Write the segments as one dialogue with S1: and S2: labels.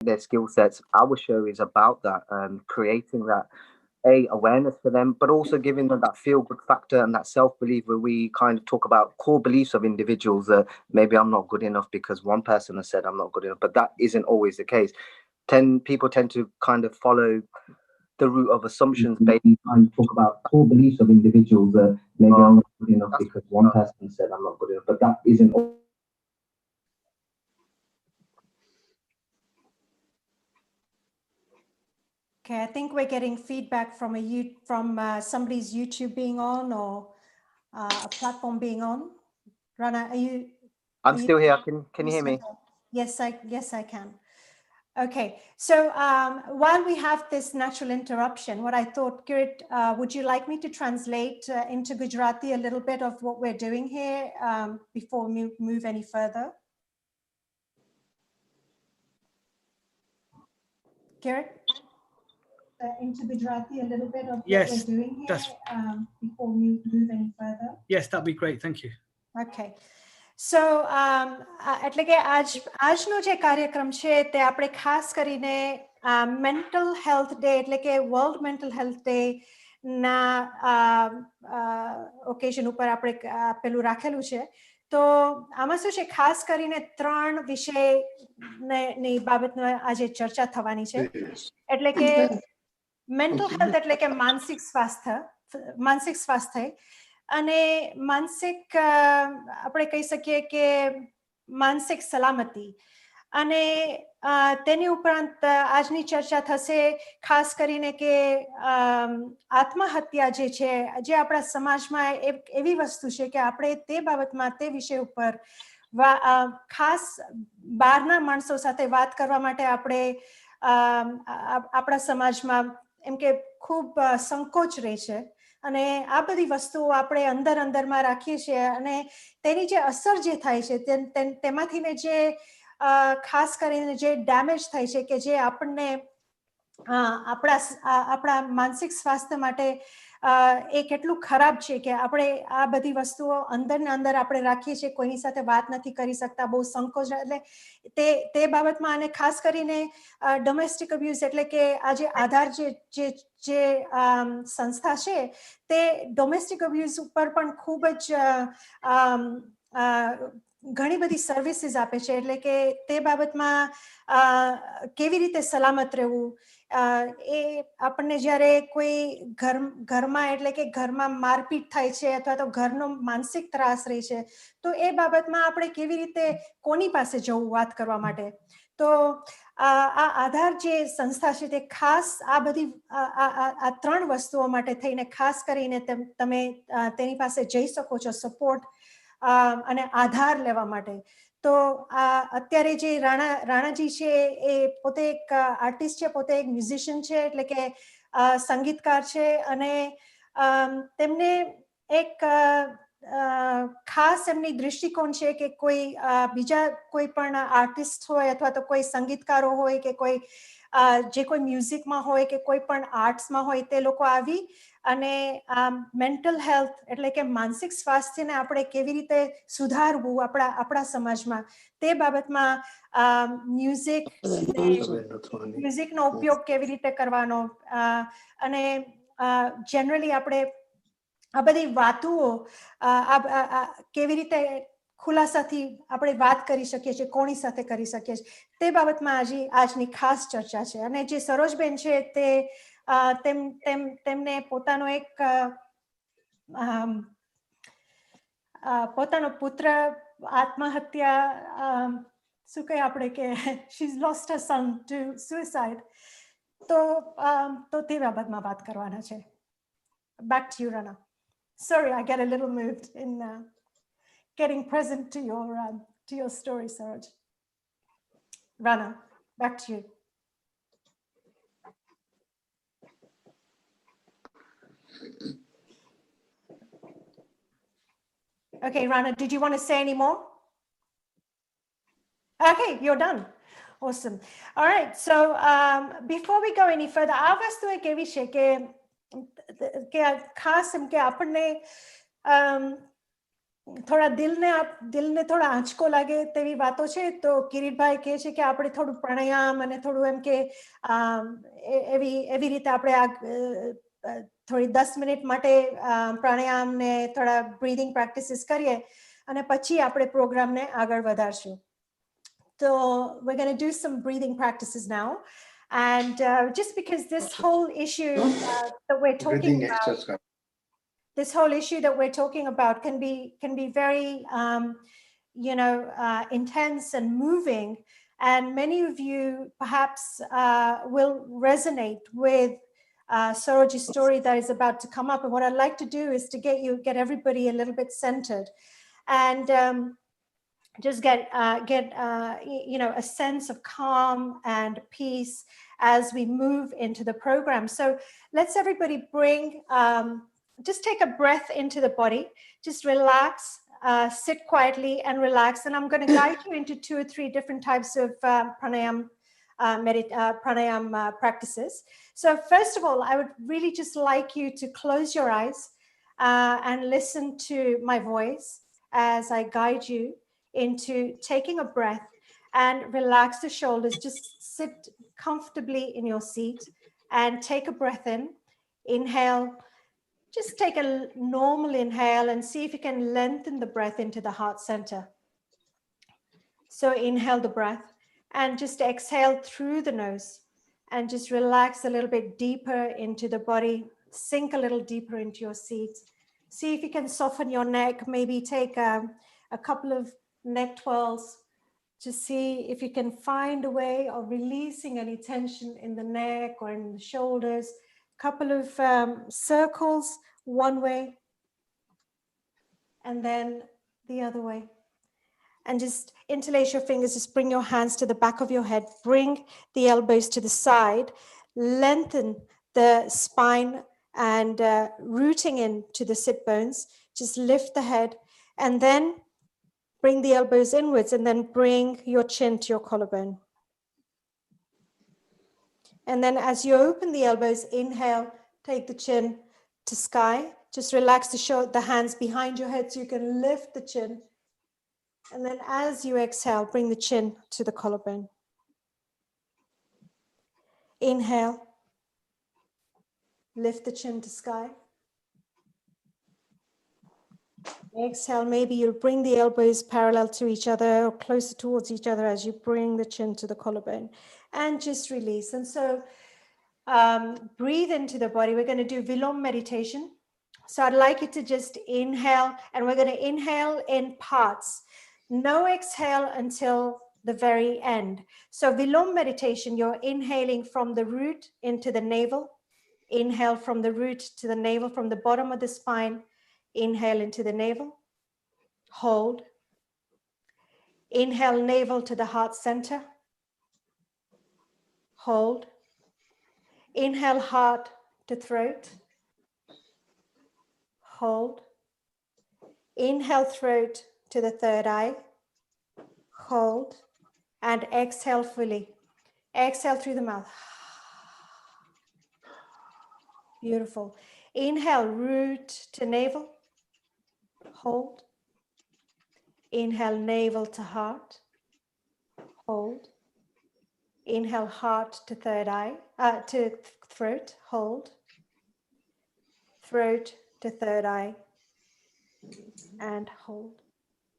S1: their skill sets. Our show is about that, creating that awareness for them, but also giving them that feel good factor and that self-belief where we kind of talk about core beliefs of individuals that maybe I'm not good enough because one person has said I'm not good enough, but that isn't always the case. People tend to kind of follow the route of assumptions based on talk about core beliefs of individuals that maybe I'm not good enough because one person said I'm not good enough, but that isn't.
S2: Okay, I think we're getting feedback from somebody's YouTube being on or a platform being on. Rana, are you?
S1: I'm still here. Can you hear me?
S2: Yes, I can. Okay, so while we have this natural interruption, what I thought, Kirit, would you like me to translate into Gujarati a little bit of what we're doing here before we move any further? Kirit? Into Gujarati a little bit of what we're doing here before we move any further?
S3: Yes, that'd be great. Thank you.
S2: Okay. So એટલે કે આજનો જે કાર્યક્રમ છે તે આપણે ખાસ કરીને મેન્ટલ હેલ્થ ડે એટલે કે વર્લ્ડ મેન્ટલ હેલ્થ ડે ના ઓકેઝન ઉપર આપણે પેલું રાખેલું છે. તો આમાં શું છે, ખાસ કરીને 3 વિષયની બાબતનો આજે ચર્ચા થવાની છે. એટલે કે મેન્ટલ હેલ્થ એટલે કે માનસિક સ્વાસ્થ્ય અને માનસિક આપણે કહી શકીએ કે માનસિક સલામતી અને તેની ઉપરાંત આજની ચર્ચા થશે ખાસ કરીને કે આત્મહત્યા જે છે, જે આપણા સમાજમાં એવી વસ્તુ છે કે આપણે તે બાબતમાં તે વિષય ઉપર ખાસ બહારના માણસો સાથે વાત કરવા માટે આપણે આપણા સમાજમાં એમ કે ખૂબ સંકોચ રહે છે અને આ બધી વસ્તુઓ આપણે અંદરમાં રાખીએ છીએ અને તેની જે અસર જે થાય છે તેમાંથીને જે ખાસ કરીને જે ડેમેજ થાય છે કે જે આપણને આપણા માનસિક સ્વાસ્થ્ય માટે એ કેટલું ખરાબ છે કે આપણે આ બધી વસ્તુઓ અંદરને અંદર આપણે રાખીએ છીએ, કોઈની સાથે વાત નથી કરી શકતા, બહુ સંકોચ, એટલે તે બાબતમાં અને ખાસ કરીને ડોમેસ્ટિક અબ્યુઝ એટલે કે આ જે આધાર જે સંસ્થા છે તે ડોમેસ્ટિક અબ્યુઝ ઉપર પણ ખૂબ જ ઘણી બધી સર્વિસીસ આપે છે. એટલે કે તે બાબતમાં કેવી રીતે સલામત રહેવું, એ આપણને જ્યારે કોઈ ઘરમાં એટલે કે ઘરમાં મારપીટ થાય છે અથવા તો ઘરનો માનસિક ત્રાસ રહે છે તો એ બાબતમાં આપણે કેવી રીતે કોની પાસે જવું વાત કરવા માટે. તો આ આધાર જે સંસ્થા છે તે ખાસ આ બધી આ 3 વસ્તુઓ માટે થઈને ખાસ કરીને તમે તેની પાસે જઈ શકો છો સપોર્ટ અને આધાર લેવા માટે. તો અત્યારે જે રાણાજી છે એ પોતે એક આર્ટિસ્ટ છે, પોતે એક મ્યુઝિશિયન છે, એટલે કે સંગીતકાર છે અને તેમને એક ખાસ એમની દૃષ્ટિકોણ છે કે કોઈ બીજા કોઈ પણ આર્ટિસ્ટ હોય અથવા તો કોઈ સંગીતકારો હોય કે કોઈ જે કોઈ મ્યુઝિકમાં હોય કે કોઈ પણ આર્ટ્સમાં હોય તે લોકો આવી અને મેન્ટલ હેલ્થ એટલે કે માનસિક સ્વાસ્થ્યને આપણે કેવી રીતે સુધારવું આપણા સમાજમાં તે બાબતમાં મ્યુઝિકનો ઉપયોગ કેવી રીતે કરવાનો અને જનરલી આપણે આ બધી વાતુઓ કેવી રીતે ખુલાસાથી આપણે વાત કરી શકીએ છીએ, કોની સાથે કરી શકીએ છીએ, તે બાબતમાં આજની ખાસ ચર્ચા છે. અને જે સરોજબેન છે તે તેમને પોતાનો એક પોતાનો પુત્ર આત્મહત્યા શું કહે આપણે કે she is lost her son to suicide, તો તે બાબતમાં વાત કરવાના છે. Back to you, Rana. Sorry, I get a little moved in getting present to your story, Saroj. Rana, back to you. Okay, Rana, did you want to say any more? Okay, you're done. Awesome. All right, so before we go any further, આ વસ્તુ એક એવી છે કે ખાસ એમ કે આપણને થોડા દિલને થોડા આંચકો લાગે તેવી વાતો છે તો કિરીટભાઈ કહે છે કે આપણે થોડું પ્રાણાયામ અને થોડું એમ કે એવી રીતે આપણે આ થોડી 10 મિનિટ માટે પ્રાણાયામ ને થોડા બ્રીથિંગ પ્રેક્ટિસિસ કરીએ અને પછી આપણે પ્રોગ્રામને આગળ વધારશું. So we're going to do some breathing practices now. And just because this whole issue that we're talking about, this whole issue that we're talking about can be very, intense and moving. And many of you perhaps will resonate with Soroji's story that is about to come up. And what I'd like to do is to get everybody a little bit centered and just get a sense of calm and peace as we move into the program. So let's everybody just take a breath into the body, just relax, sit quietly and relax. And I'm going to guide you into 2 or 3 different types of pranayam practices. So first of all, I would really just like you to close your eyes and listen to my voice as I guide you into taking a breath and relax the shoulders. Just sit comfortably in your seat and take a breath in. Inhale. Just take a normal inhale and see if you can lengthen the breath into the heart center. So inhale the breath and just exhale through the nose and just relax a little bit deeper into the body. Sink a little deeper into your seat. See if you can soften your neck. Maybe take a couple of neck twirls to see if you can find a way of releasing any tension in the neck or in the shoulders. Couple of circles one way and then the other way. And just interlace your fingers, just bring your hands to the back of your head, bring the elbows to the side, lengthen the spine and rooting into the sit bones. Just lift the head and then bring the elbows inwards and then bring your chin to your collarbone. And then as you open the elbows, inhale, take the chin to sky. Just relax the hands behind your head so you can lift the chin. And then as you exhale, bring the chin to the collarbone. Inhale, lift the chin to sky. Exhale, maybe you'll bring the elbows parallel to each other or closer towards each other as you bring the chin to the collarbone. And just release. And so breathe into the body. We're going to do Vilom meditation. So I'd like you to just inhale, and we're going to inhale in parts. No exhale until the very end. So Vilom meditation, you're inhaling from the root into the navel. Inhale from the root to the navel, from the bottom of the spine. Inhale into the navel. Hold. Inhale navel to the heart center. Hold. Inhale heart to throat. Hold. Inhale throat to the third eye. Hold. And exhale fully. Exhale through the mouth. Beautiful. Inhale root to navel. Hold. Inhale navel to heart. Hold. Inhale heart to third eye, to throat. Hold. Throat to third eye. And hold.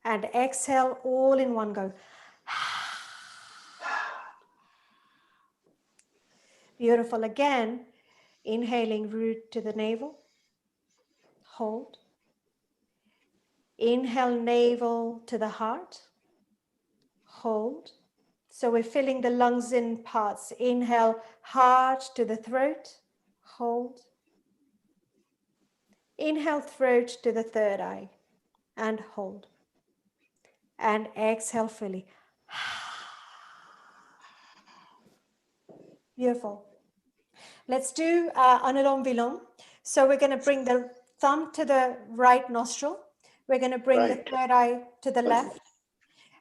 S2: And exhale all in one go. Beautiful. Again, inhaling root to the navel. Hold. Inhale navel to the heart. Hold. So we're filling the lungs in parts. Inhale heart to the throat. Hold. Inhale throat to the third eye and hold. And exhale fully. Beautiful. Let's do Anulom Vilom. So we're going to bring the thumb to the right nostril. We're going to bring the third eye to the left.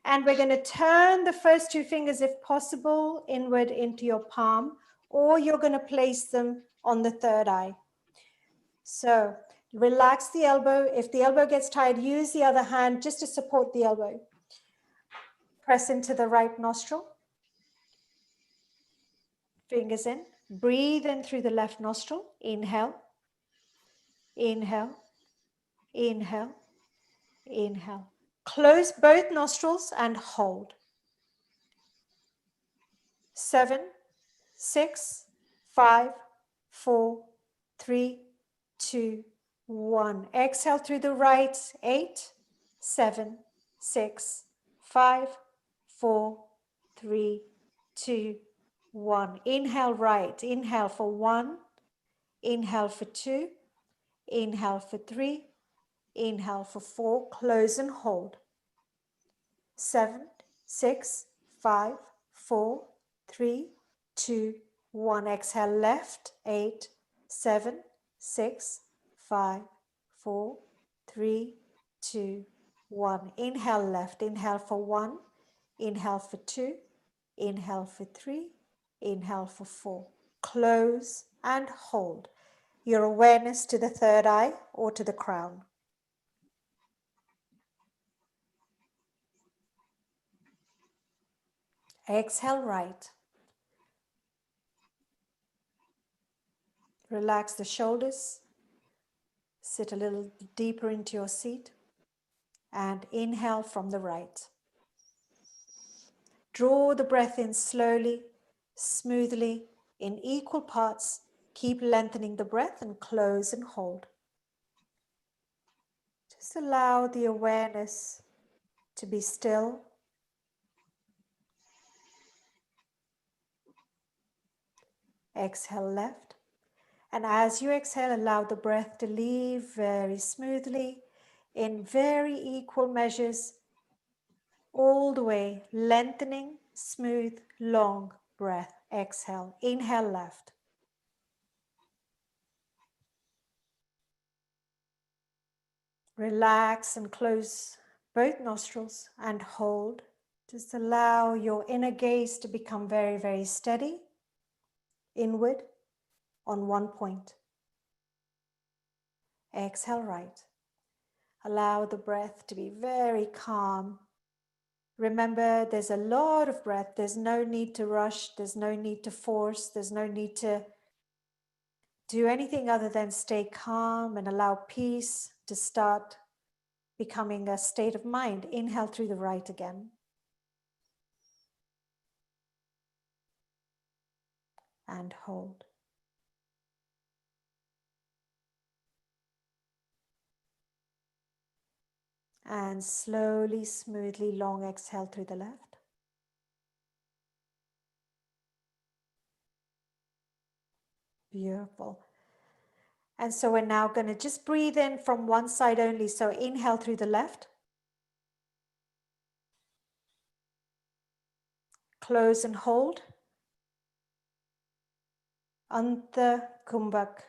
S2: And we're going to turn the first 2 fingers, if possible, inward into your palm, or you're going to place them on the third eye. So Relax the elbow. If the elbow gets tired, use the other hand just to support the elbow. Press into the right nostril. Fingers in. Breathe in through the left nostril. Inhale. Inhale. Inhale. Inhale. Close both nostrils and hold. 7, 6, 5, 4, 3, 2, 1. Exhale through the right. 8, 7, 6, 5, 4, 3, 2, 1. Inhale right. Inhale for 1. Inhale for 2. Inhale for 3. Inhale for 4. Close and hold. 7, 6, 5, 4, 3, 2, 1. Exhale left. 8, 7, 6, 5, 4, 3, 2, 1. Inhale left. Inhale for 1. Inhale for 2. Inhale for 3. Inhale for 4. Close and hold your awareness to the third eye or to the crown. Exhale right. Relax the shoulders. Sit a little deeper into your seat. And inhale from the right. Draw the breath in slowly, smoothly, in equal parts. Keep lengthening the breath and close and hold. Just allow the awareness to be still. Exhale left. And as you exhale, allow the breath to leave very smoothly in very equal measures, all the way, lengthening, smooth, long breath. Exhale, inhale left. Relax and close both nostrils and hold. Just allow your inner gaze to become very, very steady, inward, on one point. Exhale right. Allow the breath to be very calm. Remember, there's a lot of breath. There's no need to rush. There's no need to force. There's no need to do anything other than stay calm and allow peace to start becoming a state of mind. Inhale through the right again. And hold. And slowly, smoothly, long exhale through the left. Beautiful. And so we're now going to just breathe in from one side only. So inhale through the left. Close and hold. Anta Kumbhak.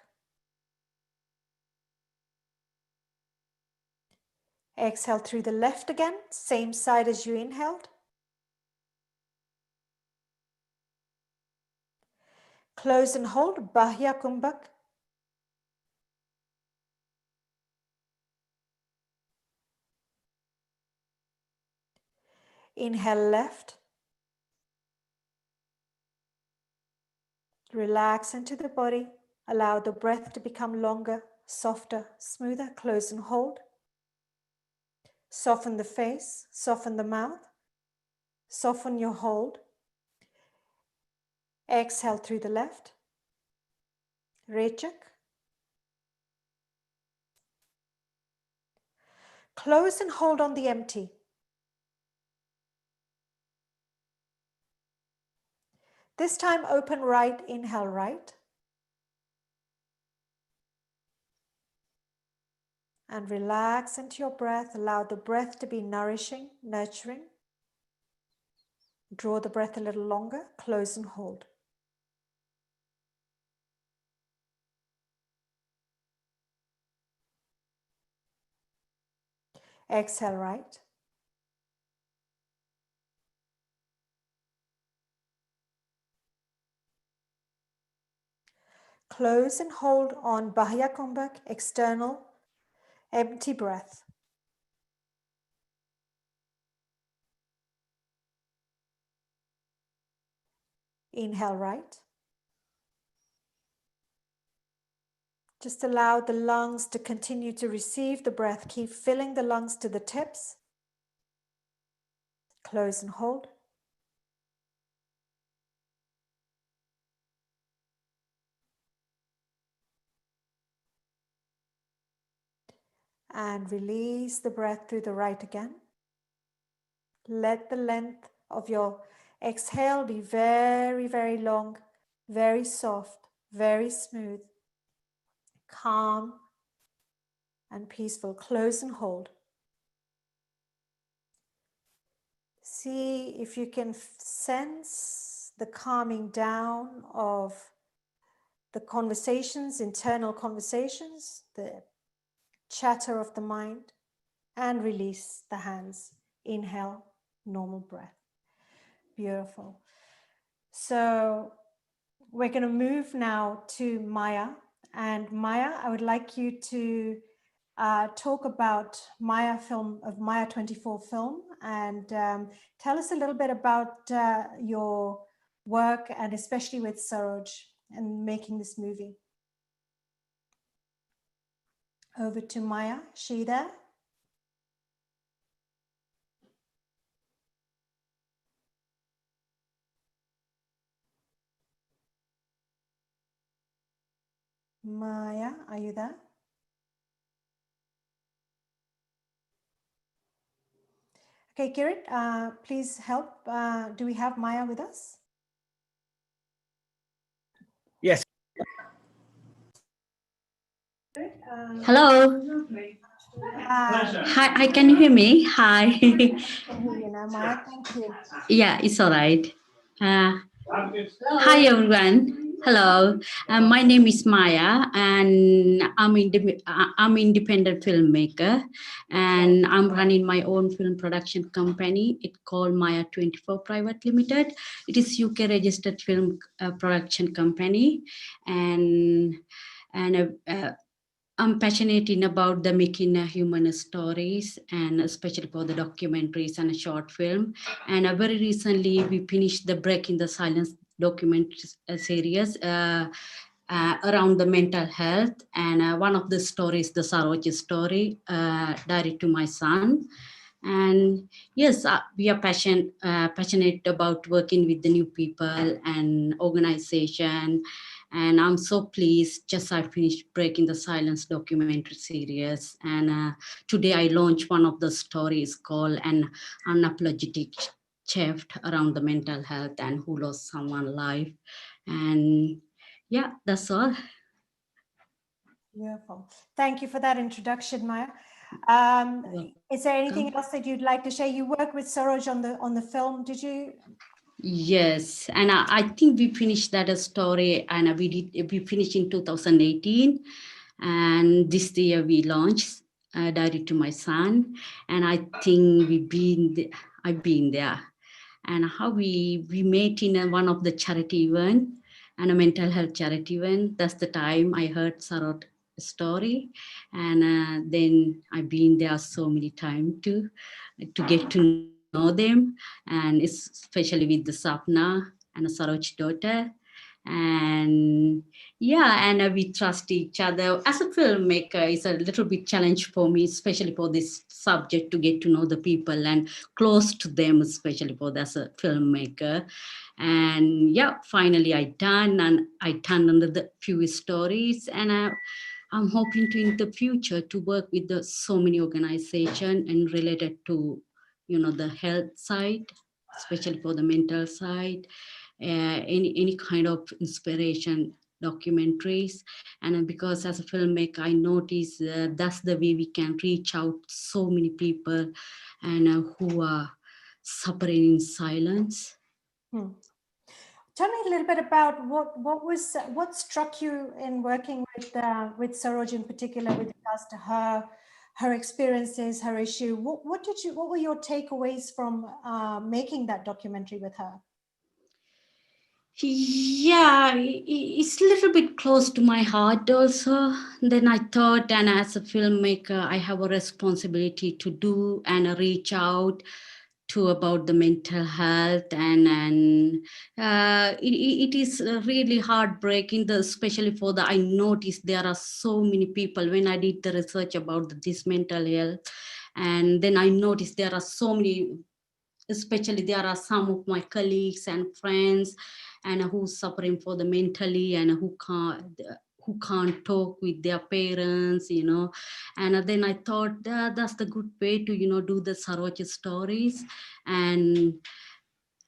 S2: Exhale through the left again, same side as you inhaled. Close and hold, Bahya Kumbhak. Inhale left. Relax into the body. Allow the breath to become longer, softer, smoother. Close and hold. Soften the face, soften the mouth. Soften your hold. Exhale through the left. Rechak. Close and hold on the empty. This time open right, inhale right. And relax into your breath. Allow the breath to be nourishing, nurturing. Draw the breath a little longer. Close and hold. Exhale right. Close and hold on Bahya Kumbhak, external Empty breath. Inhale right. Just allow the lungs to continue to receive the breath. Keep filling the lungs to the tips. Close and hold. And release the breath through the right again. Let the length of your exhale be very, very long, very soft, very smooth, calm and peaceful. Close and hold. See if you can sense the calming down of the conversations, internal conversations, the chatter of the mind, and release the hands. Inhale, normal breath. Beautiful. So we're going to move now to Maya. And Maya, I would like you to talk about Maya 24 film, and tell us a little bit about your work, and especially with Saroj and making this movie. Over to Maya. Is she there? Maya, are you there? Okay, Kirit, please help. Do we have Maya with us?
S3: Yes.
S4: Hello. Hi, can you hear me? Hi.
S2: I can hear you now, Maya. Thank you.
S4: Yeah, it's all right. Hi, everyone. Hello. My name is Maya, and I'm independent filmmaker, and I'm running my own film production company. It's called Maya 24 Private Limited. It is UK registered film production company, and I'm passionate about the making human stories, and especially for the documentaries and a short film. And very recently, we finished the Break in the Silence documentary series around the mental health. And one of the stories, the Saroj story, direct to my son. And yes, we are passionate about working with the new people and organization. And I'm so pleased, just I finished Breaking the Silence documentary series. And today I launched one of the stories called An Unapologetic Shift around the mental health and who lost someone life. And yeah, that's all.
S2: Beautiful. Thank you for that introduction, Maya. Is there anything else that you'd like to share? You work with Saroj on the film, did you?
S4: Yes, and I think we finished that story, and we finished in 2018, and this year we launched direct to my son, and I think I've been there, and how we met in one of the charity event, and a mental health charity event. That's the time I heard Sarot story, and then I've been there so many times to get to know them, and especially with the Sapna and Saroj daughter. And yeah, and we trust each other. As a filmmaker, it's a little bit challenge for me, especially for this subject, to get to know the people and close to them, especially for as a filmmaker. And yeah, finally I done, and I turned under the few stories, and I'm hoping to in the future to work with so many organizations and related to, the health side, especially for the mental side, any kind of inspiration documentaries. And because as a filmmaker, I notice that's the way we can reach out so many people and who are suffering in silence.
S2: Tell me a little bit about what struck you in working with Saroj in particular, with regards to her experiences, her issue. What were your takeaways from making that documentary with her?
S4: Yeah, it's a little bit close to my heart also. Then I thought, and as a filmmaker, I have a responsibility to do and reach out to about the mental health, and it is really heartbreaking, especially for the, I noticed there are so many people when I did the research about this mental health, and then I noticed there are so many, especially there are some of my colleagues and friends and who's suffering for the mentally and who can't talk with their parents, and then I thought that's the good way to do the Saroj stories and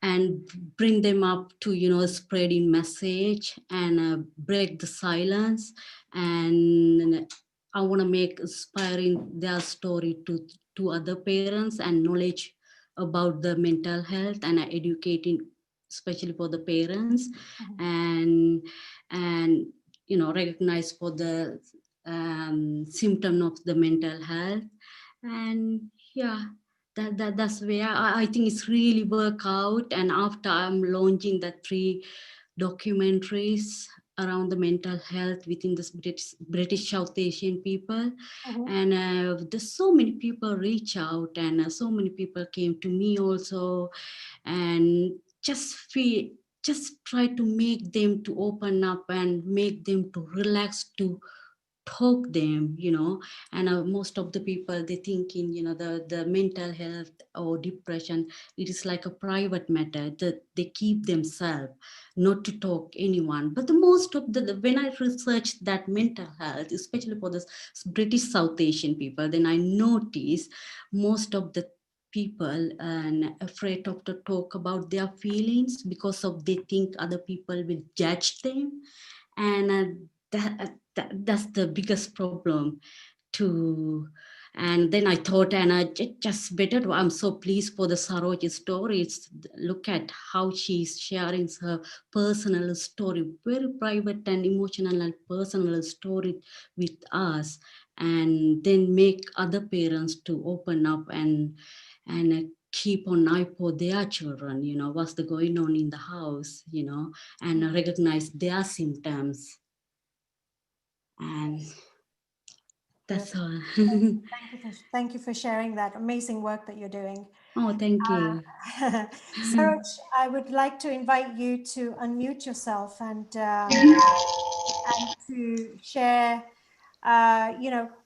S4: and bring them up to spreading message and break the silence, and I want to make inspiring their story to other parents and knowledge about the mental health and educating especially for the parents, and and recognize for the symptom of the mental health, and yeah, that's where I think it's really work out. And after I'm launching the 3 documentaries around the mental health within the British South Asian people, and there's so many people reach out, and so many people came to me also, and just try to make them to open up and make them to relax to talk them, and most of the people they thinking, the mental health or depression, it is like a private matter that they keep themselves not to talk anyone. But the most of when I researched that mental health, especially for the British South Asian people, then I noticed most of the people and afraid of to talk about their feelings because of they think other people will judge them, and that's the biggest problem to. And then I thought, and I just better, I'm so pleased for the Saroj stories. Look at how she's sharing her personal story, very private and emotional and personal story with us, and then make other parents to open up and keep an eye for their children, what's the going on in the house, and recognize their symptoms. And that's all.
S2: Thank you for sharing that amazing work that you're doing.
S4: Oh, thank you.
S2: Saroj, I would like to invite you to unmute yourself and to share,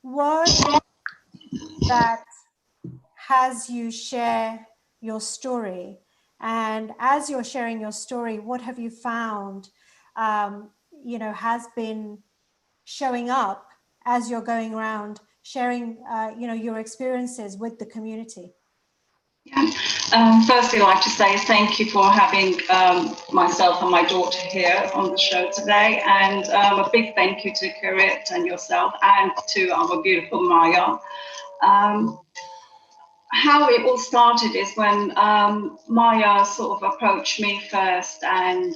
S2: what that has you share your story. And as you're sharing your story, what have you found, has been showing up as you're going around sharing, your experiences with the community?
S3: Firstly, I'd like to say thank you for having myself and my daughter here on the show today, and a big thank you to Kirit and yourself and to our beautiful Maya. How it all started is when Maya sort of approached me first, and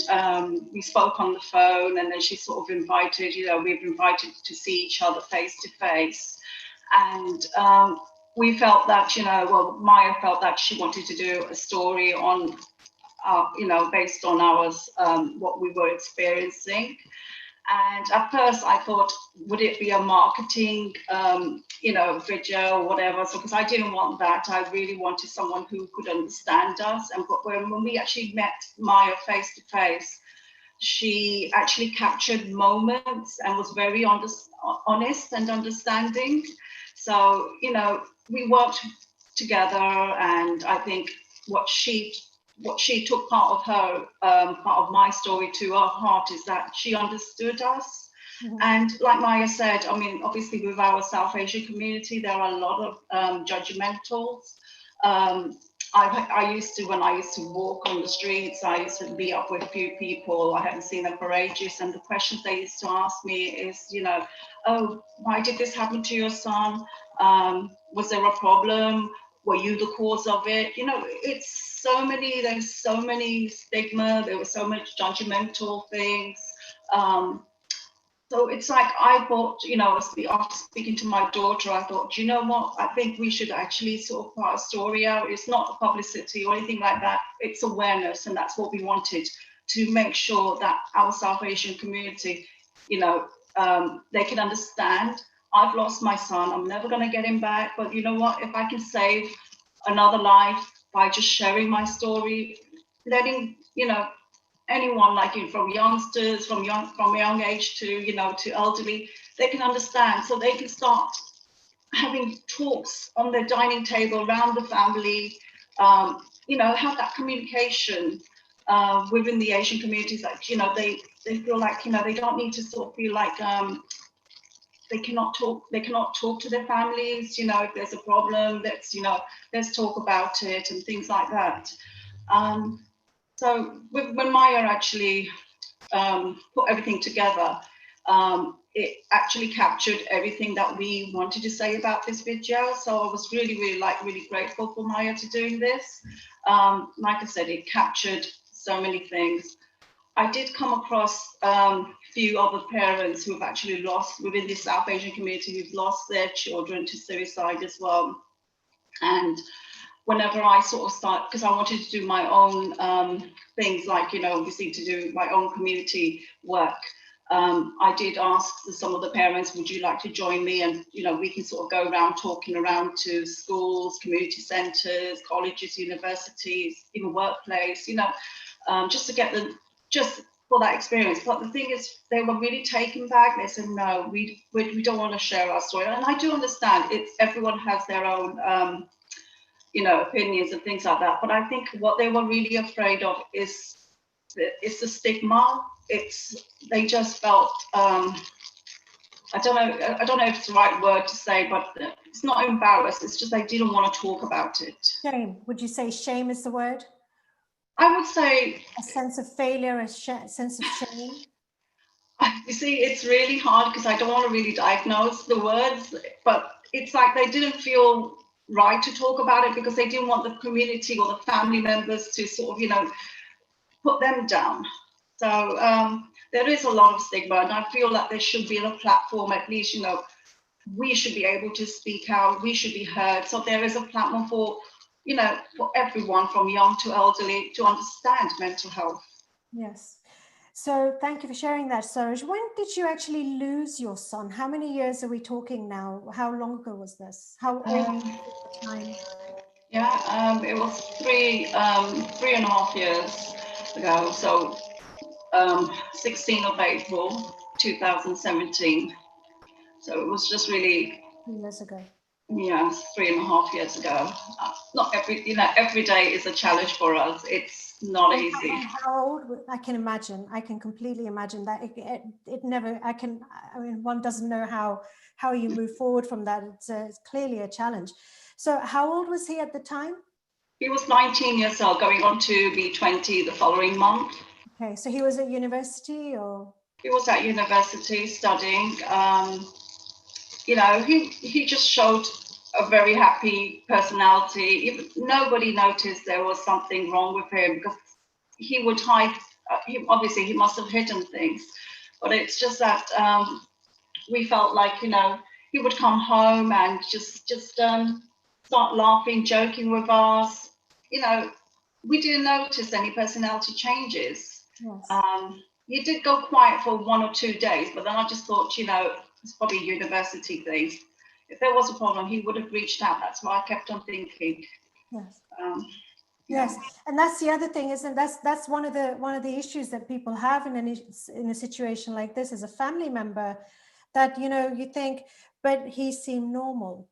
S3: we spoke on the phone, and then she sort of invited, we've invited to see each other face to face. And we felt that, Maya felt that she wanted to do a story on, based on ours, what we were experiencing. And at first I thought, would it be a marketing, video or whatever? So, because I didn't want that. I really wanted someone who could understand us. And but when we actually met Maya face to face, she actually captured moments and was very honest and understanding. So, we worked together, and I think what she took part of her, part of my story to her heart is that she understood us. Mm-hmm. And like Maya said, I mean, obviously with our South Asian community, there are a lot of judgmentals. I used to, when I used to walk on the streets, I used to be up with a few people. I haven't seen them for ages. And the questions they used to ask me is, oh, why did this happen to your son? Was there a problem? Were you the cause of it? There's so many stigma, there was so much judgmental things. So it's like I thought, after speaking to my daughter, I thought, you know what? I think we should actually sort of put a story out. It's not publicity or anything like that. It's awareness, and that's what we wanted to make sure that our South Asian community, they can understand, I've lost my son, I'm never going to get him back, but you know what, if I can save another life by just sharing my story, letting, anyone from youngsters, from young age to, to elderly, they can understand, so they can start having talks on their dining table around the family, have that communication within the Asian communities that, they feel like, they don't need to sort of feel like they cannot talk to their families, if there's a problem, let's talk about it and things like that. So when Maya actually put everything together, it actually captured everything that we wanted to say about this video. So I was really grateful for Maya to doing this. Like I said, it captured so many things. I did come across a few other parents who have actually lost, within the South Asian community, who've lost their children to suicide as well. And whenever I sort of start, because I wanted to do my own things, like, obviously to do my own community work, I did ask some of the parents, would you like to join me? And, we can sort of go around talking around to schools, community centres, colleges, universities, even workplace, just to get them, just for that experience. But the thing is, they were really taken back. They said, no, we don't want to share our story. And I do understand, everyone has their own, opinions and things like that. But I think what they were really afraid of is the stigma. They just felt, I don't know if it's the right word to say, but it's not embarrassed. It's just they didn't want to talk about it.
S2: Shame. Would you say shame is the word?
S3: I would say
S2: a sense of failure, a sense of shame.
S3: You see, it's really hard because I don't want to really diagnose the words, but it's like they didn't feel right to talk about it because they didn't want the community or the family members to sort of, put them down. So there is a lot of stigma, and I feel that there should be a platform, at least, we should be able to speak out, we should be heard. So there is a platform for, for everyone from young to elderly to understand mental health.
S2: Yes. So thank you for sharing that, Saroj. When did you actually lose your son? How many years are we talking now? How long ago was this? How old was the time?
S3: Yeah, it was 3.5 years ago. So 16th of April, 2017. So it was just really
S2: 3 years ago.
S3: Yeah, 3.5 years ago. Not every day is a challenge for us. It's not easy.
S2: How old? I can imagine. I can completely imagine that. It never. I mean, one doesn't know how you move forward from that. It's clearly a challenge. So, how old was he at the time?
S3: He was 19 years old, going on to be 20 the following month.
S2: Okay, so he was at university, or?
S3: He was at university studying. He just showed a very happy personality. Nobody noticed there was something wrong with him because he would hide. Obviously, he must have hidden things, but it's just that we felt like he would come home and just start laughing, joking with us. We didn't notice any personality changes.
S2: Yes.
S3: He did go quiet for 1 or 2 days, but then I just thought, it's probably university things. If there was a problem, he would have reached out. That's why I kept on thinking.
S2: Yes.
S3: Yeah.
S2: Yes, and that's the other thing, isn't that's one of the issues that people have in a situation like this as a family member, that you think, but he seemed normal.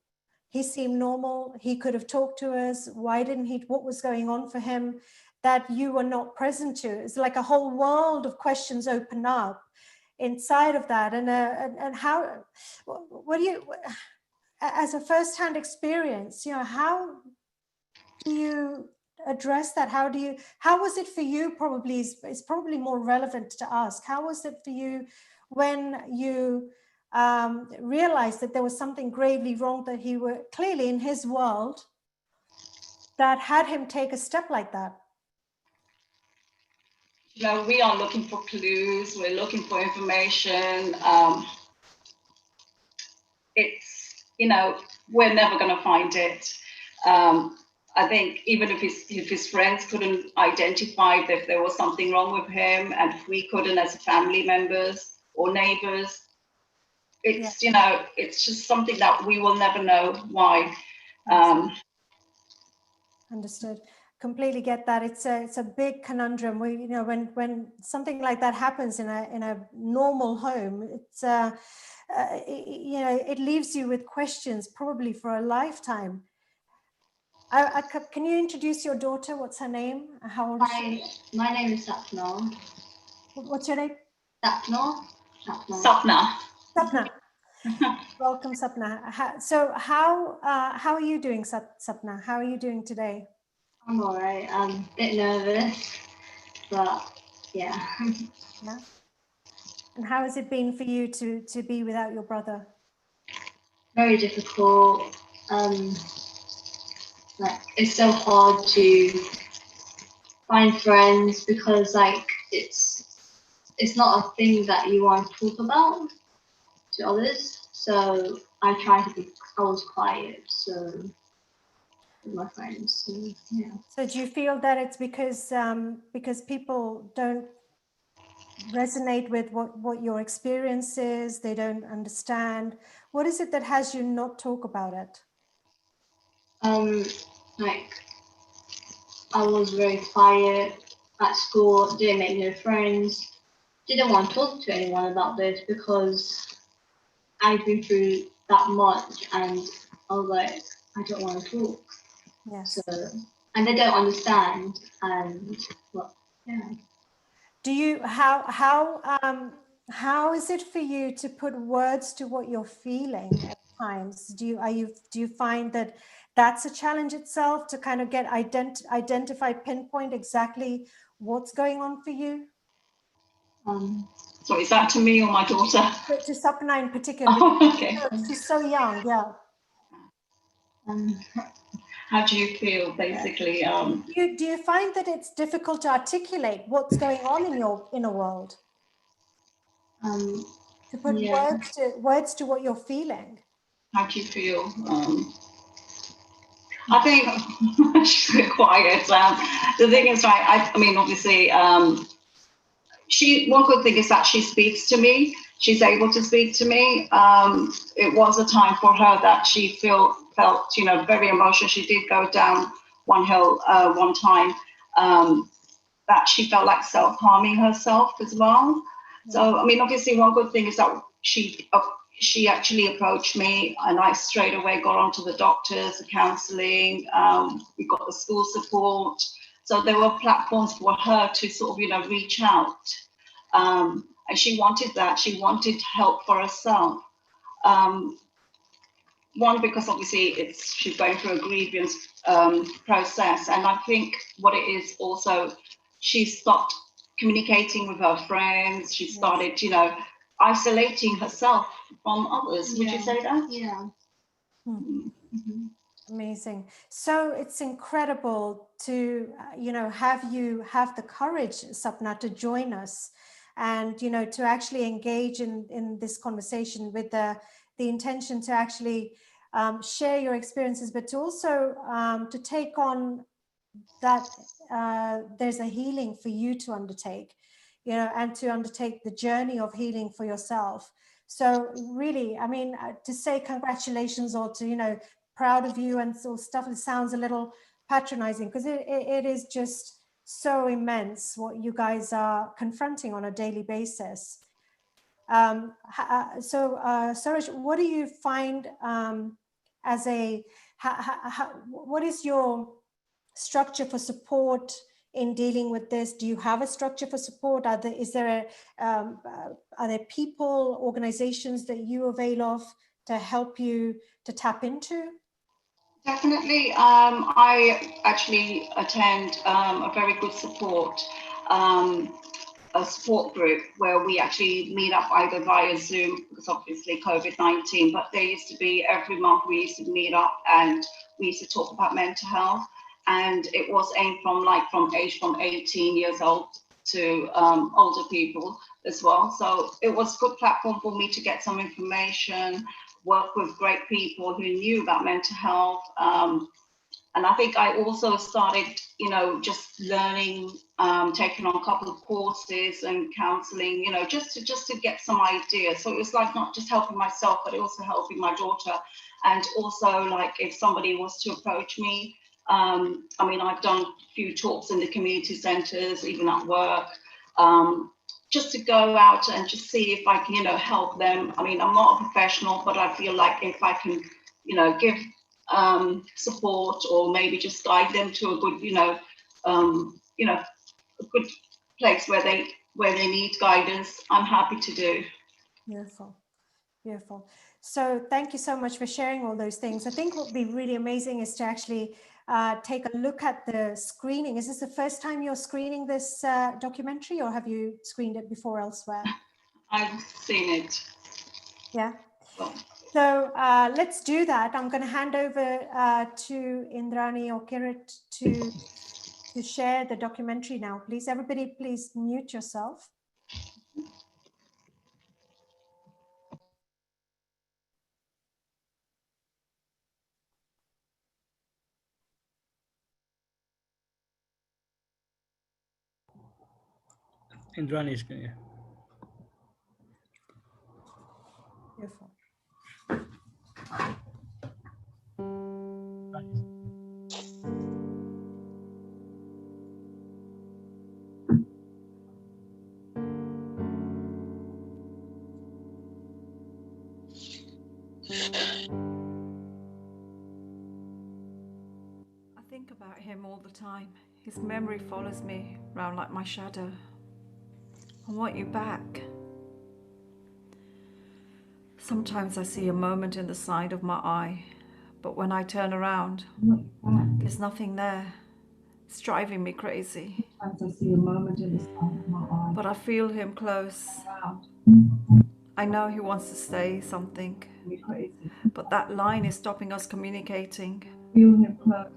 S2: He seemed normal. He could have talked to us. Why didn't he? What was going on for him that you were not present to? It's like a whole world of questions open up inside of that. And how? What do you, as a first-hand experience, how do you address that? How was it for you? Probably it's probably more relevant to ask. How was it for you when you realized that there was something gravely wrong, that he were clearly in his world that had him take a step like that?
S3: We are looking for clues. We're looking for information. It's, we're never going to find it. I think even if his friends couldn't identify if there was something wrong with him, and if we couldn't as family members or neighbors, it's it's just something that we will never know why.
S2: Understood. Completely get that. It's a big conundrum. When something like that happens in a normal home, it's it leaves you with questions probably for a lifetime. Can you introduce your daughter? What's her name? How old is she?
S5: My name is Sapna.
S2: What's your name?
S5: Sapna.
S2: Sapna. Welcome, Sapna. So how are you doing, Sapna? How are you doing today?
S5: I'm all right. I'm a bit nervous, but yeah.
S2: Yeah. And how has it been for you to be without your brother?
S5: Very difficult. Like, it's so hard to find friends because it's not a thing that you want to talk about to others. So I was quiet, so with my friends. So, yeah.
S2: So do you feel that it's because people don't resonate with what your experience is? They don't understand. What is it that has you not talk about it?
S5: Like, I was very quiet at school, didn't make no friends, didn't want to talk to anyone about this because I've been through that much, and I was like, I don't want to talk.
S2: Yes.
S5: So, and they don't understand, and well, yeah.
S2: Do you how is it for you to put words to what you're feeling at times? Do you find that that's a challenge itself to kind of get identify, pinpoint exactly what's going on for you?
S3: So is that to me or my daughter?
S2: To Sapna in particular.
S3: Oh, okay.
S2: She's so young, yeah.
S3: How do you feel, basically?
S2: Do you find that it's difficult to articulate what's going on in your inner world? To put words to what you're feeling.
S3: How do you feel? I think she's a bit quiet. The thing is, right, I mean, obviously, one good thing is that she speaks to me. She's able to speak to me. It was a time for her that she felt, very emotional. She did go down one hill one time, that she felt like self-harming herself as well. So, I mean, obviously, one good thing is that she actually approached me, and I straight away got onto the doctors, the counselling. We got the school support. So there were platforms for her to sort of, reach out. And she wanted that. She wanted help for herself. One, because obviously she's going through a grievance process. And I think what it is also, she stopped communicating with her friends. She started, isolating herself from others. Would you say that?
S5: Yeah.
S2: Mm-hmm. Amazing. So it's incredible to, have the courage, Sapna, to join us and, to actually engage in this conversation with the intention to actually share your experiences, but to also to take on that there's a healing for you to undertake, and to undertake the journey of healing for yourself. So really, I mean, to say congratulations or to, proud of you and so stuff, it sounds a little patronizing, because it is just so immense what you guys are confronting on a daily basis. Suresh, what do you find what is your structure for support in dealing with this? Do you have a structure for support? Are there people, organizations that you avail of to help you to tap into?
S3: Definitely. I actually attend a very good a support group where we actually meet up either via Zoom, because obviously COVID-19, but there used to be every month we used to meet up and we used to talk about mental health. And it was aimed from 18 years old to older people as well. So it was a good platform for me to get some information, work with great people who knew about mental health, And I think I also started, you know, just learning, taking on a couple of courses and counseling, you know, just to get some ideas. So it was like not just helping myself, but also helping my daughter. And also, like, if somebody was to approach me, I mean, I've done a few talks in the community centres, even at work, just to go out and just see if I can, you know, help them. I mean, I'm not a professional, but I feel like if I can, you know, give support or maybe just guide them to a good, you know, a good place where they need guidance, I'm happy to do.
S2: Beautiful. Beautiful. So thank you so much for sharing all those things. I think what would be really amazing is to actually take a look at the screening. Is this the first time you're screening this documentary, or have you screened it before elsewhere?
S3: I've seen it.
S2: Yeah.
S3: Well,
S2: so let's do that. I'm going to hand over to Indrani or Kirit to share the documentary now. Please, everybody, please mute yourself.
S6: Indrani is here.
S2: Beautiful.
S7: I think about him all the time. His memory follows me round like my shadow. I want you back. Sometimes I see a moment in the side of my eye, but when I turn around, there's nothing there. It's driving me crazy. Sometimes I see a moment in the side of my eye, but I feel him close. I know he wants to say something, but that line is stopping us communicating. Feel him close.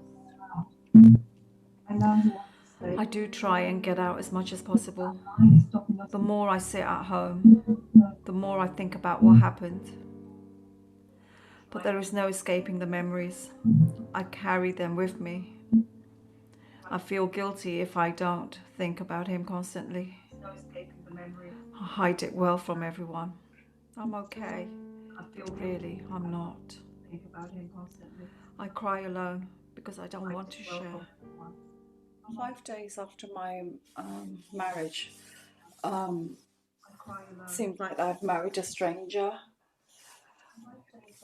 S7: I know he wants to say. I do try and get out as much as possible. The more I sit at home, the more I think about what happened. But there is no escaping the memories. I carry them with me. I feel guilty if I don't think about him constantly. I hide it well from everyone. I'm okay. Really, I'm not. I cry alone because I don't want to share. 5 days after my marriage, seemed like I've married a stranger.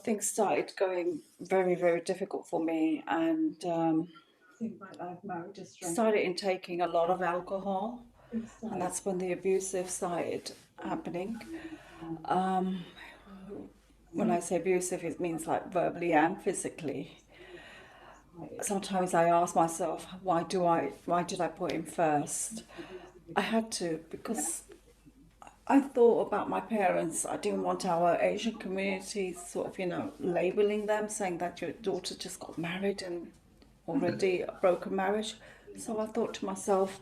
S7: Things started going very, very difficult for me, and started intaking a lot of alcohol, and that's when the abusive started happening. When I say abusive, it means like verbally and physically. Sometimes I ask myself, why did I put him first? I had to, because I thought about my parents. I didn't want our Asian community sort of, you know, labeling them, saying that your daughter just got married and already a broken marriage. So I thought to myself,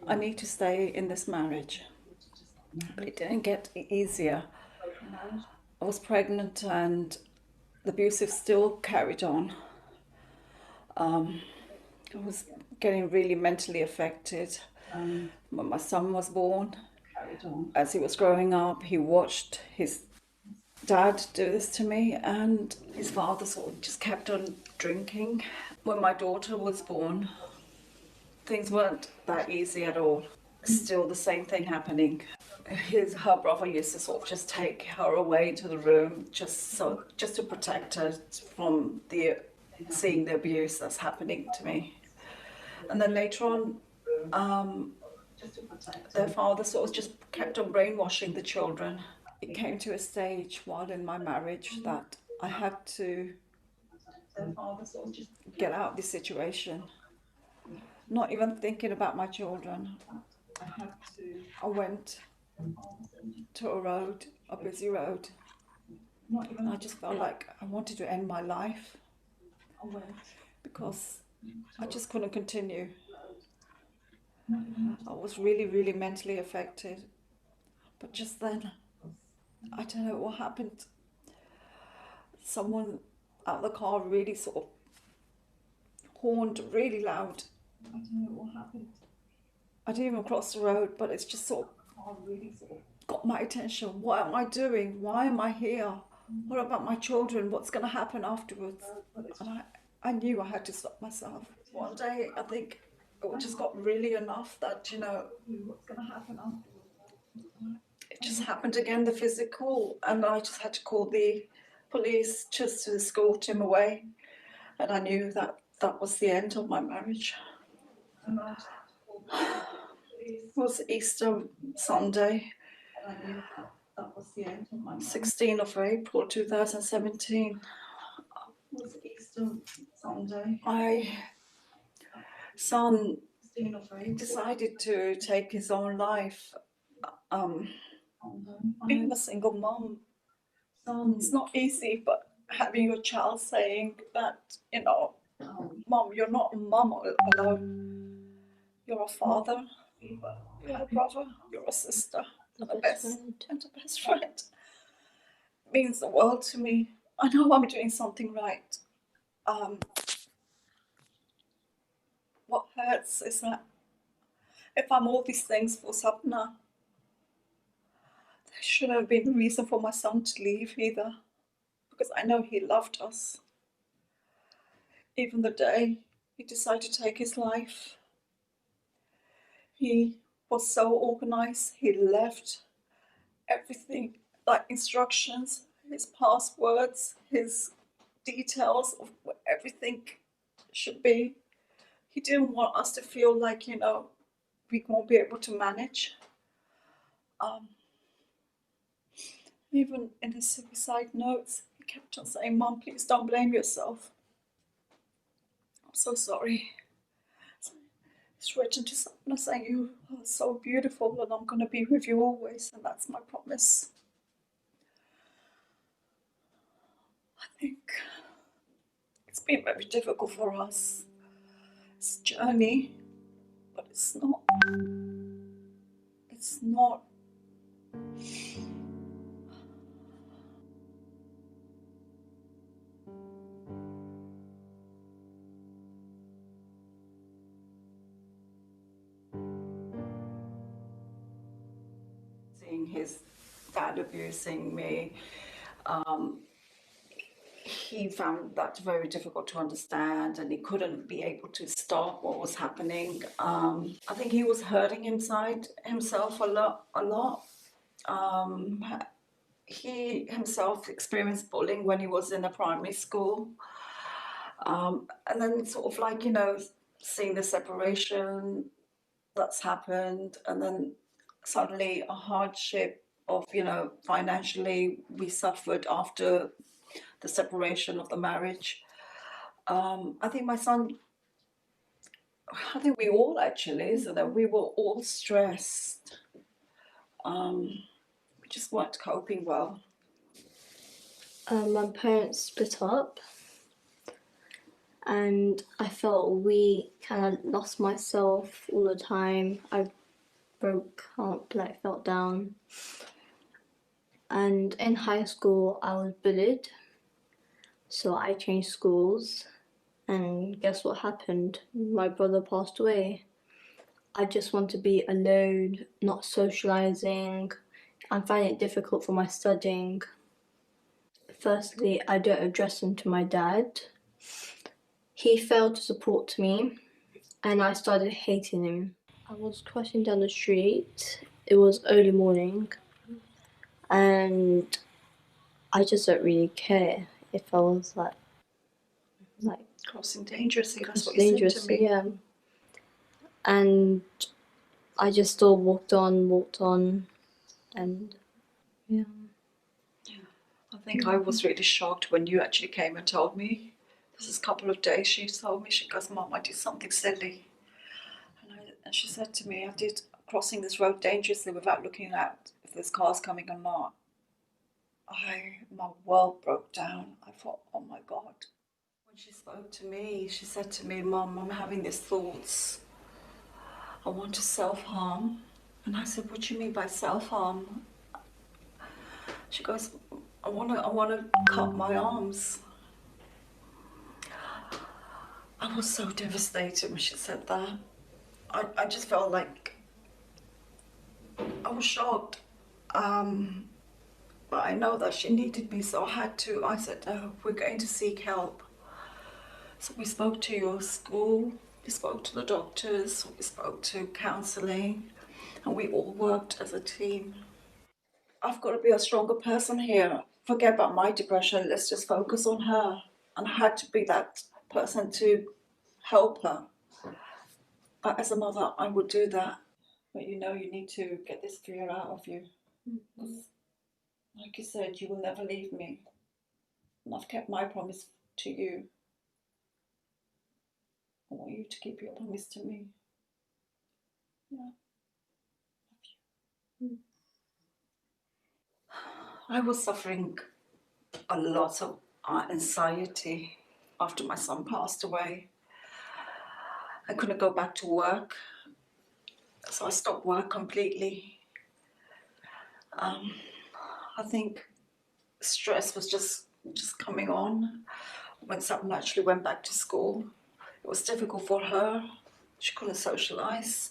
S7: I need to stay in this marriage. But it didn't get easier. I was pregnant and the abusive still carried on. I was getting really mentally affected. When my son was born, as he was growing up, he watched his dad do this to me, and his father sort of just kept on drinking. When my daughter was born, things weren't that easy at all. Still the same thing happening. Her brother used to sort of just take her away to the room just to protect her from seeing the abuse that's happening to me. And then later on, their father sort of just kept on brainwashing the children. It came to a stage while in my marriage that I had to get out of this situation, not even thinking about my children. I went to a busy road. I just felt like I wanted to end my life because I just couldn't continue. I was really, really mentally affected. But just then, I don't know what happened. Someone out of the car really sort of horned really loud. I don't know what happened. I didn't even cross the road, but it's just sort of really sort of got my attention. What am I doing? Why am I here? What about my children? What's going to happen afterwards? And I knew I had to stop myself. One day, I think it just got really enough that, you know, what's going to happen afterwards? It just happened again, the physical, and I just had to call the police just to escort him away. And I knew that that was the end of my marriage. And I just had to call the police. It was Easter Sunday. And I knew that that was the end of my marriage. 16th of April 2017. It was Easter Sunday. My son decided to take his own life. Being a single mom, it's not easy, but having your child saying that, you know, Mom, you're not a mom alone. You're a father, you're a brother, you're a sister, and a best friend. It means the world to me. I know I'm doing something right. What hurts is that if I'm all these things for Sapna, there shouldn't have been a reason for my son to leave either, because I know he loved us. Even the day he decided to take his life, he was so organized. He left everything, like instructions, his passwords, his details of what everything should be. He didn't want us to feel like, you know, we won't be able to manage. Even in his suicide notes, he kept on saying, Mom, please don't blame yourself. I'm so sorry. He's written to someone saying, you are so beautiful and I'm going to be with you always, and that's my promise. I think it's been very difficult for us. It's a journey, but it's not. Seeing his dad abusing me, he found that very difficult to understand, and he couldn't be able to stop what was happening. I think he was hurting himself a lot. He himself experienced bullying when he was in a primary school. And then sort of like, you know, seeing the separation that's happened, and then suddenly a hardship of, you know, financially we suffered after the separation of the marriage. I think we all actually, so that we were all stressed. We just weren't coping well.
S8: My parents split up, and I felt weak and I lost myself all the time. I broke up, like felt down. And in high school, I was bullied, so I changed schools. And guess what happened? My brother passed away. I just want to be alone, not socializing. I'm finding it difficult for my studying. Firstly, I don't address him to my dad. He failed to support me, and I started hating him. I was crossing down the street. It was early morning, and I just don't really care if I was like
S7: Crossing dangerously, that's what you said to me.
S8: Yeah. And I just still walked on, and yeah.
S7: I think I was really shocked when you actually came and told me. This is a couple of days she told me, she goes, Mom, I did something silly. And she said to me, I did crossing this road dangerously without looking at if there's cars coming or not. My world broke down. I thought, oh my God. When she spoke to me, she said to me, Mom, I'm having these thoughts. I want to self-harm. And I said, what do you mean by self-harm? She goes, I want to cut my arms. I I was so devastated when she said that. I just felt like I was shocked. But I know that she needed me, so I said, oh, we're going to seek help. So we spoke to your school, we spoke to the doctors, we spoke to counselling, and we all worked as a team. I've got to be a stronger person here. Forget about my depression, let's just focus on her. And I had to be that person to help her. But as a mother, I would do that. But you know, you need to get this fear out of you. Like you said, you will never leave me. And I've kept my promise to you. I want you to keep your promise to me. Yeah. I was suffering a lot of anxiety after my son passed away. I couldn't go back to work, so I stopped work completely. I think stress was just coming on. When Sapna actually went back to school, it was difficult for her. She couldn't socialise.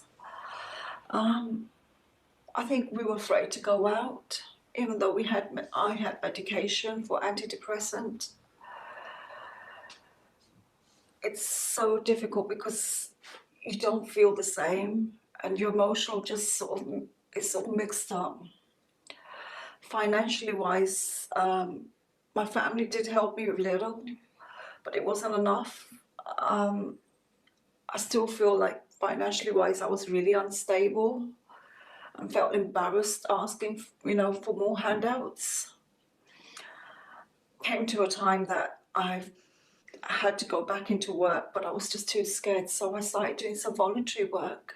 S7: I think we were afraid to go out, even though I had medication for antidepressant. It's so difficult because you don't feel the same, and your emotional just sort of mixed up. Financially wise, my family did help me with little, but it wasn't enough. I still feel like financially wise, I was really unstable and felt embarrassed asking, for more handouts. Came to a time that I had to go back into work, but I was just too scared, so I started doing some voluntary work.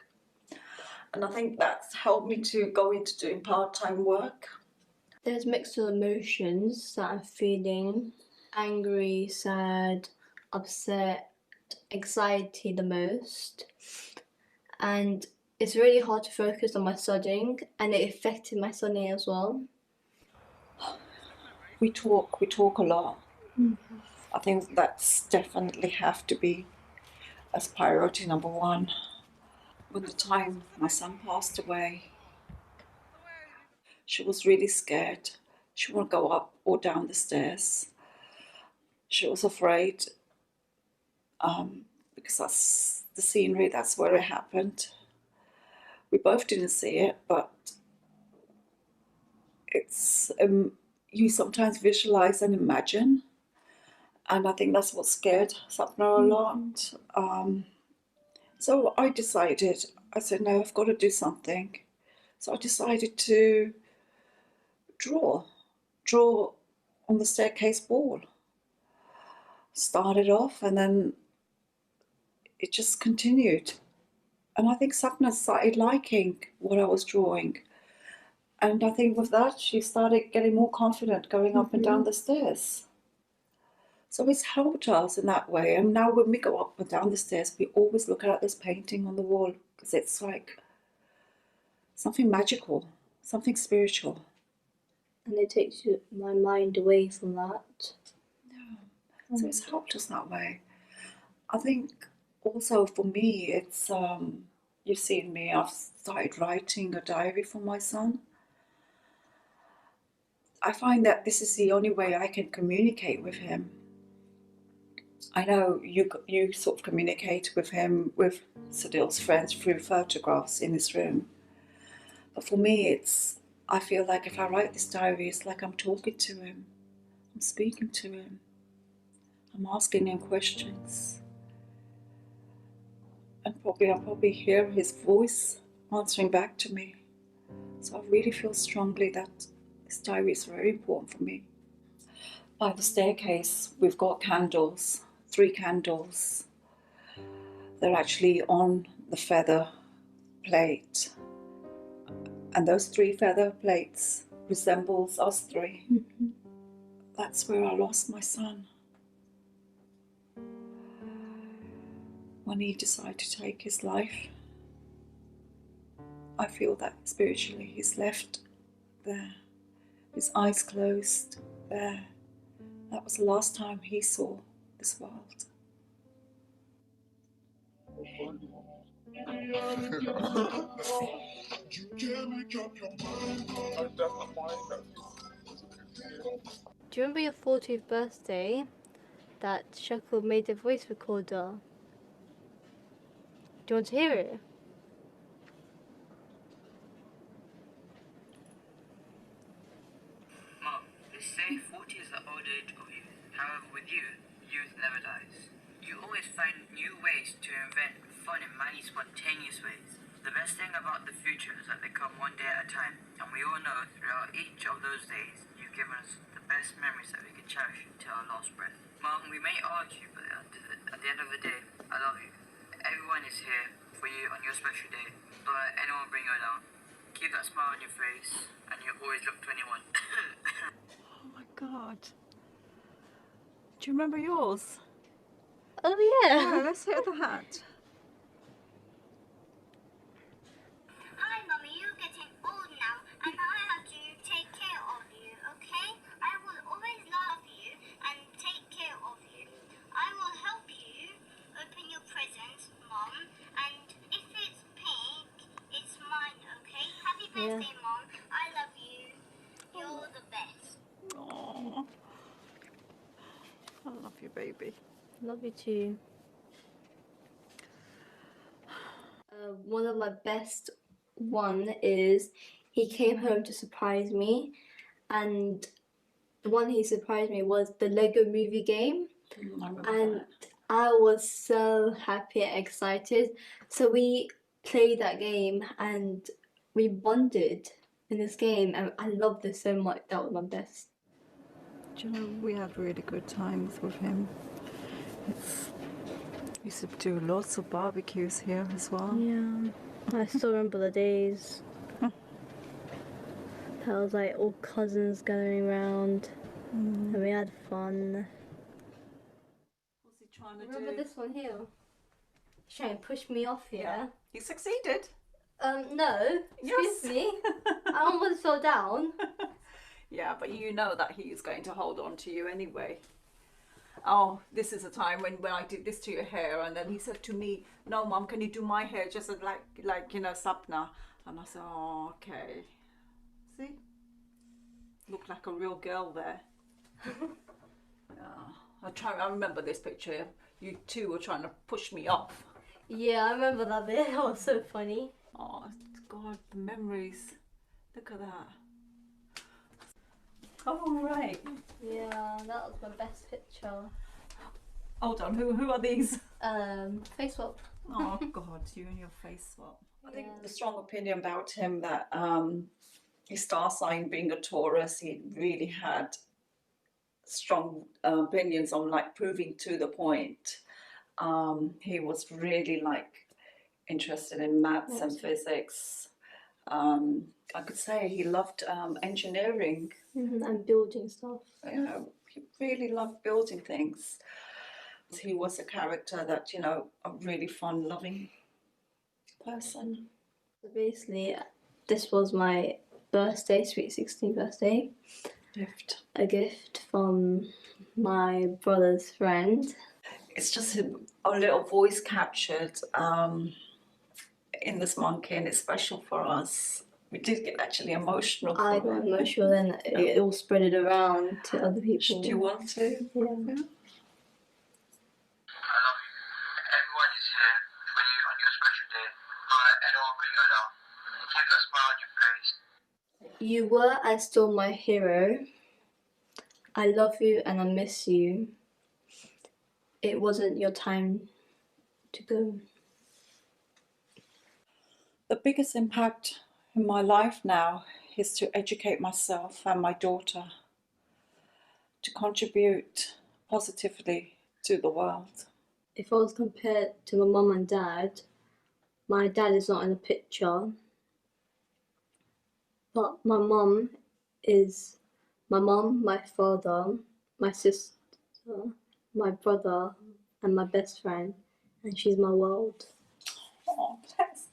S7: And I think that's helped me to go into doing part-time work.
S8: There's mixed emotions that I'm feeling: angry, sad, upset, anxiety the most. And it's really hard to focus on my studying, and it affected my studying as well.
S7: We talk a lot. I think that's definitely have to be as priority number one. When the time my son passed away, she was really scared. She wouldn't go up or down the stairs. She was afraid because that's the scenery, that's where it happened. We both didn't see it, but it's you sometimes visualize and imagine, and I think that's what scared Sapna a lot. So I said, no, I've got to do something. So I decided to draw on the staircase wall. Started off, and then it just continued. And I think Sapna started liking what I was drawing. And I think with that, she started getting more confident going up and down the stairs. So it's helped us in that way. And now when we go up and down the stairs, we always look at this painting on the wall, because it's like something magical, something spiritual.
S8: And it takes my mind away from that.
S7: Yeah. So it's helped us that way. I think also for me, it's, you've seen me, I've started writing a diary for my son. I find that this is the only way I can communicate with him. I know you sort of communicate with him, with Sadil's friends, through photographs in his room. But for me, I feel like if I write this diary, it's like I'm talking to him. I'm speaking to him. I'm asking him questions. And I'll probably hear his voice answering back to me. So I really feel strongly that this diary is very important for me. By the staircase, we've got candles, 3 candles. They're actually on the feather plate. And those 3 feather plates resembles us 3. That's where I lost my son. When he decided to take his life, I feel that spiritually he's left there. His eyes closed there. That was the last time he saw this world.
S8: Do you remember your 40th birthday that Shakul made a voice recorder? Do you want to hear it?
S9: Mom, they say 40 is the old age of youth. However, with you, youth never dies. You always find new ways to invent fun in many spontaneous ways. The best thing about the future is that they come one day at a time, and we all know throughout each of those days, you've given us the best memories that we can cherish until our last breath. Mom, we may argue, but at the end of the day, I love you. Everyone is here for you on your special day. Don't let anyone bring you down. Keep that smile on your face, and you always look 21.
S7: Oh my God. Do you remember yours?
S8: Oh
S7: Yeah,
S8: yeah.
S7: let's hear that.
S10: Hi, Mummy, you're getting old now, and I have to take care of you, okay? I will always love you and take care of you. I will help you open your presents, Mom, and if it's pink, it's mine, okay? Happy birthday, Mom. I love you. You're the best.
S7: Oh, I love you, baby.
S8: Love you too. One of my best one is he came home to surprise me, and the one he surprised me was the Lego movie game, and I was so happy and excited. So we played that game and we bonded in this game, and I loved it so much. That was my best.
S7: Do you know, we had really good times with him. We used to do lots of barbecues here as well.
S8: Yeah, I still remember the days. That was like all cousins gathering around, and we had fun.
S7: What's he trying to
S8: Remember
S7: do?
S8: this one here? He's trying to push me off here.
S7: Yeah. He succeeded.
S8: No, excuse me. I almost fell down.
S7: Yeah, but you know that he is going to hold on to you anyway. Oh, this is a time when I did this to your hair, and then he said to me, "No, Mom, can you do my hair just like you know, Sapna?" And I said, "Oh, okay." See, look like a real girl there. Yeah, I remember this picture. You two were trying to push me off.
S8: Yeah, I remember that bit. That was so funny.
S7: Oh God, the memories. Look at that. Oh right.
S8: Yeah, that was my best picture.
S7: Hold on, who are these?
S8: Face swap.
S7: Oh God, you and your face swap.
S11: I think the strong opinion about him that his star sign being a Taurus, he really had strong opinions on like proving to the point. He was really like interested in maths and physics. I could say he loved engineering.
S8: And building stuff.
S11: You know, he really loved building things. He was a character that, you know, a really fun, loving person.
S8: So basically, this was my birthday, sweet 16th birthday.
S11: Gift.
S8: A gift from my brother's friend.
S11: It's just a little voice captured in this monkey, and it's special for us. We did get actually emotional.
S8: I got emotional, and it all spread it around to other people.
S11: Do you want to?
S8: Yeah.
S9: I love you. Everyone is here for you on your special day. Don't let anyone bring you down. Keep that smile on your face.
S8: You were and still my hero. I love you and I miss you. It wasn't your time to go.
S11: The biggest impact in my life now is to educate myself and my daughter, to contribute positively to the world.
S8: If I was compared to my mum and dad, my dad is not in the picture, but my mum is my mum, my father, my sister, my brother, and my best friend, and she's my world.
S11: Oh, bless.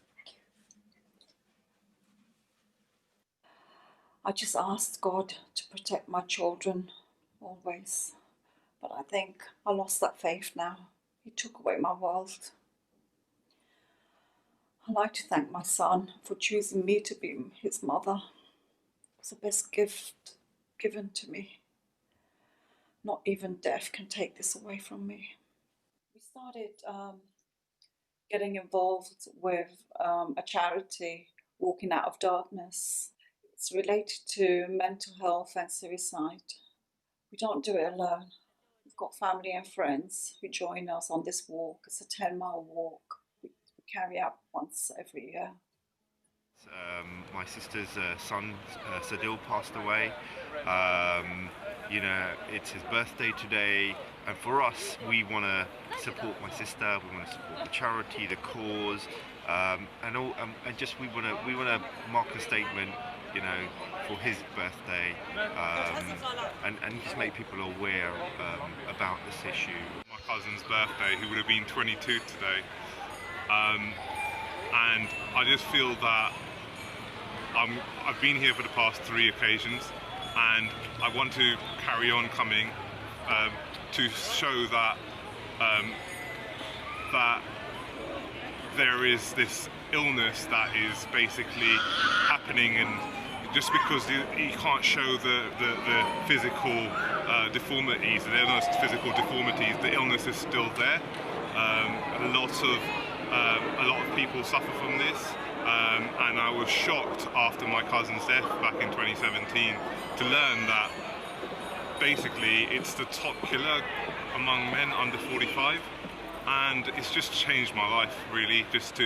S11: I just asked God to protect my children always, but I think I lost that faith now. He took away my world.
S7: I'd like to thank my son for choosing me to be his mother. It's the best gift given to me. Not even death can take this away from me. We started getting involved with a charity, Walking Out of Darkness. It's related to mental health and suicide. We don't do it alone. We've got family and friends who join us on this walk. It's a 10-mile walk we carry out once every year.
S12: My sister's son, Sadil, passed away. You know, it's his birthday today, and for us, we want to support my sister. We want to support the charity, the cause, and just we want to mark a statement, you know, for his birthday, and just make people aware about this issue.
S13: My cousin's birthday, who would have been 22 today, and I just feel that I've been here for the past 3 occasions, and I want to carry on coming to show that that there is this illness that is basically happening, and just because you can't show the physical deformities, the illness, physical deformities, the illness is still there. A lot of people suffer from this. And I was shocked after my cousin's death back in 2017 to learn that basically it's the top killer among men under 45, and it's just changed my life really. Just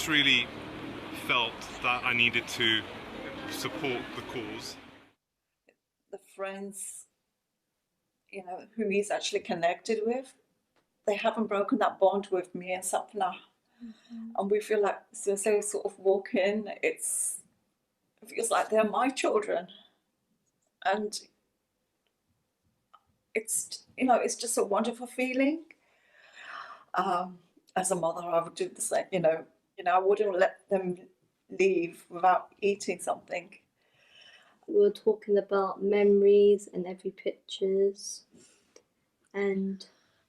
S13: really felt that I needed to support the cause.
S7: The friends, you know, who he's actually connected with, they haven't broken that bond with me and Sapna. And we feel like, so sort of walk in, it feels like they're my children. And it's, you know, it's just a wonderful feeling. As a mother, I would do the same, you know, I wouldn't let them leave without eating something.
S8: We were talking about memories and every pictures. And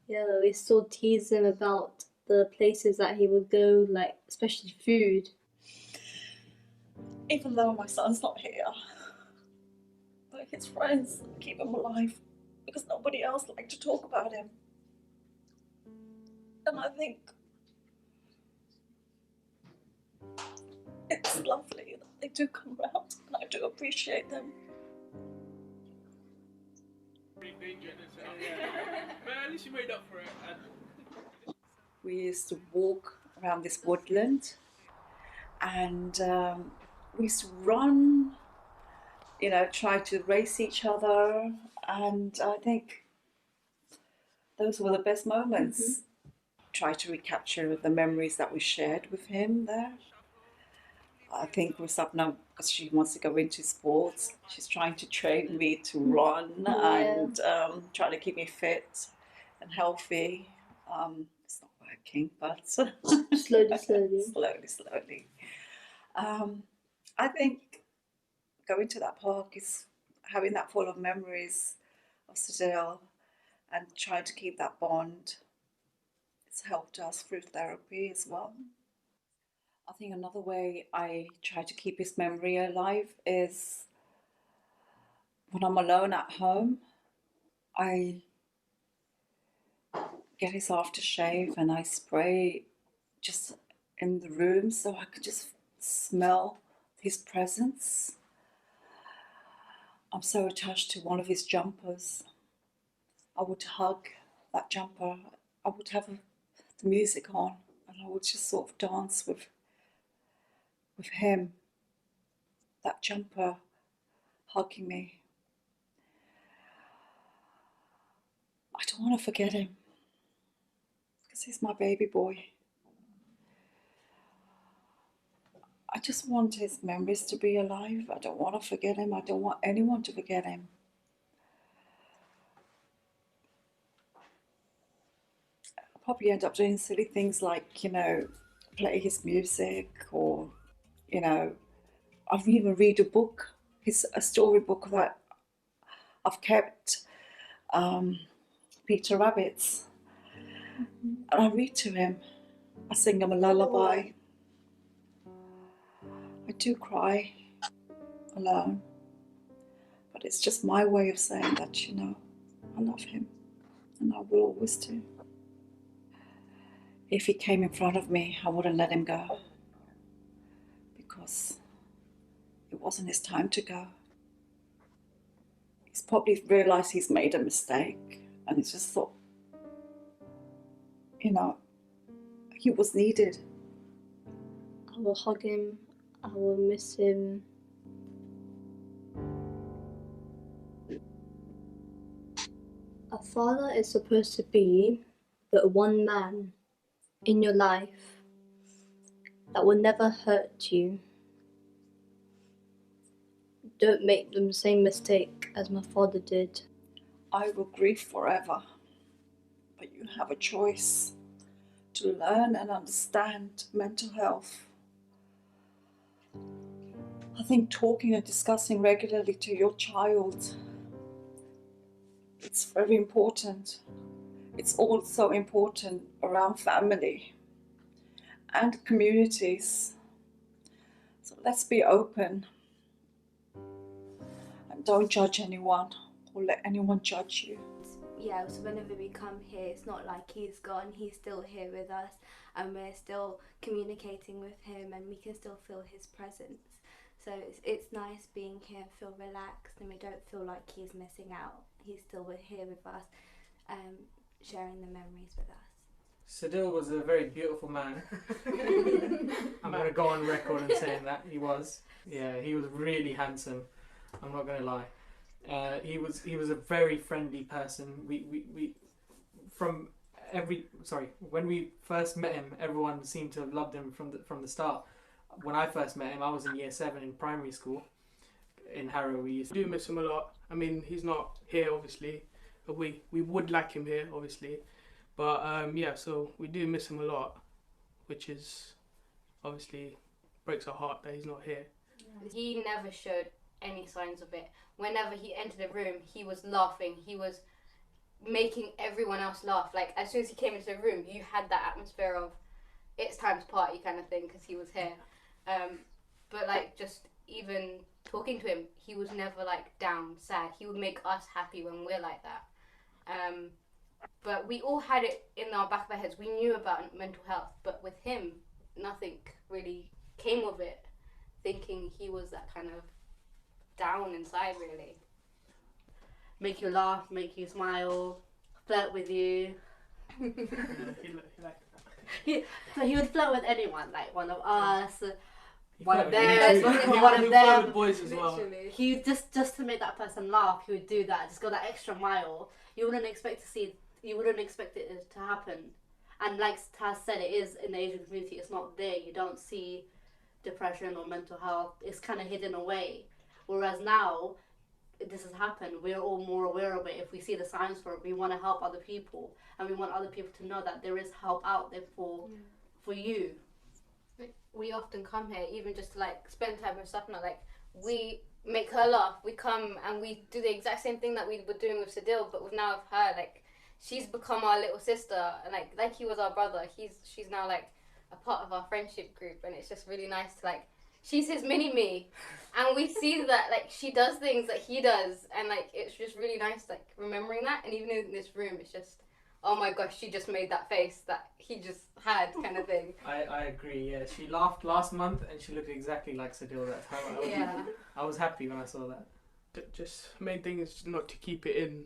S8: yeah, we still tease him about the places that he would go, like especially food.
S7: Even though my son's not here, but his friends keep him alive because nobody else likes to talk about him. And I think it's lovely that they do come round, and I do appreciate them.
S6: At least you made up for it.
S7: We used to walk around this woodland, and we used to run, you know, try to race each other, and I think those were the best moments. Try to recapture the memories that we shared with him there. I think with Sapna, because she wants to go into sports, she's trying to train me to run and trying to keep me fit and healthy. It's not working, but slowly. I think going to that park is having that full of memories of Sadil and trying to keep that bond. It's helped us through therapy as well. I think another way I try to keep his memory alive is when I'm alone at home, I get his aftershave and I spray just in the room so I could just smell his presence. I'm so attached to one of his jumpers. I would hug that jumper. I would have the music on and I would just sort of dance with him, that jumper hugging me. I don't want to forget him because he's my baby boy. I just want his memories to be alive. I don't want to forget him. I don't want anyone to forget him. I'll probably end up doing silly things like, you know, play his music, or, you know, I've even read a book, a storybook that I've kept, Peter Rabbit's, and I read to him. I sing him a lullaby.
S11: I do cry alone, but it's just my way of saying that, you know, I love him and I will always do. If he came in front of me, I wouldn't let him go because it wasn't his time to go. He's probably realised he's made a mistake and he's just thought, you know, he was needed.
S8: I will hug him. I will miss him. A father is supposed to be the one man in your life that will never hurt you. Don't make the same mistake as my father did.
S11: I will grieve forever, but you have a choice to learn and understand mental health. I think talking and discussing regularly to your child, it's very important. It's also important around family and communities. So let's be open and don't judge anyone or let anyone judge you.
S14: Yeah, so whenever we come here, it's not like he's gone, he's still here with us and we're still communicating with him and we can still feel his presence. So it's nice being here and feel relaxed and we don't feel like he's missing out. He's still here with us, sharing the memories with us.
S15: Sadil was a very beautiful man. I'm going to go on record and saying that he was. Yeah, he was really handsome. I'm not going to lie. He was a very friendly person. When we first met him, everyone seemed to have loved him from the start. When I first met him, I was in year 7 in primary school in Harrow. We
S6: do miss him a lot. I mean, he's not here, obviously. But we would like him here, obviously. But yeah, so we do miss him a lot, which is obviously breaks our heart that he's not here.
S14: He never showed any signs of it. Whenever he entered the room, he was laughing. He was making everyone else laugh. Like, as soon as he came into the room, you had that atmosphere of it's time to party kind of thing because he was here. But like, just even talking to him, he was never like down, sad. He would make us happy when we're like that. But we all had it in our back of our heads. We knew about mental health, but with him, nothing really came of it, thinking he was that kind of down inside, really.
S16: Make you laugh, make you smile, flirt with you. So he would flirt with anyone, like one of us, one of them, one of them.
S6: Boys as well.
S16: He just to make that person laugh, he would do that. Just go that extra mile. You wouldn't expect it to happen. And like Taz said, it is in the Asian community. It's not there. You don't see depression or mental health. It's kind of hidden away. Whereas now, this has happened. We're all more aware of it. If we see the signs for it, we want to help other people, and we want other people to know that there is help out there for you.
S14: We often come here even just to like spend time with Sapna. Like, we make her laugh. We come and we do the exact same thing that we were doing with Sadil, but with now with her. Like, she's become our little sister, and like he was our brother. She's now like a part of our friendship group, and it's just really nice to like. She's his mini-me, and we see that like she does things that he does, and like it's just really nice like remembering that. And even in this room, it's just, oh my gosh, she just made that face that he just had, kind of thing.
S15: I agree. Yeah, she laughed last month, and she looked exactly like Sadil that time. I was happy when I saw that.
S6: Just main thing is not to keep it in,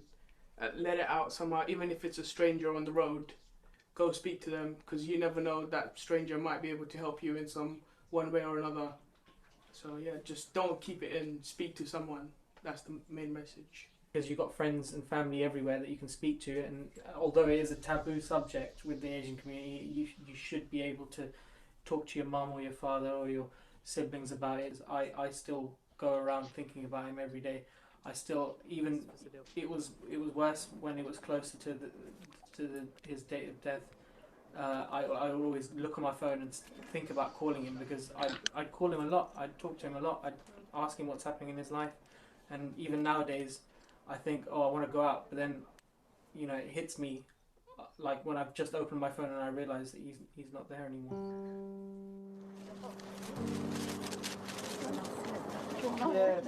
S6: let it out somehow. Even if it's a stranger on the road, go speak to them, because you never know, that stranger might be able to help you in some one way or another. So yeah, just don't keep it in, speak to someone. That's the main message.
S15: Because you've got friends and family everywhere that you can speak to, and although it is a taboo subject with the Asian community, you should be able to talk to your mum or your father or your siblings about it. I still go around thinking about him every day. It was worse when it was closer to his date of death. I would always look on my phone and think about calling him, because I'd call him a lot, I'd talk to him a lot, I'd ask him what's happening in his life. And even nowadays I think, oh, I want to go out, but then, you know, it hits me like when I've just opened my phone and I realise that he's not there anymore. Yes.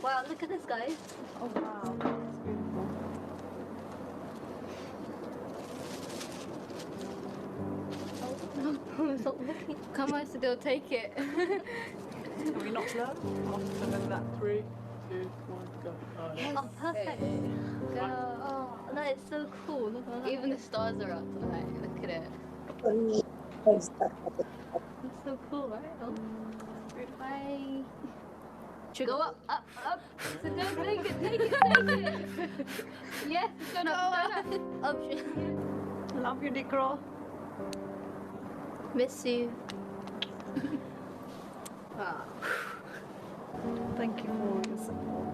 S16: Wow, look at this, guys.
S7: Oh wow, that's beautiful.
S16: No, stop looking. Come on, Sadil, take it.
S7: Can we not look?
S15: And then that 3, 2, 1, go. Oh,
S16: Yes. Oh, perfect. Go. Oh, that is so cool. Look at that. Even the stars are up tonight. Look at it. It's so cool, right? Oh, bye. Should go up, up, up. So don't take it, take it, take it. Yes, it's going up, up.
S7: Love you, Nikro.
S16: Miss you. Ah.
S7: Thank you for all your support.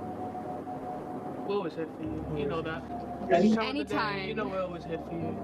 S6: We're always here for you. You know that.
S16: Anytime.
S6: Of the day, you know we're always here for you.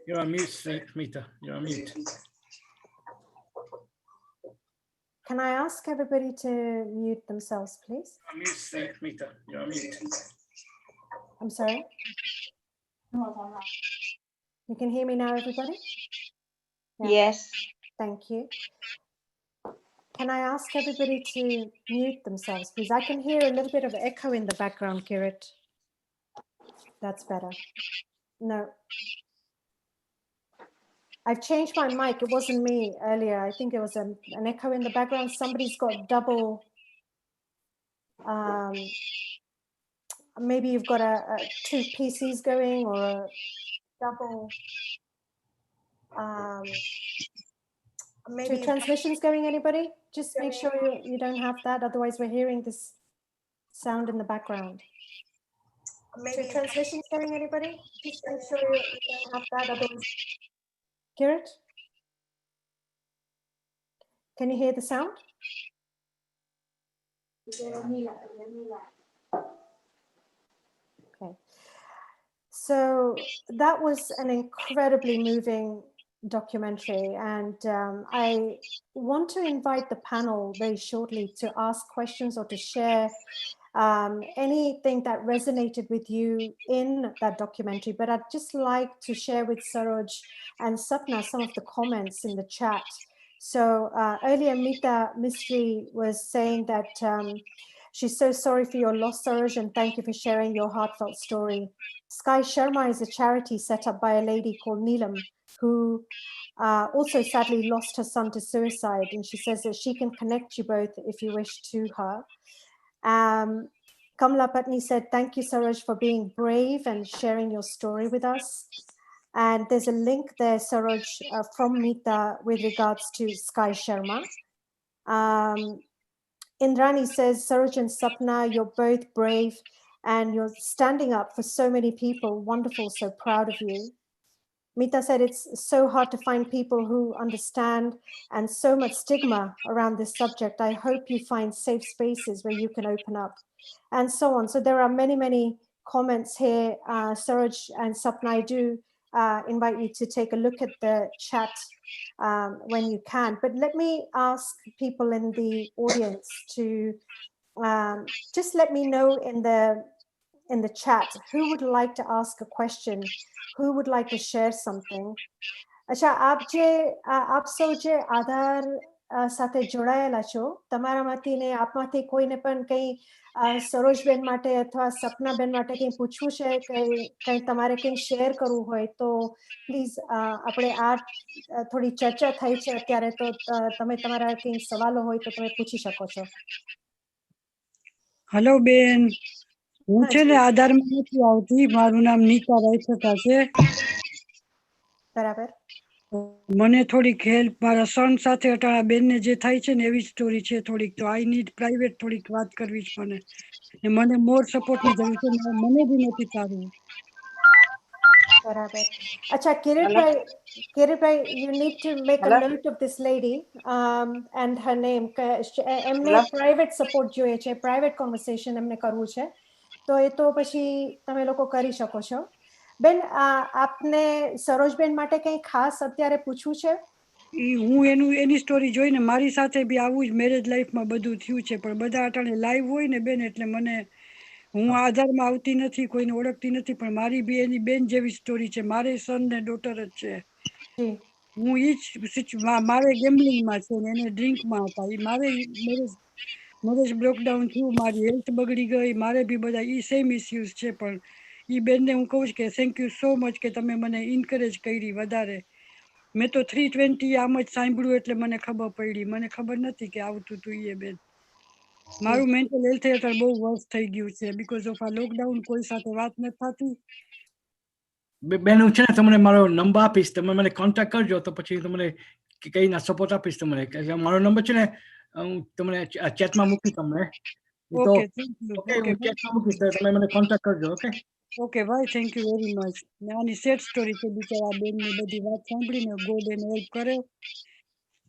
S17: You're on mute, Smita. You're on mute.
S2: Can I ask everybody to mute themselves, please?
S17: You're on mute, Smita. You're on mute.
S2: I'm sorry? You can hear me now, everybody? Yeah.
S18: Yes.
S2: Thank you. Can I ask everybody to mute themselves, please? I can hear a little bit of echo in the background, Kirit. That's better. No. I've changed my mic. It wasn't me earlier. I think it was an echo in the background. Somebody's got double. Maybe you've got two PCs going or a double. Maybe two transmissions going. Anybody? Just make sure you don't have that. Otherwise, we're hearing this sound in the background. Maybe two transmissions going. Anybody? Just make sure you don't have that. Otherwise, Kirit, can you hear the sound? Okay. So that was an incredibly moving documentary, and I want to invite the panel very shortly to ask questions or to share anything that resonated with you in that documentary. But I'd just like to share with Saroj and Sapna some of the comments in the chat. So earlier, Mita Mistry was saying that she's so sorry for your loss, Saroj, and thank you for sharing your heartfelt story. Sky Sharma is a charity set up by a lady called Neelam, who also sadly lost her son to suicide. And she says that she can connect you both if you wish to her. Kamala Patni said, thank you, Saroj, for being brave and sharing your story with us. And there's a link there, Saroj, from Mita with regards to Sky Sharma. Indrani says, Saroj and Sapna, you're both brave and you're standing up for so many people. Wonderful, so proud of you. Mita said it's so hard to find people who understand and so much stigma around this subject. I hope you find safe spaces where you can open up and so on. So there are many, many comments here. Saroj and Sapna, I do invite you to take a look at the chat when you can. But let me ask people in the audience to just let me know in the chat who would like to ask a question, who would like to share something. अच्छा आप સૌ જે આધાર સાથે જોડાયેલા છો તમારામાંથી ને આપમાંથી કોઈને પણ કંઈ સરોજબેન માટે અથવા સપનાબેન માટે કંઈ પૂછવું છે કંઈ તમારે કંઈ શેર કરવું હોય તો પ્લીઝ આપણે આ થોડી ચર્ચા થઈ છે અત્યારે તો તમે તમારા કંઈ સવાલો હોય તો તમે પૂછી શકો છો.
S19: હેલો બેન, હું છે ને આધારમાં નથી આવતી, મારું નામ નીતા રાયસકા છે.
S2: બરાબર.
S19: મને થોડીક હેલ્પ મારા સન સાથે અટાણા બેનને જે થાય છે ને એવી સ્ટોરી છે થોડીક, તો આઈ નીડ પ્રાઇવેટ થોડીક વાત કરવી છે મને મોર સપોર્ટની જરૂર છે, મને બી નથી સારું.
S2: બરાબર. અચ્છા Kiritbhai, you need to make a note of this lady and her name. એમને પ્રાઇવેટ સપોર્ટ જોઈએ છે, પ્રાઇવેટ કોન્વર્સેશન એમને કરવું છે, તો એ તો પછી તમે લોકો કરી શકો છો. બેન, આપને સરોજબેન માટે કંઈ ખાસ અત્યારે પૂછવું છે?
S19: હું એની સ્ટોરી જોઈને મારી સાથે બી આવું જ મેરેજ લાઈફમાં બધું થયું છે, પણ બધા અટાણે લાઈવ હોય ને બેન, એટલે મને હું આધારમાં આવતી નથી, કોઈને ઓળખતી નથી, પણ મારી બી એની બેન જેવી સ્ટોરી છે. મારે સન ને ડોટર જ છે. હું ઈ જ મારે ગેમ્બલિંગમાં છે ને એને ડ્રિંકમાં હતા. મારે મેરેજ બ્રેકડાઉન થયું, મારી હેલ્થ બગડી ગઈ, મારે બી બધા ઈ સેમ ઇસ્યુઝ છે. પણ ઈ બેનને હું કહું છું કે થેન્ક યુ સો મચ કે તમે મને ઇન્કરેજ કરી વધારે. મેં તો 320 આમ જ સાંભળ્યું એટલે મને ખબર પડી. મને ખબર નથી કે આવતું હતું એ બેન. મારું મેન્ટલ હેલ્થ અત્યારે બહુ વર્સ થઈ ગયું છે બીકોઝ ઓફ આ લોકડાઉન. કોઈ સાથે વાત નથી થતી.
S17: બેન, હું છે ને તમને મારો નંબર આપીશ, તમે મને કોન્ટેક્ટ કરજો, તો પછી તમને કઈ ના સપોર્ટ આપીશ તમને. મારો નંબર છે ને હું તમને ચેટમાં મૂકી તમને.
S19: ઓકે,
S17: હું ચેટમાં મૂકીશ, તમે મને કોન્ટેક્ટ કરજો. ઓકે
S19: ઓકે ભાઈ, થેન્ક યુ વેરી મચ. આની સેડ સ્ટોરી છે બિચારા બેનની બધી વાત સાંભળીને. ગોડ એને હેલ્પ કરે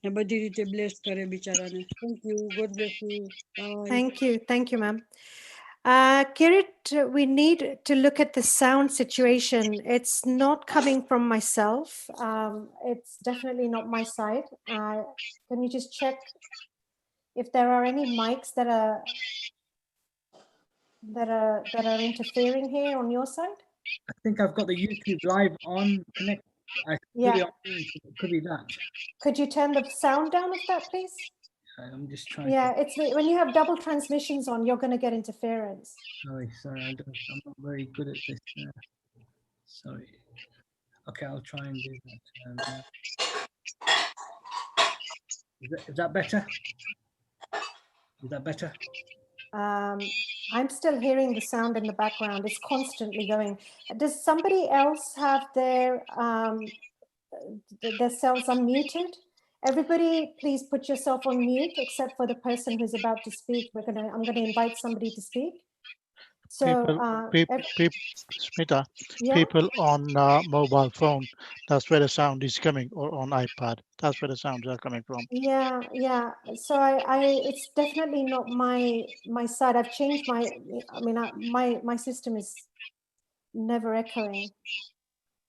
S19: ને બધી રીતે બ્લેસ કરે બિચારાને. Thank you, God bless you.
S2: Thank you, ma'am. Kirit, we need to look at the sound situation. It's not coming from myself. It's definitely not my side. Can you just check if there are any mics that are interfering here on your side?
S17: I think I've got the YouTube live on connect. It could be that.
S2: Could you turn the sound down of that, please?
S17: I'm just trying.
S2: It's when you have double transmissions on, you're going to get interference.
S17: Sorry, I'm not very good at this. Sorry. Okay, I'll try and do that. Is that better? Is that better?
S2: I'm still hearing the sound in the background. It's constantly going. Does somebody else have their selves unmuted? Everybody, please put yourself on mute except for the person who's about to speak. I'm going to invite somebody to speak. So,
S18: Smita, people on mobile phone, that's where the sound is coming, or on iPad, that's where the sounds are coming from.
S2: Yeah. So it's definitely not my side. I've changed my system is never echoing.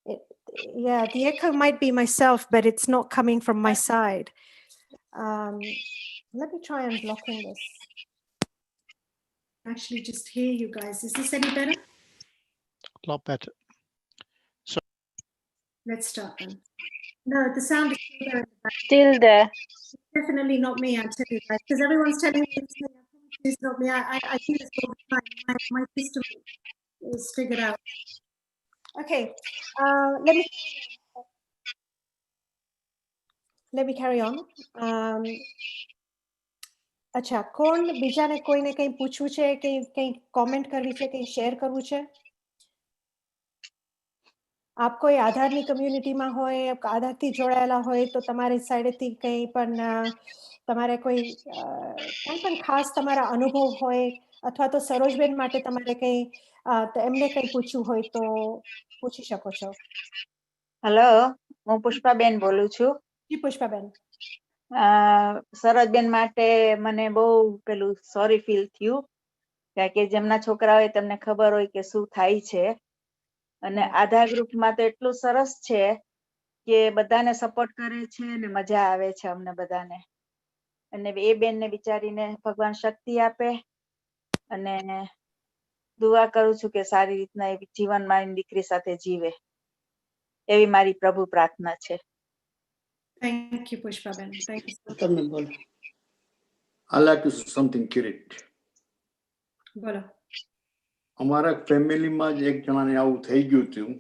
S2: The echo might be myself, but it's not coming from my side. Let me try unblocking this. Actually, just hear you guys. Is this any better?
S18: A lot better. So
S2: let's start then. No, the sound is
S20: still there.
S2: It's definitely not me, I tell you guys, because everyone's telling me it's not me. I do this all the time. My system is figured out. Okay, let me carry on. અચ્છા, કોણ બીજાને કોઈને કંઈ પૂછવું છે, કંઈ comment કરવી છે, કંઈ શેર કરવું છે? આપ કોઈ આધારની કમ્યુનિટીમાં હોય, આધારથી જોડાયેલા હોય, તો તમારી સાઈડેથી કંઈ પણ તમારે કોઈ ખાસ તમારા અનુભવ હોય, અથવા તો સરોજબેન માટે તમારે કંઈ એમને કંઈ પૂછવું હોય તો પૂછી શકો છો.
S20: હેલો, હું પુષ્પાબેન બોલું છું.
S2: જી પુષ્પાબેન.
S20: સરોજબેન માટે મને બહુ પેલું સોરી ફીલ થયું, કારણ કે જેમના છોકરા હોય તમને ખબર હોય કે શું થાય છે. અને આધાર ગ્રુપમાં તો એટલું સરસ છે કે બધાને સપોર્ટ કરે છે ને મજા આવે છે અમને બધાને. અને એ બેનને બિચારીને ભગવાન શક્તિ આપે, અને દુઆ કરું છું કે સારી રીતના એ જીવનમાં એની દીકરી સાથે જીવે, એવી મારી પ્રભુ પ્રાર્થના છે.
S2: Thank you, Pushpaben. Thank you so much.
S19: I'd like to say something, Kirit.
S2: બોલો.
S19: અમારા ફેમિલીમાં જ એક જણાને આવું થઈ ગયું હતું,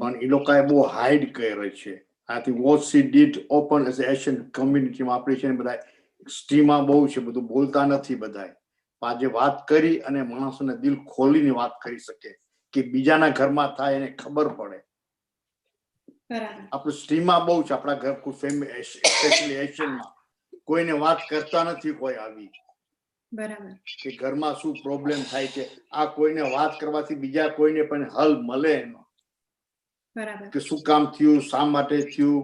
S19: પણ એ લોકોએ બહુ હાઈડ કરે છે. I think what she did open as a Asian community માં આપણે છે ને બધા સ્ટીમાં બહુ છે, બધું બોલતા નથી બધા. આજે વાત કરી અને માણસોને દિલ ખોલીને વાત કરી શકે કે બીજાના ઘરમાં થાય એને ખબર પડે. આપણું સ્ટીમાં બહુ છે, આપણા ઘર કોઈ ફેમિલી સ્પેશિયલી એશિયનમાં કોઈને વાત કરતા નથી કોઈ આવી.
S2: બરાબર.
S19: કે ઘરમાં શું પ્રોબ્લેમ થાય છે, આ કોઈને વાત કરવાથી બીજા કોઈને પણ હલ મળે એનો.
S2: બરાબર
S21: કે શું કામ થયું, શા માટે થયું.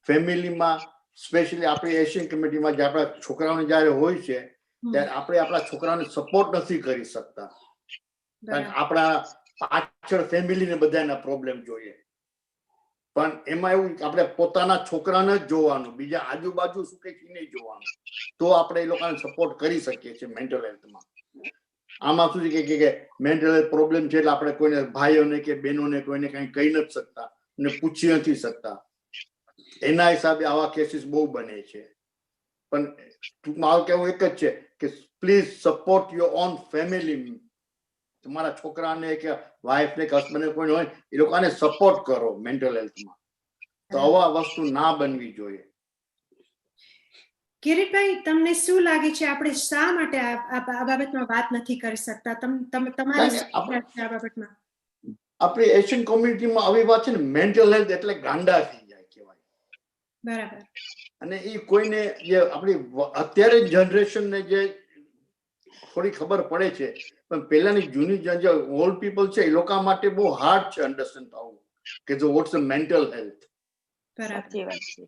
S21: ફેમિલીમાં સ્પેશિયલી આપણી એશિયન કમ્યુનિટીમાં જે આપણા છોકરાઓને જ્યારે હોય છે ત્યારે આપણે આપણા છોકરાઓને સપોર્ટ નથી કરી શકતા, કારણ કે આપણા પાછળ ફેમિલીને બધાના પ્રોબ્લેમ જોઈએ. પણ એમાં એવું આપણે પોતાના છોકરાને જ જોવાનું, બીજા આજુબાજુ શું કઈ નહીં જોવાનું, તો આપણે એ લોકોને સપોર્ટ કરી શકીએ છીએ મેન્ટલ હેલ્થમાં. આમાં શું છે કે મેન્ટલ હેલ્થ પ્રોબ્લેમ છે એટલે આપણે કોઈને ભાઈઓને કે બહેનોને કોઈને કઈ કહી નથી શકતા અને પૂછી નથી શકતા. એના હિસાબે આવા કેસીસ બહુ બને છે. પણ ટૂંકમાં આવું કહેવું એક જ છે કે please support your own family. તમારા છોકરાને કે વાઈફને કે હસબન્ડને કોઈ હોય એ લોકોને સપોર્ટ કરો મેન્ટલ હેલ્થમાં. તો આવા વસ્તુ ના બનવી જોઈએ.
S2: કિરીટભાઈ, તમને શું લાગે છે આપણે શા માટે આ બાબતમાં વાત નથી કરી શકતા? તમારી શું વિચાર છે આ બાબતમાં?
S21: આપણી એશિયન કોમ્યુનિટીમાં આવી વાત છે ને, મેન્ટલ હેલ્થ એટલે ગાંડા થઈ જાય કહેવાય.
S2: બરાબર.
S21: અને એ કોઈને જે આપણી અત્યારે જનરેશનને જે થોડી ખબર પડે છે, પણ પહેલાની જૂની જે ઓલ્ડ પીપલ છે એ લોકો માટે બહુ હાર્ડ છે અન્ડરસ્ટેન્ડ થવું કે જો વોટ્સ અ મેન્ટલ હેલ્થ.
S20: સાચી વાત છે.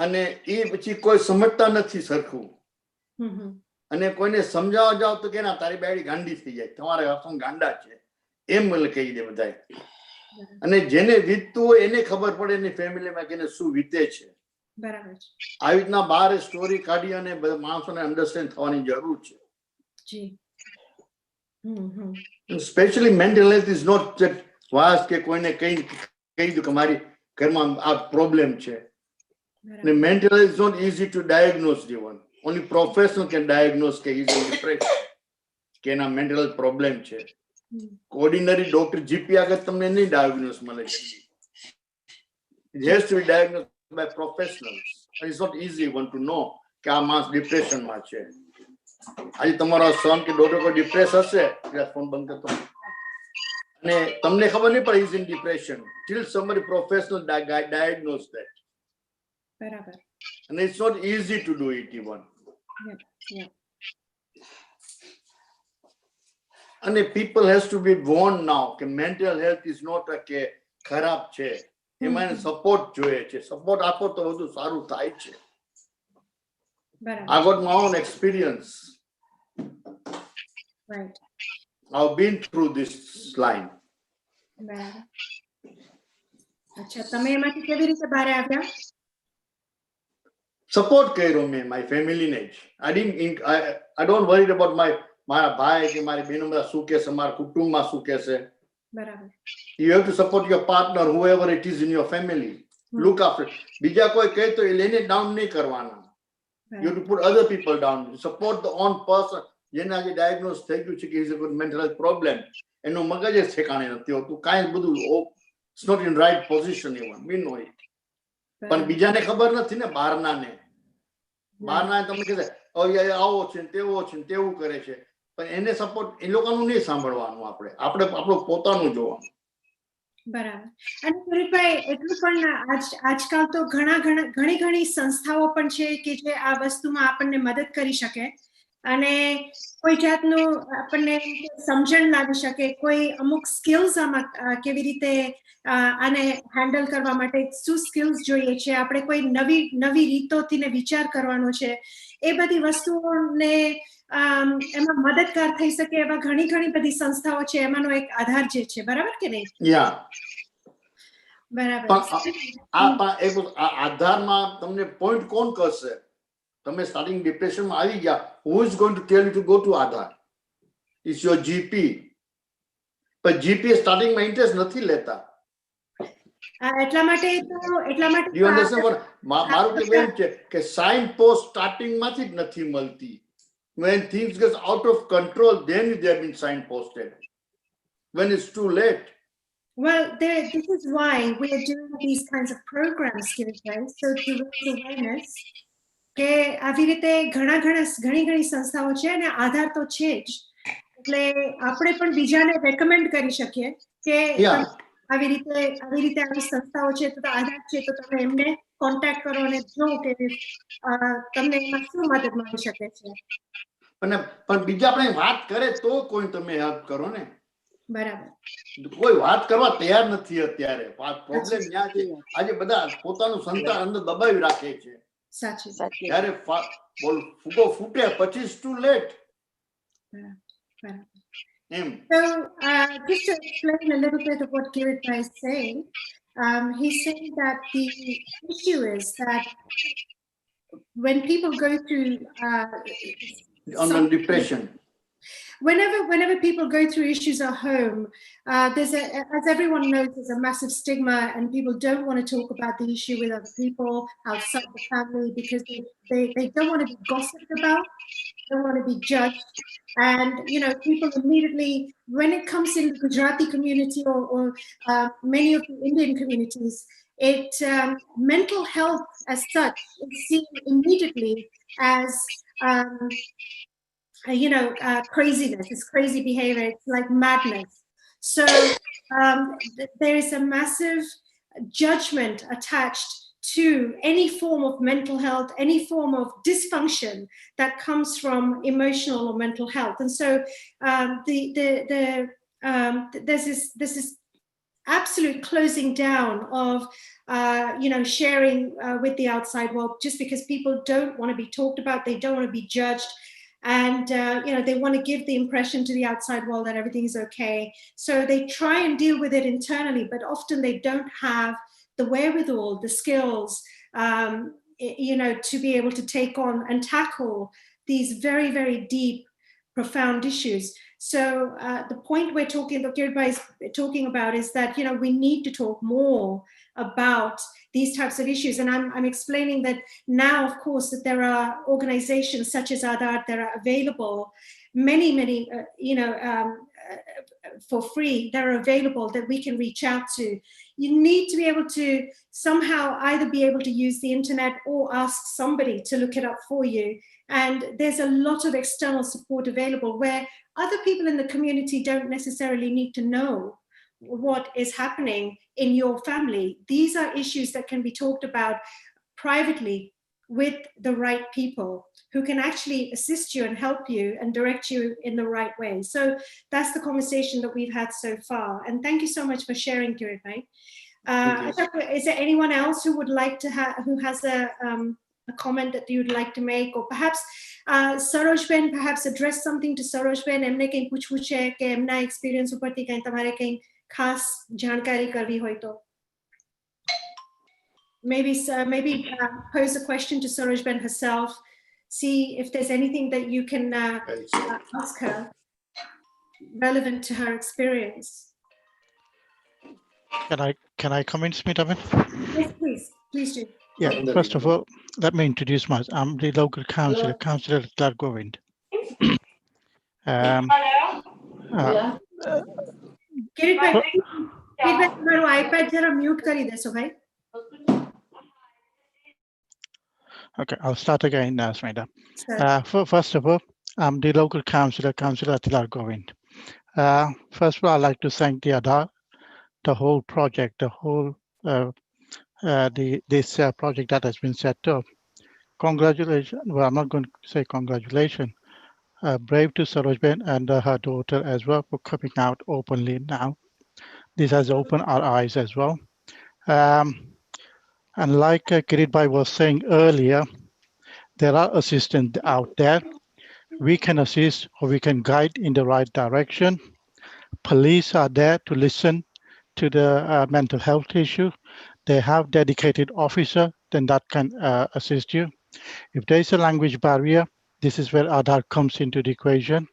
S21: અને એ પછી કોઈ સમજતા નથી સરખું. અને કોઈને સમજાવવા જાવ તો કે ના તારી બાયડી ગાંડી થઈ જાય, તમારા હસમ ગાંડા છે એમ મને કહી દે બધાય. અને જેને વીતતું હોય એને ખબર પડે એની ફેમિલીમાં કે શું વીતે છે.
S2: બરાબર.
S21: આવી રીતના બહાર સ્ટોરી કાઢી અને બધા માણસોને અન્ડરસ્ટેન્ડ થવાની જરૂર છે.
S2: જી.
S21: Specially mental health is not that was કે કોઈને કહી દઉં કે મારી ઘરમાં આ પ્રોબ્લેમ છે. Mental health is not easy to diagnose even. Only professional can diagnose કે he's in depression, કે એના mental health problem છે. Ordinary doctor GP આગળ તમને નહીં diagnose મળે છે. It has to be diagnosed by professionals. And it's not easy even to know કે આ માણસ depression માં છે. આજે તમારો son કે daughter કોઈ depress હશે, ફોન બંધ કરતો, અને તમને ખબર નહીં પડે he's in depression till somebody professional diagnose that.
S2: બરાબર.
S21: And it's not easy to do it even. And people has to be warned now that mental health is not a કે ખરાબ છે. એમાં સપોર્ટ જોઈએ છે. સપોર્ટ આપો તો વધુ સારું થાય છે. I got my own experience.
S2: Right.
S21: I've been through this line.
S2: બરાબર. અચ્છા, તમે એમાંથી કેવી રીતે બહાર આવ્યા?
S21: સપોર્ટ કર્યો મેં માય ફેમિલીને જ. I don't worry about મારા ભાઈ કે મારી બહેનો બધા શું કહેશે, મારા કુટુંબમાં શું કહેશે.
S2: બરાબર.
S21: You have to support your partner, whoever it is in your family. Look after. બીજા કોઈ કહે તો એને ડાઉન નહીં કરવાના. You have to put other people down. Support the own person. જેના જે ડાયગ્નોઝ થઈ ગયું છે કે is a good mental health problem, એનું મગજ જ ઠેકાણે નથી હોતું, કાંઈ બધું it's not in right position even, we know it. પણ બીજાને ખબર નથી ને, બહારનાને તમને કહેશે આવો છે ને તેવું કરે છે, પણ એને સપોર્ટ એ લોકોનું નહીં સાંભળવાનું, આપણે આપણું પોતાનું જોવાનું.
S2: બરાબર. અને કિરીટભાઈ, એટલું પણ આજકાલ તો ઘણી સંસ્થાઓ પણ છે કે જે આ વસ્તુમાં આપણને મદદ કરી શકે અને કોઈ જાતનું આપણને સમજણ લાવી શકે, કોઈ અમુક સ્કિલ્સ આમાં કેવી રીતે આને હેન્ડલ કરવા માટે શું સ્કિલ્સ જોઈએ છે, આપણે કોઈ નવી રીતોથી ને વિચાર કરવાનો છે, એ બધી વસ્તુઓને એમાં મદદગાર થઈ શકે એવા ઘણી બધી સંસ્થાઓ છે. એમાંનો એક આધાર જે છે, બરાબર કે નહીં? બરાબર.
S21: આધારમાં તમને પોઈન્ટ કોણ કરશે? તમે સ્ટાર્ટિંગ ડિપ્રેશનમાં આવી ગયા, who is going to tell you to go to Adhar? It's your GP. પણ GP સ્ટાર્ટિંગમાં ઇન્ટરેસ્ટ નથી લેતા.
S2: એટલા માટે
S21: You understand what? મારું કહેવું એમ છે કે સાઇન પોસ્ટ સ્ટાર્ટિંગમાંથી જ નથી મળતી. When things get out of control, then they have been signposted. When it's too late.
S2: Well, this is why we are doing these kinds of programs, Kirit, so to raise awareness. કે આવી રીતે ઘણી સંસ્થાઓ છે અને આધાર તો છે જ, એટલે આપણે પણ બીજાને રેકમેન્ડ કરી શકીએ કે આવી રીતે આવી સંસ્થાઓ છે તો આધાર છે, તો તમે એમને કોન્ટેક્ટ કરો અને જો કે તમને એમાં શું મદદ મળી શકે છે.
S21: પણ બીજા આપણે વાત કરે તો કોઈ તમે હેલ્પ કરો ને.
S2: બરાબર.
S21: કોઈ વાત કરવા તૈયાર નથી અત્યારે. પ્રોબ્લેમ ત્યાં છે. આજે બધા પોતાનું સંતાન અંદર દબાવી રાખે છે.
S2: સાચી.
S21: ત્યારે ફૂગો ફૂટે પછી too late.
S2: So, just to explain a little bit of what Kirit is saying, he's saying that the issue is that when people go through
S21: under depression,
S2: whenever people go through issues at home, there's as everyone knows, there's a massive stigma, and people don't want to talk about the issue with other people outside the family because they don't want to be gossiped about, don't want to be judged. And people immediately, when it comes in the Gujarati community or many of the Indian communities, mental health as such is seen immediately as craziness. It's crazy behavior. It's like madness. So there is a massive judgment attached to any form of mental health, any form of dysfunction that comes from emotional or mental health. And so there's this absolute closing down of sharing with the outside world, just because people don't want to be talked about, they don't want to be judged, and they want to give the impression to the outside world that everything is okay. So they try and deal with it internally, but often they don't have the wherewithal, the skills, to be able to take on and tackle these very, very deep, profound issues. So the point we're talking about is that we need to talk more about these types of issues. And I'm explaining that now, of course, that there are organizations such as Adhar that are available, many, for free, that are available that we can reach out to. You need to be able to somehow either be able to use the internet or ask somebody to look it up for you. And there's a lot of external support available where other people in the community don't necessarily need to know what is happening in your family. These are issues that can be talked about privately with the right people who can actually assist you and help you and direct you in the right way. So that's the conversation that we've had so far. And thank you so much for sharing, Kirit. Is there anyone else who would like to who has a comment that you would like to make, or perhaps Saroj Ben, perhaps address something to Saroj Ben, એમને કંઈ પૂછવું છે કે એમના experience ઉપરથી કંઈ તમારે કંઈ ખાસ જાણકારી કરવી હોય તો maybe pose a question to Saroj Ben herself, see if there's anything that you can ask her relevant to her experience.
S18: Can I come in, Smita?
S2: Yes, please do.
S18: Yeah, first of all, let me introduce myself. I'm the local councillor, Councillor Adhar Govind.
S2: Kiritbhai તમારું iPad જરા mute કરી દેશો ભાઈ.
S18: Okay, I'll start again now, Smita. First of all, I'm the local councillor, Councillor Adhar Govind. First of all, I'd like to thank the Adhar, the whole project, the whole this project that has been set up. Congratulations. Well, I'm not going to say congratulations. Brave to Saroj Ben and her daughter as well for coming out openly now. This has opened our eyes as well. And like Kirit Bhai was saying earlier, there are assistants out there. We can assist or we can guide in the right direction. Police are there to listen to the mental health issue. They have dedicated officer, then that can assist you. If there is a language barrier, this is where Adhar comes into the equation.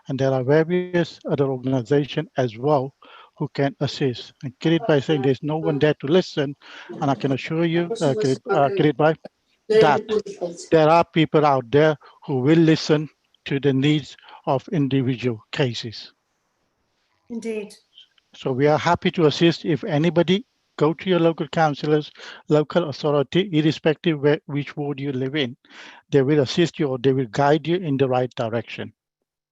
S18: And there are various other organizations as well who can assist. And Kirit Bhai saying there's no one there to listen. And I can assure you, Kirit Bhai, that there are people out there who will listen to the needs of individual cases.
S2: Indeed.
S18: So we are happy to assist. If anybody, go to your local councillors, local authority, irrespective of which ward you live in. They will assist you or they will guide you in the right direction.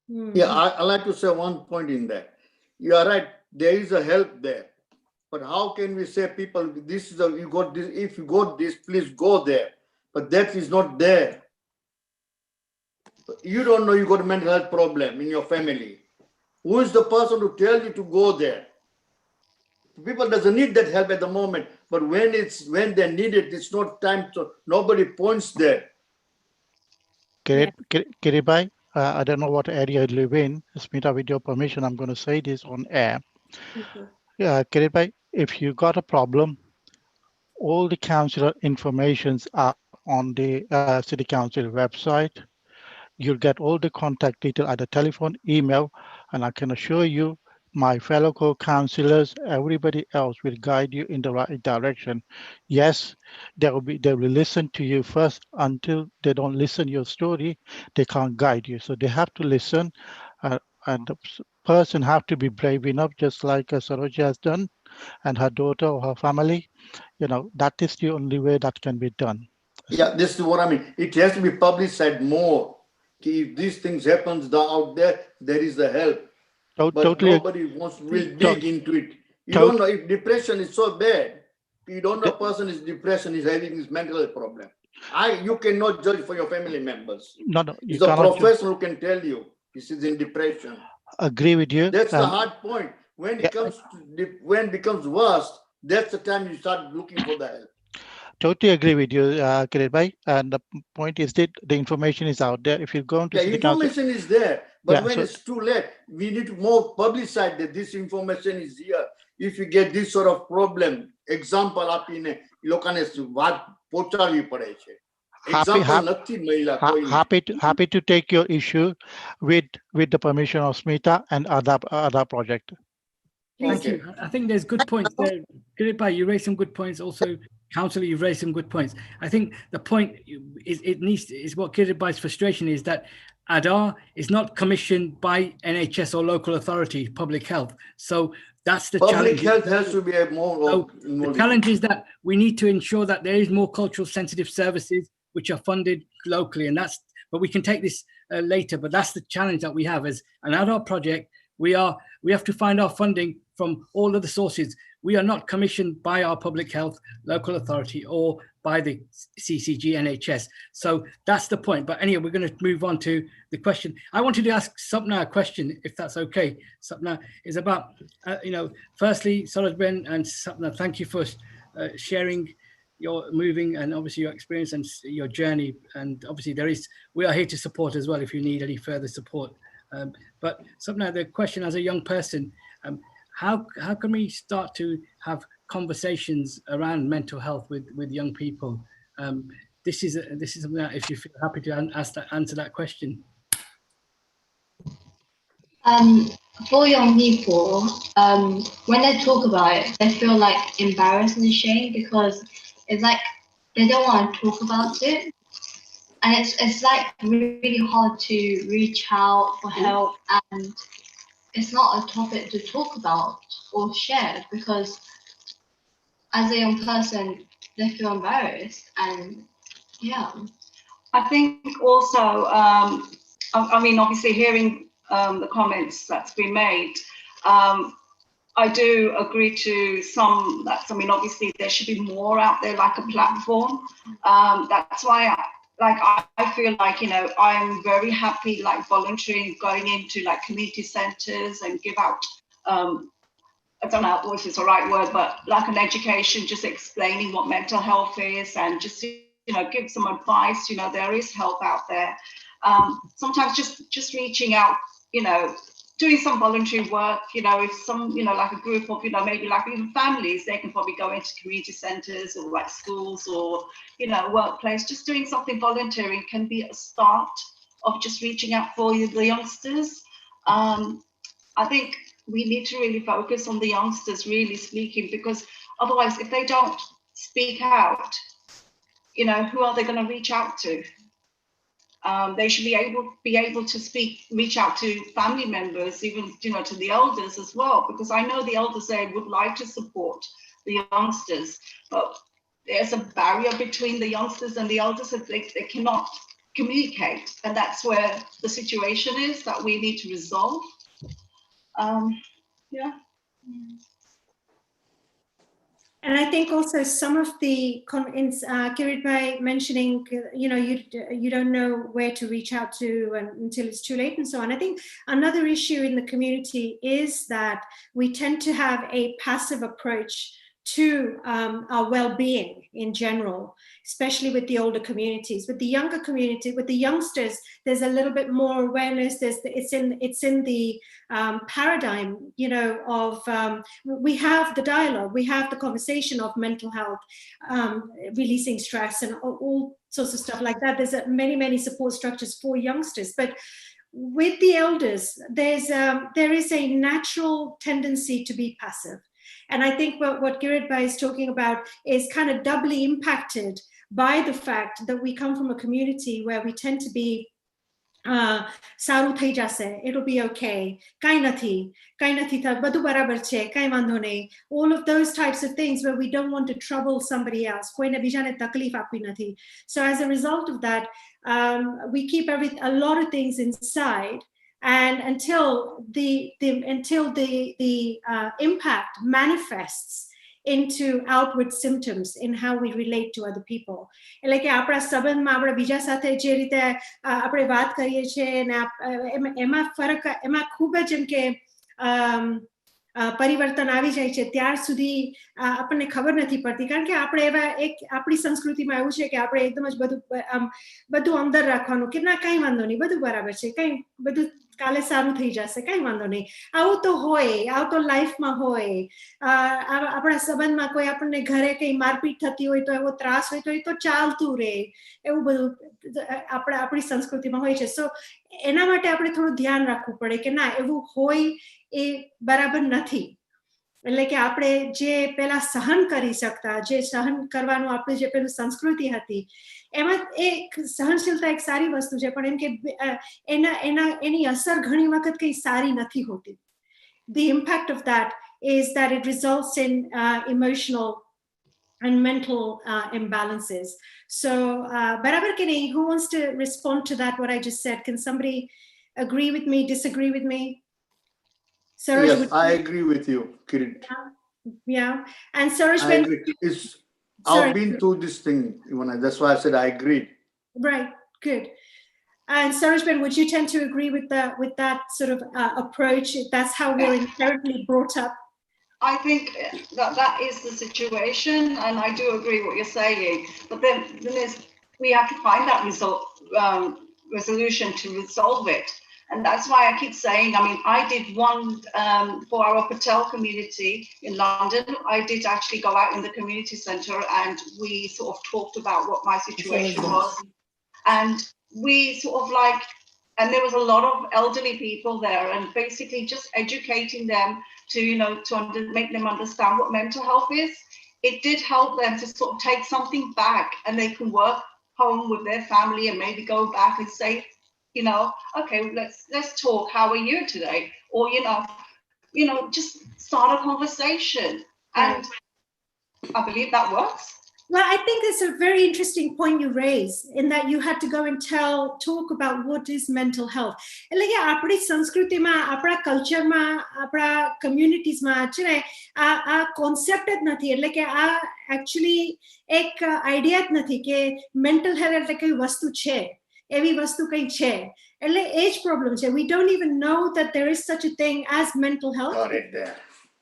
S21: Yeah, I like to say one point in that. You are right, there is a help there. But how can we say people, this is you got this, if you got this, please go there. But that is not there. You don't know you got a mental health problem in your family. Who is the person to tell you to go there? People doesn't need that help at the moment, but when they need it, it's not time to. Nobody points there.
S18: Kiribai, I don't know what area you live in. Smita, with your permission, I'm going to say this on air. Yeah, Kiribai, if you got a problem, all the councillor informations are on the city council website. You'll get all the contact detail, either telephone, email, and I can assure you, my fellow co-councillors, everybody else will guide you in the right direction. Yes, they will listen to you first. Until they don't listen to your story, they can't guide you. So they have to listen, and the person have to be brave enough, just like Saroja has done, and her daughter or her family. That is the only way that can be done.
S21: Yeah, this is what I mean. It has to be publicized more. If these things happens out there, there is the help. But
S18: totally,
S21: nobody will dig into it. You don't know if depression is so bad. You don't know a person is depression is having this mental health problem. You cannot judge for your family members.
S18: No, you
S21: it's a
S18: cannot
S21: professional who can tell you this is in depression.
S18: Agree with you.
S21: That's the hard point. When it comes to when it becomes worse, that's the time you start looking for the help.
S18: Totally agree with you, Kirit Bhai. And the point is that the information is out there. If you go into city council,
S21: information is there, but when it's too late, we need to more publicize that this information is here. If you get this sort of problem, example આપીને લોકોને વાત પહોંચાડવી પડે છે. Example નથી મહિલા કોઈને.
S18: happy to take your issue with the permission of Smita and Adhar Project.
S17: Thank you. I think there's good points there. Kirit Bhai, you raised some good points. Also, Councillor, you've raised some good points. I think the point is what Kirit Bhai's frustration is, that Adhar is not commissioned by NHS or local authority, public health. So that's the challenge.
S21: Public health has to be more.
S17: The challenge is that we need to ensure that there is more cultural sensitive services which are funded locally, and but we can take this later. But that's the challenge that we have as an Adhar project. We have to find our funding from all of the sources. We are not commissioned by our public health local authority or by the CCG NHS. So that's the point. But anyway, we're going to move on to the question. I wanted to ask Sapna a question, if that's okay. Sapna is about, firstly, Sarojben and Sapna, thank you for sharing your moving and obviously your experience and your journey. And obviously we are here to support as well if you need any further support. But Sapna, the question as a young person, how can we start to have conversations around mental health with young people? This is something that, if you feel happy to answer that question.
S5: For young people, when they talk about it, they feel like embarrassed and ashamed because it's like they don't want to talk about it. And it's like really hard to reach out for help, and it's not a topic to talk about or share because as a young person, they feel embarrassed. And yeah.
S3: I think also, I mean, obviously hearing the comments that's been made, I do agree to some I mean, obviously there should be more out there, like a platform. That's why I feel like, I'm very happy, like volunteering, going into like community centers and give out, I don't know if it's the right word, but like an education, just explaining what mental health is and just, give some advice, there is help out there. Sometimes just reaching out, doing some voluntary work, if some, like a group of, maybe like even families, they can probably go into community centers or like schools or, workplace, just doing something volunteering can be a start of just reaching out for the youngsters. I think we need to really focus on the youngsters really speaking, because otherwise if they don't speak out, who are they going to reach out to? They should be able to reach out to family members, even to the elders as well, because I know the elders there would like to support the youngsters, but there's a barrier between the youngsters and the elders that they cannot communicate, and that's where the situation is that we need to resolve. Yeah.
S2: And I think also some of the, Kirit by mentioning, you don't know where to reach out to until it's too late and so on. I think another issue in the community is that we tend to have a passive approach to our well-being in general, especially with the older communities. With the younger community, with the youngsters, there's a little bit more awareness. It's in the paradigm, of we have the dialogue, we have the conversation of mental health, releasing stress, and all sorts of stuff like that. There's many support structures for youngsters, but with the elders, there is a natural tendency to be passive. And I think what Giridbhai is talking about is kind of doubly impacted by the fact that we come from a community where we tend to be saru thai jase, it'll be okay, kai nathi tha, badu barabar che, kai vandho nahi. All of those types of things where we don't want to trouble somebody else. Koine bijane taklif api nathi. So as a result of that, we keep a lot of things inside. And until the impact manifests into outward symptoms in how we relate to other people. Like આપણા સંબંધમાં આપણે બીજા સાથે જે રીતે આપણે વાત કરીએ છીએ ને એમાં ફરક એમાં ખૂબ જ એમ કે પરિવર્તન આવી જાય છે ત્યાર સુધી આપણને ખબર નથી પડતી કારણ કે આપણે એવા આપણી સંસ્કૃતિમાં એવું છે કે આપણે એકદમ જ બધું અંદર રાખવાનું કે ના કઈ વાંધો નહીં બધું બરાબર છે કઈ બધું કાલે સારું થઈ જશે કઈ વાંધો નહીં આવું તો હોય આવું તો લાઈફમાં હોય આપણા સંબંધમાં કોઈ આપણને ઘરે કઈ મારપીટ થતી હોય તો એવો ત્રાસ હોય તો એ તો ચાલતું રહે એવું બધું આપણી સંસ્કૃતિમાં હોય છે સો એના માટે આપણે થોડું ધ્યાન રાખવું પડે કે ના એવું હોય એ બરાબર નથી એટલે કે આપણે જે પેલા સહન કરી શકતા જે સહન કરવાનું આપણું જે પેલું સંસ્કૃતિ હતી એમાં એક સહનશીલતા એક સારી વસ્તુ છે પણ એમ કે એની અસર ઘણી વખત કઈ સારી નથી હોતી. The impact of that is that it results in emotional and mental imbalances. So barabar ke nahi, who wants to respond to that what I just said? Can somebody agree with me, disagree with me? Saroj,
S21: yes, I agree with you, Kirit.
S2: Yeah. And Saroj,
S21: I agree. I've been through this thing, that's why I said I agree.
S2: Right, good. And Sarojben, would you tend to agree with that sort of approach? That's how we're inherently brought up.
S3: I think that is the situation, and I do agree what you're saying. But then we have to find that resolution to resolve it. And that's why I keep saying, I mean, I did one for our Patel community in London. I did actually go out in the community centre and we sort of talked about what my situation was. And we sort of and there was a lot of elderly people there and basically just educating them to, make them understand what mental health is. It did help them to sort of take something back and they can work home with their family and maybe go back and say, okay, let's talk. How are you today? Or, just start a conversation. And I believe that works.
S2: Well, I think it's a very interesting point you raise in that you had to go and talk about what is mental health. Like આપણી સંસ્કૃતિમાં, આપણા કલ્ચરમાં, આપણા કમ્યુનિટીઝમાં છે ને આ concept જ નથી એટલે કે આ એકચ્યુઅલી એક આઈડિયા જ નથી કે મેન્ટલ હેલ્થ એટલે કઈ વસ્તુ છે એવી વસ્તુ કઈ છે એટલે એ જ પ્રોબ્લેમ છે. We don't even know that there is such a thing as mental health.
S21: Got it there.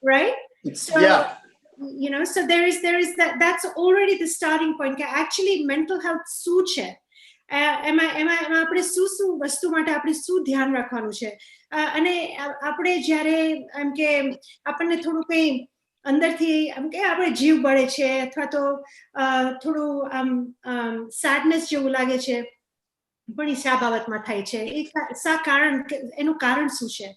S2: Right? So,
S21: yeah.
S2: So there is that's already the starting point. Actually, mental health શું છે એમાં આપણે શું વસ્તુ માટે આપણે શું ધ્યાન રાખવાનું છે અને આપણે જ્યારે એમ કે આપણને થોડું કઈ અંદરથી એમ કે આપણે જીવ બળે છે અથવા તો થોડું સેડનેસ જેવું લાગે છે પણ એ શા બાબતમાં થાય છે એનું કારણ શું છે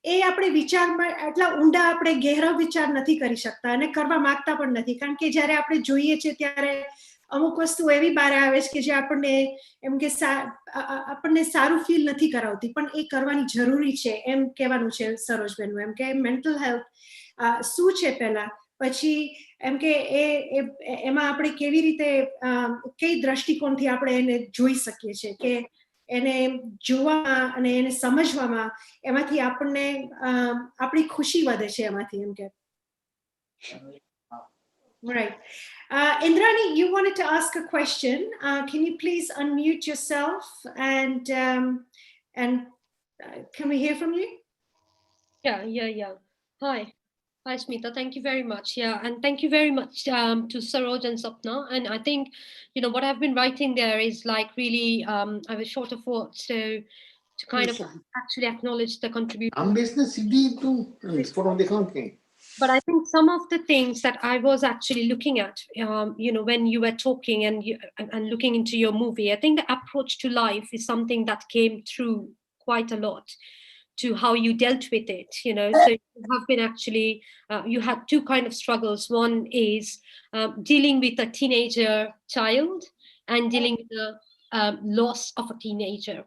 S2: એ આપણે વિચારમાં એટલા ઊંડા આપણે ગહેરો વિચાર નથી કરી શકતા અને કરવા માંગતા પણ નથી કારણ કે જ્યારે આપણે જોઈએ છે ત્યારે અમુક વસ્તુ એવી બહાર આવે છે કે જે આપણને એમ કે આપણને સારું ફીલ નથી કરાવતી પણ એ કરવાની જરૂરી છે એમ કહેવાનું છે સરોજબેનનું એમ કે મેન્ટલ હેલ્થ શું છે પહેલા પછી એમ કે એમાં આપણે કેવી રીતે કઈ દ્રષ્ટિકોણથી આપણે એને જોઈ શકીએ છીએ કે એને જોવામાં અને એને સમજવામાં એમાંથી આપણી ખુશી વધે છે એમાંથી એમ કે Right. Indrani, you wanted to ask a question. Can you please unmute yourself and can we hear from you?
S1: Yeah. Hi, Smita. Thank you very much. Yeah, and thank you very much to Saroj and Sapna. And I think, what I've been writing there is like really, I was short of words, so to kind of actually acknowledge the contribution. But I think some of the things that I was actually looking at, when you were talking and looking into your movie, I think the approach to life is something that came through quite a lot to how you dealt with it. So you have been actually, you had two kind of struggles. One is dealing with a teenager child and dealing with the loss of a teenager.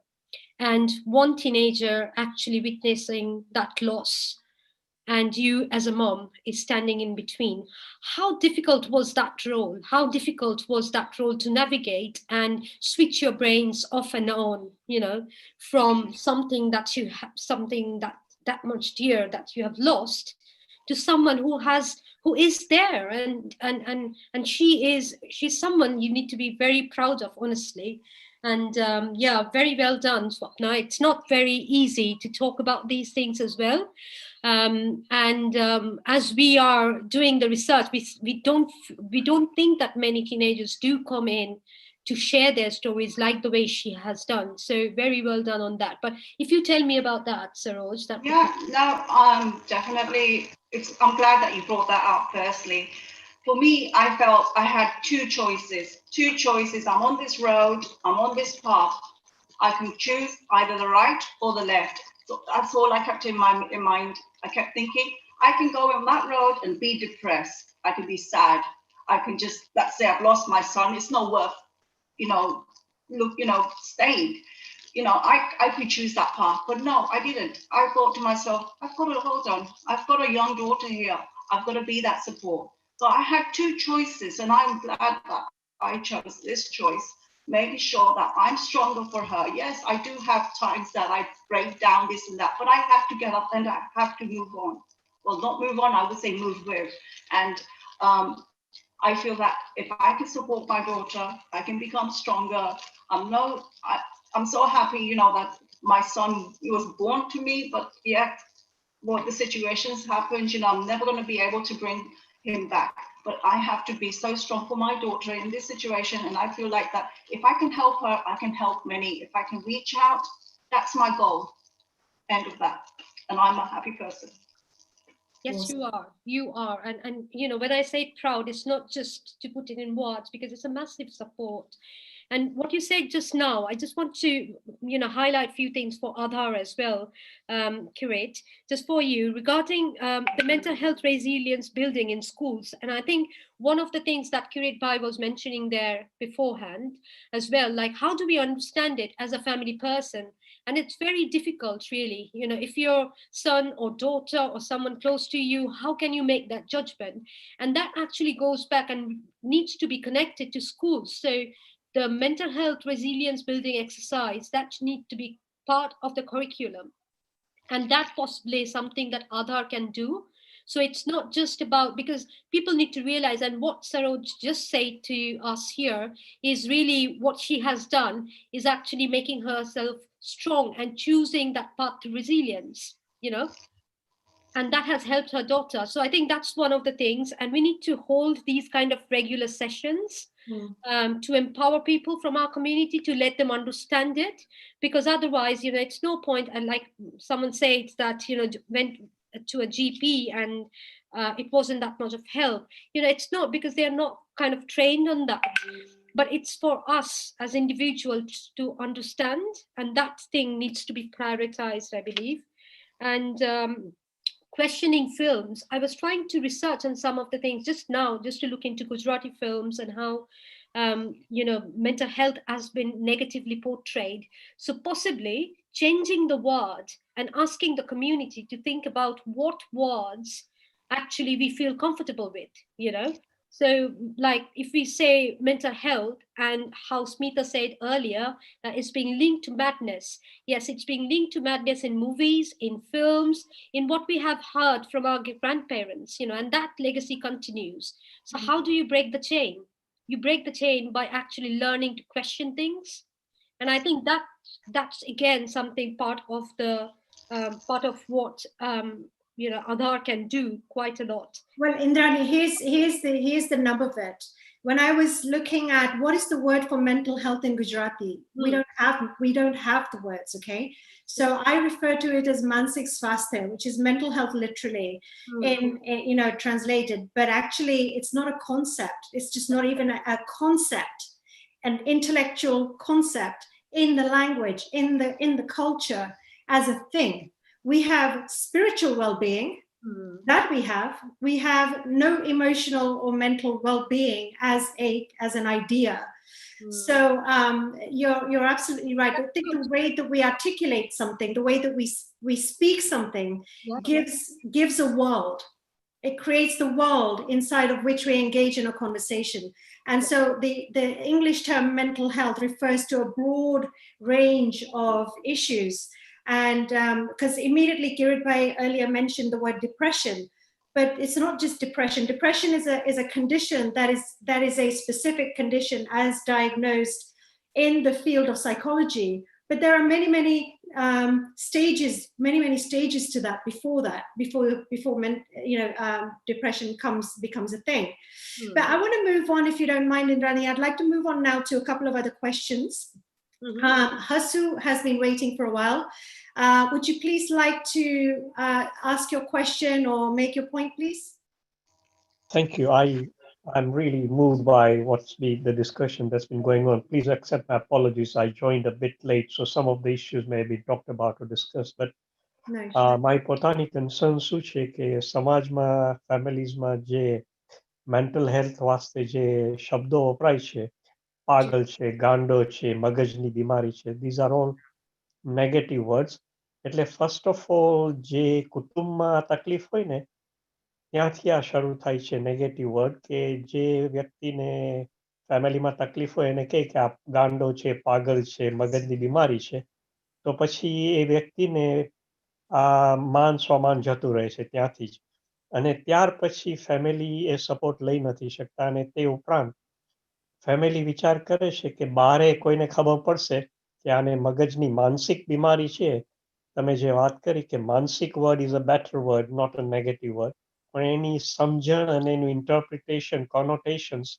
S1: And one teenager actually witnessing that loss, and you as a mom is standing in between. How difficult was that role? How difficult was that role to navigate and switch your brains off and on, from something that you have, something that much dear that you have lost, to someone who is there, and she's someone you need to be very proud of, honestly. And very well done, Swapna. It's not very easy to talk about these things as well. As we are doing the research, we don't think that many teenagers do come in to share their stories like the way she has done. So very well done on that. But if you tell me about that, Saroj, that
S3: definitely. I'm glad that you brought that up. Firstly, for me, I felt I had two choices. I'm on this road. I'm on this path. I can choose either the right or the left. So that's all I kept in my mind. I kept thinking, I can go on that road and be depressed. I can be sad. I can just, let's say I've lost my son. It's not worth, staying. I could choose that path, but no, I didn't. I thought to myself, I've got to hold on. I've got a young daughter here. I've got to be that support. So I had two choices, and I'm glad that I chose this choice, making sure that I'm stronger for her. Yes, I do have times that I break down, this and that, but I have to get up and I have to move on. Well, not move on, I would say move with. And I feel that if I can support my daughter, I can become stronger. I'm so happy, that my son, he was born to me, but yet what the situations happened, I'm never going to be able to bring him back. But I have to be so strong for my daughter in this situation. And I feel like that if I can help her, I can help many. If I can reach out, that's my goal. End of that. And I'm a happy person.
S1: Yes, you are. And when I say proud, it's not just to put it in words, because it's a massive support. And what you said just now, I just want to, highlight a few things for Adhar as well, Curate, just for you, regarding the mental health resilience building in schools. And I think one of the things that Curate Bai was mentioning there beforehand as well, like how do we understand it as a family person? And it's very difficult, really. If your son or daughter or someone close to you, how can you make that judgment? And that actually goes back and needs to be connected to schools. So the mental health resilience building exercise, that needs to be part of the curriculum. And that possibly is something that Aadhaar can do. So it's not just about, because people need to realize, and what Saroj just said to us here is really what she has done is actually making herself strong and choosing that path to resilience, and that has helped her daughter. So I think that's one of the things, and we need to hold these kind of regular sessions to empower people from our community, to let them understand it, because otherwise, it's no point. And like someone said that, went to a GP and it wasn't that much of help. It's not because they're not kind of trained on that, but it's for us as individuals to understand, and that thing needs to be prioritized, I believe. And questioning films, I was trying to research on some of the things just now, just to look into Gujarati films and how mental health has been negatively portrayed. So possibly changing the word and asking the community to think about what words actually we feel comfortable with. So, like if we say mental health, and how Smita said earlier, it's being linked to madness. Yes, it's being linked to madness in movies, in films, in what we have heard from our grandparents, and that legacy continues. So, how do you break the chain? You break the chain by actually learning to question things, and I think that's again something part of what Adhar can do quite a lot.
S2: Well, Indrani, here's the nub of it. When I was looking at what is the word for mental health in Gujarati, we don't have the words. Okay, so I refer to it as mansik swasthya, which is mental health literally, in translated. But actually, it's not a concept. It's just not even a concept, an intellectual concept in the language, in the culture as a thing. We have spiritual well-being. That we have no emotional or mental well-being as an idea. So you're absolutely right. I think the way that we articulate something, the way that we speak something, gives a world. It creates the world inside of which we engage in a conversation. And so the English term mental health refers to a broad range of issues. And because immediately Kirit earlier mentioned the word depression, but it's not just depression. Depression is a condition that is a specific condition as diagnosed in the field of psychology. But there are many stages to that before depression becomes a thing. But I want to move on, if you don't mind, Indrani. I'd like to move on now to a couple of other questions. Hasu has been waiting for a while. Would you please like to ask your question or make your point, please?
S4: Thank you. I'm really moved by what's the discussion that's been going on. Please accept my apologies. I joined a bit late, so some of the issues may be talked about or discussed. But my પોતાની concern શું છે કે સમાજમાં, ફેમિલીઝમાં જે mental health વાસ્તે જે શબ્દો વપરાય છે, પાગલ છે, ગાંડો છે, મગજની બીમારી છે, these are all negative words. એટલે first of all જે કુટુંબમાં તકલીફ હોય ને ત્યાંથી આ શરૂ થાય છે નેગેટિવ વર્ડ કે જે વ્યક્તિને ફેમિલીમાં તકલીફ હોય એને કહે કે આ ગાંડો છે, પાગલ છે, મગજની બીમારી છે, તો પછી એ વ્યક્તિને આ માન સ્વમાન જતું રહે છે ત્યાંથી જ. અને ત્યાર પછી ફેમિલી એ સપોર્ટ લઈ નથી શકતા. અને તે ઉપરાંત ફેમિલી વિચાર કરે છે કે બારે કોઈને ખબર પડશે કે આને મગજની માનસિક બીમારી છે. તમે જે વાત કરી કે માનસિક word is a better word, not a negative word. પણ એની સમજણ અને એનું ઇન્ટરપ્રિટેશન, કોનોટેશન્સ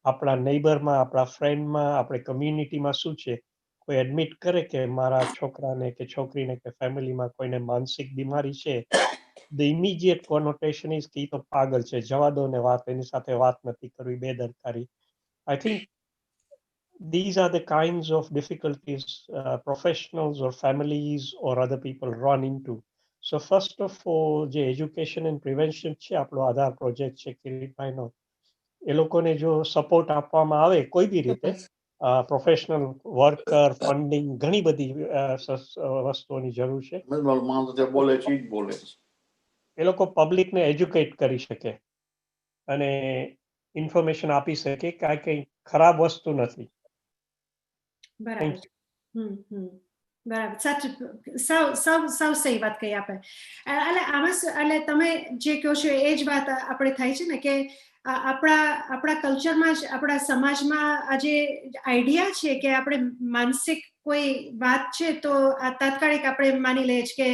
S4: આપણા નેબરમાં, આપણા ફ્રેન્ડમાં, આપણે કમ્યુનિટીમાં શું છે, કોઈ એડમિટ કરે કે મારા છોકરાને કે છોકરીને કે ફેમિલીમાં કોઈને માનસિક બીમારી છે, the immediate connotation is કે તો પાગલ છે, જવા દો ને વાત, એની સાથે વાત નથી કરવી, બેદરકારી. I think these are the kinds of difficulties professionals or families or other people run into. So first of all, જે education and prevention છે, આપણો આધાર પ્રોજેક્ટ છે કિરીટભાઈનો, એ લોકોને જો સપોર્ટ આપવામાં આવે કોઈ બી રીતે, પ્રોફેશનલ વર્કર, ફંડિંગ, ઘણી બધી વસ્તુઓની જરૂર છે. એ લોકો પબ્લિકને એજ્યુકેટ કરી શકે અને ઇન્ફોર્મેશન આપી શકે કે આ કંઈ ખરાબ વસ્તુ નથી.
S2: બરાબર. બરાબર, સાચું, સાવ સહી વાત કહી આપે. એટલે આમાં એટલે તમે જે કહો છો એ જ વાત આપણે થાય છે ને કે આપણા કલ્ચરમાં જ, આપણા સમાજમાં આ જે આઈડિયા છે કે આપણે માનસિક કોઈ વાત છે તો આ તાત્કાલિક આપણે માની લઈએ છીએ કે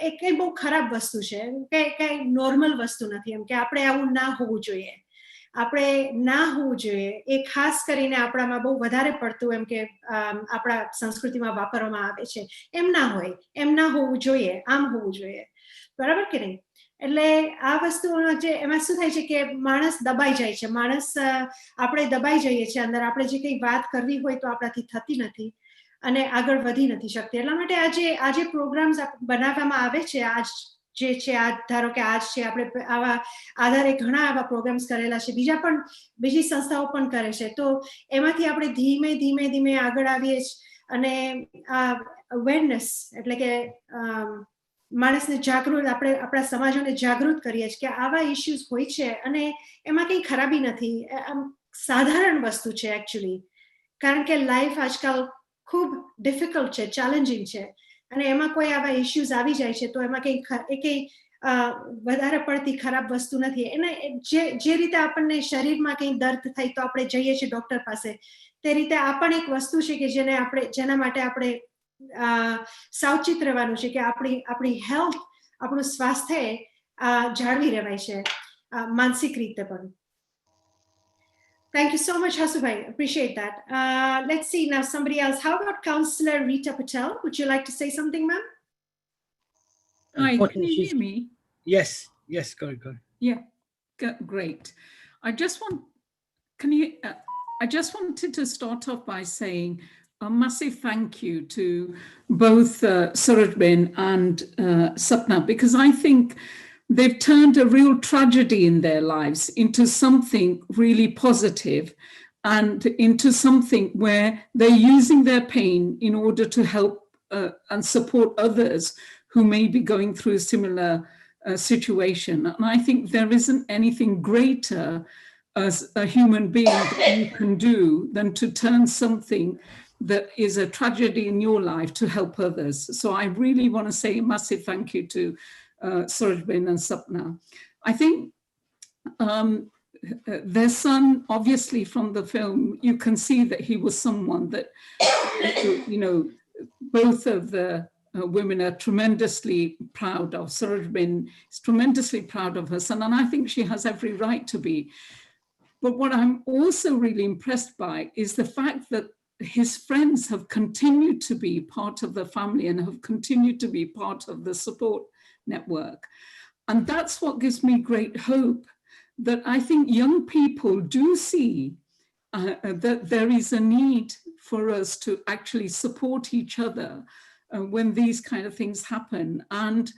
S2: એ કંઈ બહુ ખરાબ વસ્તુ છે, કે કંઈ નોર્મલ વસ્તુ નથી, એમ કે આપણે આવું ના હોવું જોઈએ, આપણે ના હોવું જોઈએ. એ ખાસ કરીને આપણામાં બહુ વધારે પડતું એમ કે આપણા સંસ્કૃતિમાં વાપરવામાં આવે છે. એમ ના હોય, એમ ના હોવું જોઈએ, આમ હોવું જોઈએ. બરાબર કે નહીં? એટલે આ વસ્તુઓનો જે એમાં શું થાય છે કે માણસ દબાઈ જાય છે, આપણે દબાઈ જઈએ છીએ અંદર. આપણે જે કંઈ વાત કરવી હોય તો આપણાથી થતી નથી અને આગળ વધી નથી શકતી. એટલા માટે આજે પ્રોગ્રામ્સ બનાવવામાં આવે છે. આજ જે છે, આ ધારો કે આજ છે, આપણે આવા આધારે ઘણા આવા પ્રોગ્રામ્સ કરેલા છે, બીજી સંસ્થાઓ પણ કરે છે. તો એમાંથી આપણે ધીમે ધીમે ધીમે આગળ આવીએ અને આ અવેરનેસ એટલે કે માણસને જાગૃત આપણે આપણા સમાજોને જાગૃત કરીએ છીએ કે આવા ઇશ્યુઝ હોય છે અને એમાં કંઈ ખરાબી નથી, આમ સાધારણ વસ્તુ છે એકચ્યુઅલી, કારણ કે લાઈફ આજકાલ ખૂબ ડિફિકલ્ટ છે, ચેલેન્જિંગ છે, અને એમાં કોઈ આવા ઇશ્યુઝ આવી જાય છે તો એમાં કંઈ વધારે પડતી ખરાબ વસ્તુ નથી. એને જે રીતે આપણને શરીરમાં કંઈ દર્દ થાય તો આપણે જઈએ છીએ ડૉક્ટર પાસે, તે રીતે આ પણ એક વસ્તુ છે કે જેના માટે આપણે સાવચેત રહેવાનું છે કે આપણી હેલ્થ, આપણું સ્વાસ્થ્ય જાળવી રહેવાય છે માનસિક રીતે પણ. Thank you so much, Hasubhai. Appreciate that. Let's see now somebody else. How about Councillor Rita Patel? Would you like to say something, ma'am?
S10: Hi, can you hear me?
S17: Yes, go ahead.
S10: Yeah, great. I just wanted to start off by saying a massive thank you to both Surajbin and Sapna, because I think they've turned a real tragedy in their lives into something really positive and into something where they're using their pain in order to help and support others who may be going through a similar situation. And I think there isn't anything greater as a human being that you can do than to turn something that is a tragedy in your life to help others. So I really want to say a massive thank you to Surajbin and Sapna. I think their son, obviously from the film, you can see that he was someone that, both of the women are tremendously proud of. Surajbin is tremendously proud of her son, and I think she has every right to be. But what I'm also really impressed by is the fact that his friends have continued to be part of the family and have continued to be part of the support network. And that's what gives me great hope, that I think young people do see that there is a need for us to actually support each other when these kind of things happen. And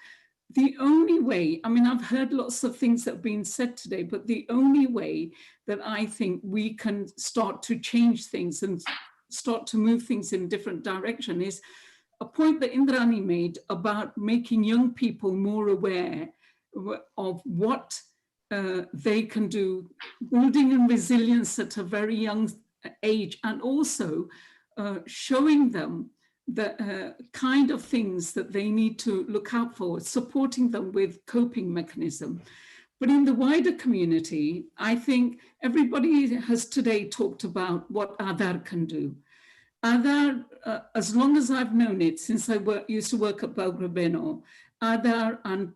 S10: the only way, I mean, I've heard lots of things that have been said today, but the only way that I think we can start to change things and start to move things in different direction is a point that Indrani made about making young people more aware of what they can do, building in resilience at a very young age, and also showing them the kind of things that they need to look out for, supporting them with coping mechanism. But in the wider community, I think everybody has today talked about what Adhar can do. Adhar, as long as I've known it, since I used to work at Belgrabeno, Adhar and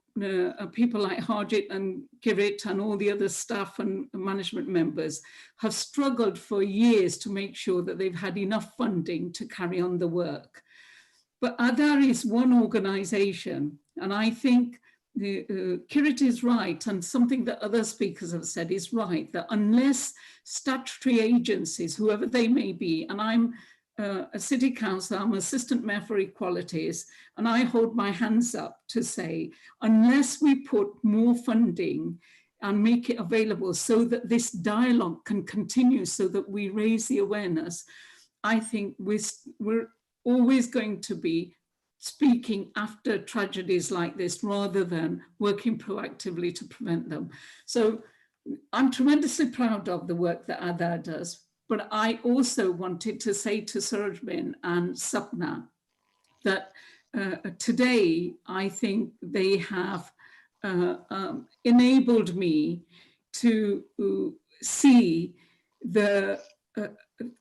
S10: people like Harjit and Kirit and all the other staff and management members have struggled for years to make sure that they've had enough funding to carry on the work. But Adhar is one organization, and I think Kirit is right, and something that other speakers have said is right, that unless statutory agencies, whoever they may be, and I'm a city councillor, I'm assistant mayor for equalities, and I hold my hands up to say, unless we put more funding and make it available so that this dialogue can continue, so that we raise the awareness, I think we're always going to be speaking after tragedies like this rather than working proactively to prevent them. So I'm tremendously proud of the work that Adhar does. But I also wanted to say to Surajbin and Sapna that today I think they have enabled me to see the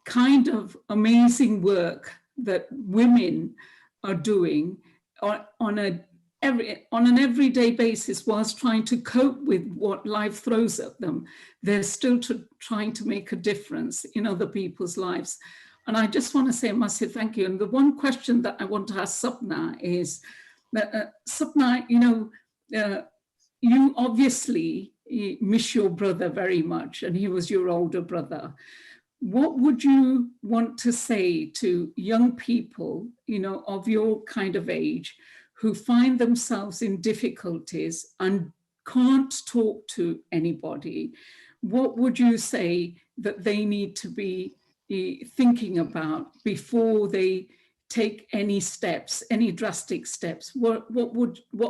S10: kind of amazing work that women are doing on an everyday basis whilst trying to cope with what life throws at them. They're still trying to make a difference in other people's lives. And I just want to say a massive thank you. And the one question that I want to ask Sapna is, Sapna, you obviously miss your brother very much, and he was your older brother. What would you want to say to young people, of your kind of age, who find themselves in difficulties and can't talk to anybody? What would you say that they need to be thinking about before they take any steps, any drastic steps, what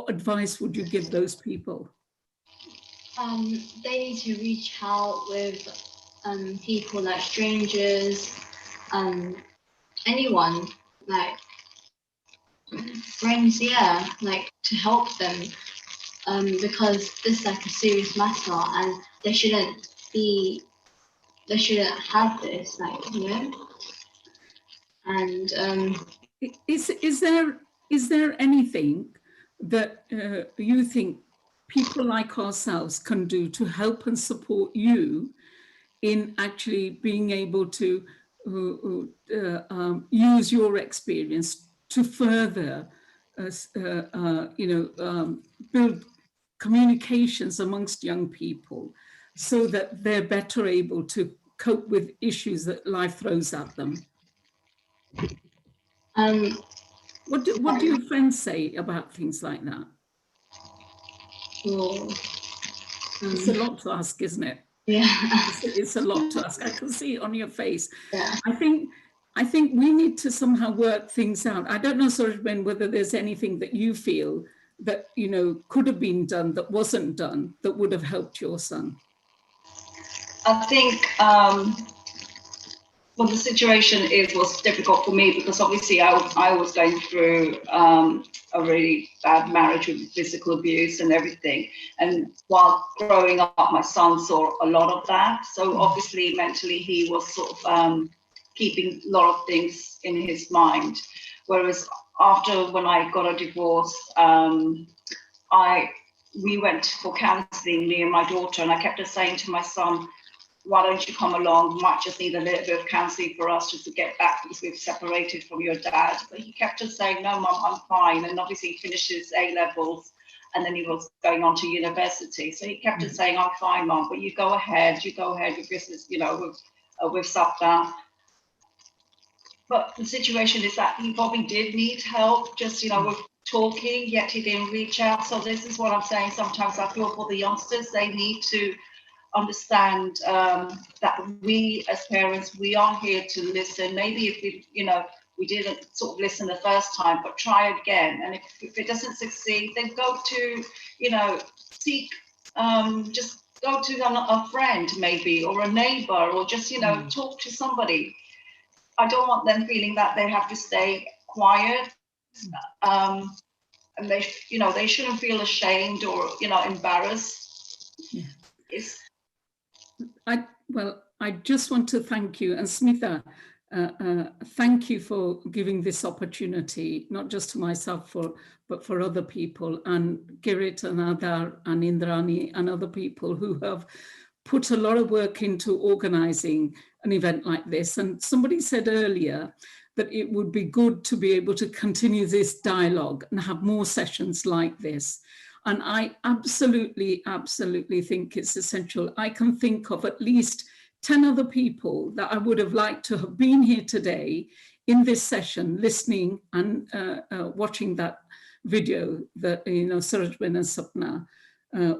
S10: advice would you give those people?
S5: They need to reach out with people like strangers, anyone, like friends, yeah, like to help them, because this is like a serious matter and they shouldn't have this, like, you know. And
S10: is there anything that you think people like ourselves can do to help and support you in actually being able to use your experience to further, build communications amongst young people so that they're better able to cope with issues that life throws at them? What do your friends say about things like that? It's a lot to ask, isn't it?
S5: Yeah.
S10: It's a lot to ask. I can see it on your face.
S5: Yeah.
S10: I think we need to somehow work things out. I don't know, Sarojben, whether there's anything that you feel that, you know, could have been done that wasn't done that would have helped your son.
S3: I think well, the situation was difficult for me because obviously I was going through a really bad marriage with physical abuse and everything. And while growing up, my son saw a lot of that. So obviously mentally he was sort of keeping a lot of things in his mind. Whereas after when I got a divorce, we went for counselling, me and my daughter, and I kept on saying to my son, why don't you come along? We might just need a little bit of counselling for us just to get back because we've separated from your dad. But he kept on saying, no, Mum, I'm fine. And obviously he finished his A-levels and then he was going on to university. So he kept on saying, I'm fine, Mum, but you go ahead with business, you know, with Sapna. But the situation is that he probably did need help, just, you know, with talking, yet he didn't reach out. So this is what I'm saying. Sometimes I feel for the youngsters, they need to understand that we as parents, we are here to listen. Maybe if we didn't sort of listen the first time, but try again. And if it doesn't succeed, then go to, seek, just go to a friend maybe, or a neighbor, or just, talk to somebody. I don't want them feeling that they have to stay quiet. And they shouldn't feel ashamed or, embarrassed.
S10: Yeah. I just want to thank you, and Smitha, thank you for giving this opportunity, not just to myself, but for other people, and Girit and Adhar and Indrani and other people who have put a lot of work into organising an event like this. And somebody said earlier that it would be good to be able to continue this dialogue and have more sessions like this. And I absolutely, absolutely think it's essential. I can think of at least 10 other people that I would have liked to have been here today in this session, listening and watching that video that, Sarojben and Sapna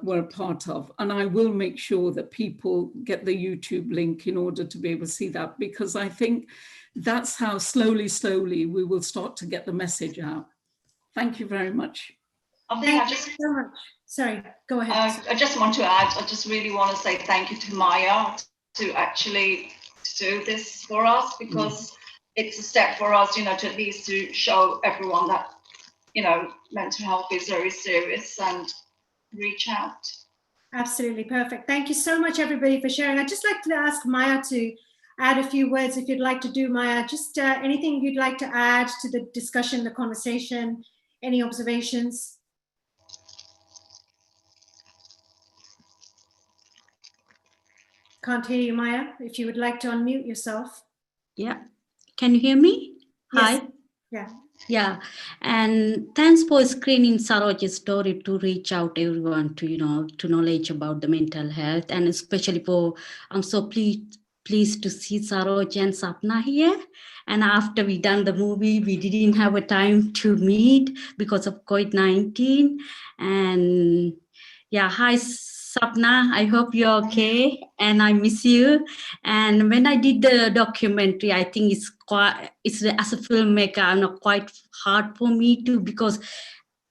S10: were a part of. And I will make sure that people get the YouTube link in order to be able to see that, because I think that's how slowly, slowly we will start to get the message out. Thank you very much.
S2: Thank you so much. Sorry, go ahead.
S3: I just want to add, I just really want to say thank you to Maya to actually do this for us, because it's a step for us, to at least to show everyone that, mental health is very serious, and reach out.
S2: Absolutely perfect. Thank you so much, everybody, for sharing. I'd just like to ask Maya to add a few words if you'd like to do, Maya. Just anything you'd like to add to the discussion, the conversation, any observations? Can't hear you, Maya. If you would like to unmute yourself.
S9: Yeah. Can you hear me?
S2: Yes.
S9: Hi.
S2: Yeah.
S9: Yeah. And thanks for screening Saroj's story to reach out everyone to knowledge about the mental health, and especially I'm so pleased to see Saroj and Sapna here. And after we done the movie, we didn't have a time to meet because of COVID-19. And yeah, hi Sapna, I hope you're okay, and I miss you. And when I did the documentary, I think it's as a filmmaker, I'm not quite hard for me to, because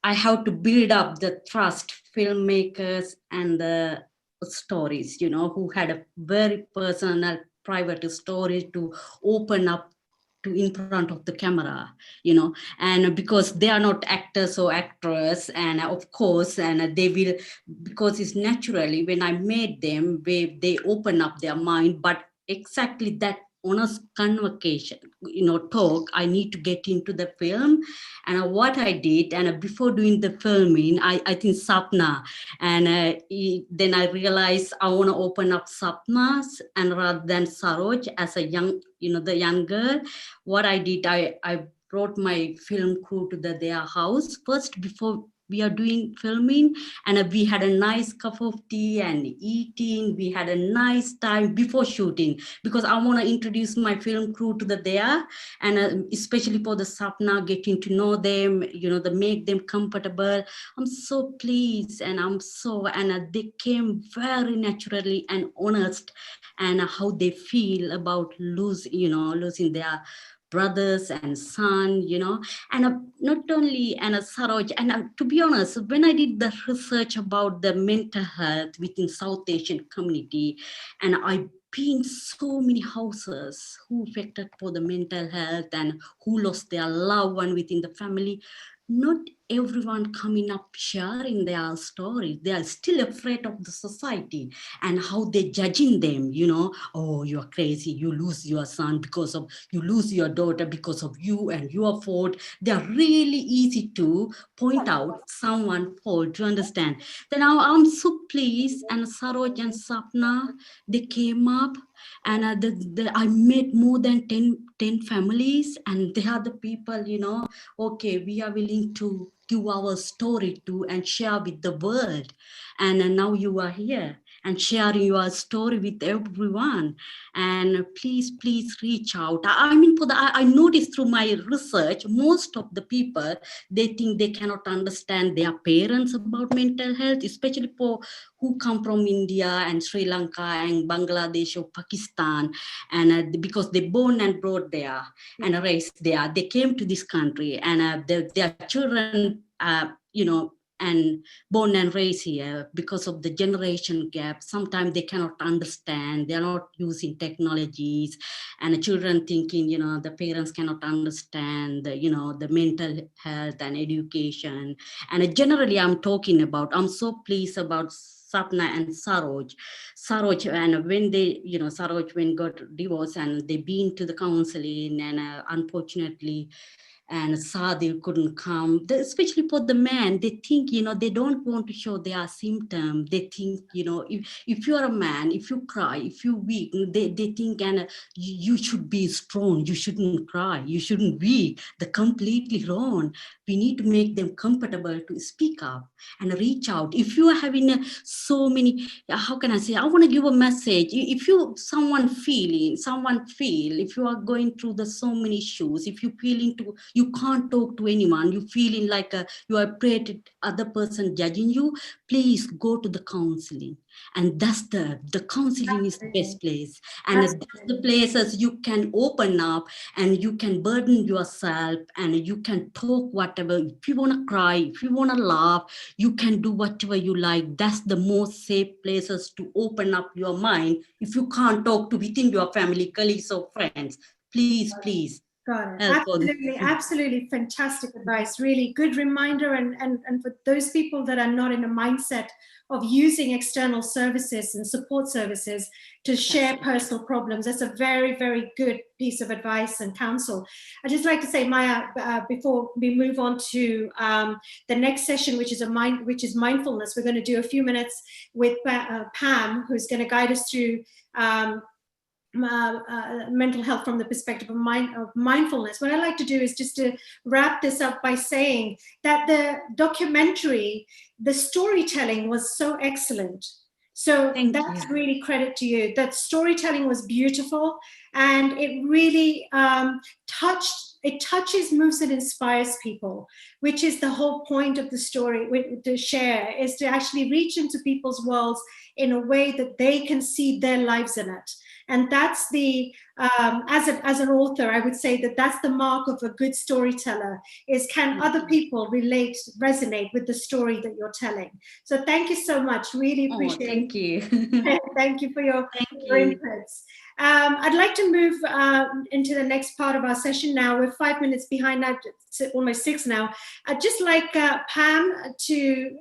S9: I have to build up the trust filmmakers and the stories, who had a very personal, private story to open up to in front of the camera, and because they are not actors or actresses, and of course, and they will, because it's naturally when I made them, they open up their mind, but exactly that honest convocation, talk, I need to get into the film. And what I did, and before doing the filming, I think Sapna, and then I realized I want to open up Sapna's, and rather than Saroj as a young, the young girl, what I did, I brought my film crew to their house first before we are doing filming, and we had a nice cup of tea and eating. We had a nice time before shooting, because I want to introduce my film crew to there, and especially for the Sapna, getting to know them, the make them comfortable. I'm so pleased, and they came very naturally and honest, and how they feel about losing their brothers and son, and not only Saroj, and to be honest, when I did the research about the mental health within South Asian community, and I've been so many houses who affected for the mental health and who lost their loved one within the family, not everyone coming up sharing their story. They are still afraid of the society and how they're judging them, oh, you're crazy, you lose your son because of, you lose your daughter because of you and your fault. They're really easy to point out someone's fault, to understand. Then I'm so pleased, and Saroj and Sapna, they came up, and I met more than 10 families, and they are the people, okay, we are willing to give our story to and share with the world. And now you are here and sharing your story with everyone. And please reach out. I mean, I noticed through my research, most of the people, they think they cannot understand their parents about mental health, especially for who come from India and Sri Lanka and Bangladesh or Pakistan, and because they born and brought there and raised there, they came to this country, and their children, and born and raised here, because of the generation gap, sometimes they cannot understand, they're not using technologies, and the children thinking, the parents cannot understand, the mental health and education. And generally I'm talking about, I'm so pleased about Sapna and Saroj, and when they, Saroj when got divorced, and they been to the counseling, and unfortunately, and Sadil couldn't come. Especially for the man, they think, they don't want to show their symptom. They think, if you're a man, if you cry, if you're weak, they think, and you should be strong. You shouldn't cry. You shouldn't weak. They're completely wrong. We need to make them comfortable to speak up and reach out. If you are having so many, how can I say, I want to give a message. If someone feel, if you are going through so many issues, if you feeling you can't talk to anyone, you feeling like you are afraid of other person judging you, please go to the counseling. And that's the counseling is the best place. And that's the places you can open up, and you can burden yourself, and you can talk whatever. If you want to cry, if you want to laugh, you can do whatever you like. That's the most safe places to open up your mind. If you can't talk to within your family, colleagues or friends, please
S2: Got it. Absolutely fantastic advice. Really good reminder, and for those people that are not in a mindset of using external services and support services to share personal problems, that's a very, very good piece of advice and counsel. I'd just like to say, Maya, before we move on to the next session, which is mindfulness, we're going to do a few minutes with Pam, who's going to guide us through mental health from the perspective of mindfulness. What I like to do is just to wrap this up by saying that the documentary, the storytelling was so excellent. So that's really credit to you. That storytelling was beautiful, And it really touches, moves, and inspires people, which is the whole point of the story to share, is to actually reach into people's worlds in a way that they can see their lives in it. And that's the, as an author, I would say that that's the mark of a good storyteller, is can other people relate, resonate with the story that you're telling. So thank you so much. Really appreciate it.
S9: Thank you.
S2: Thank you for your inputs. I'd like to move into the next part of our session now. We're 5 minutes behind now, almost 6 now. I'd just like Pam to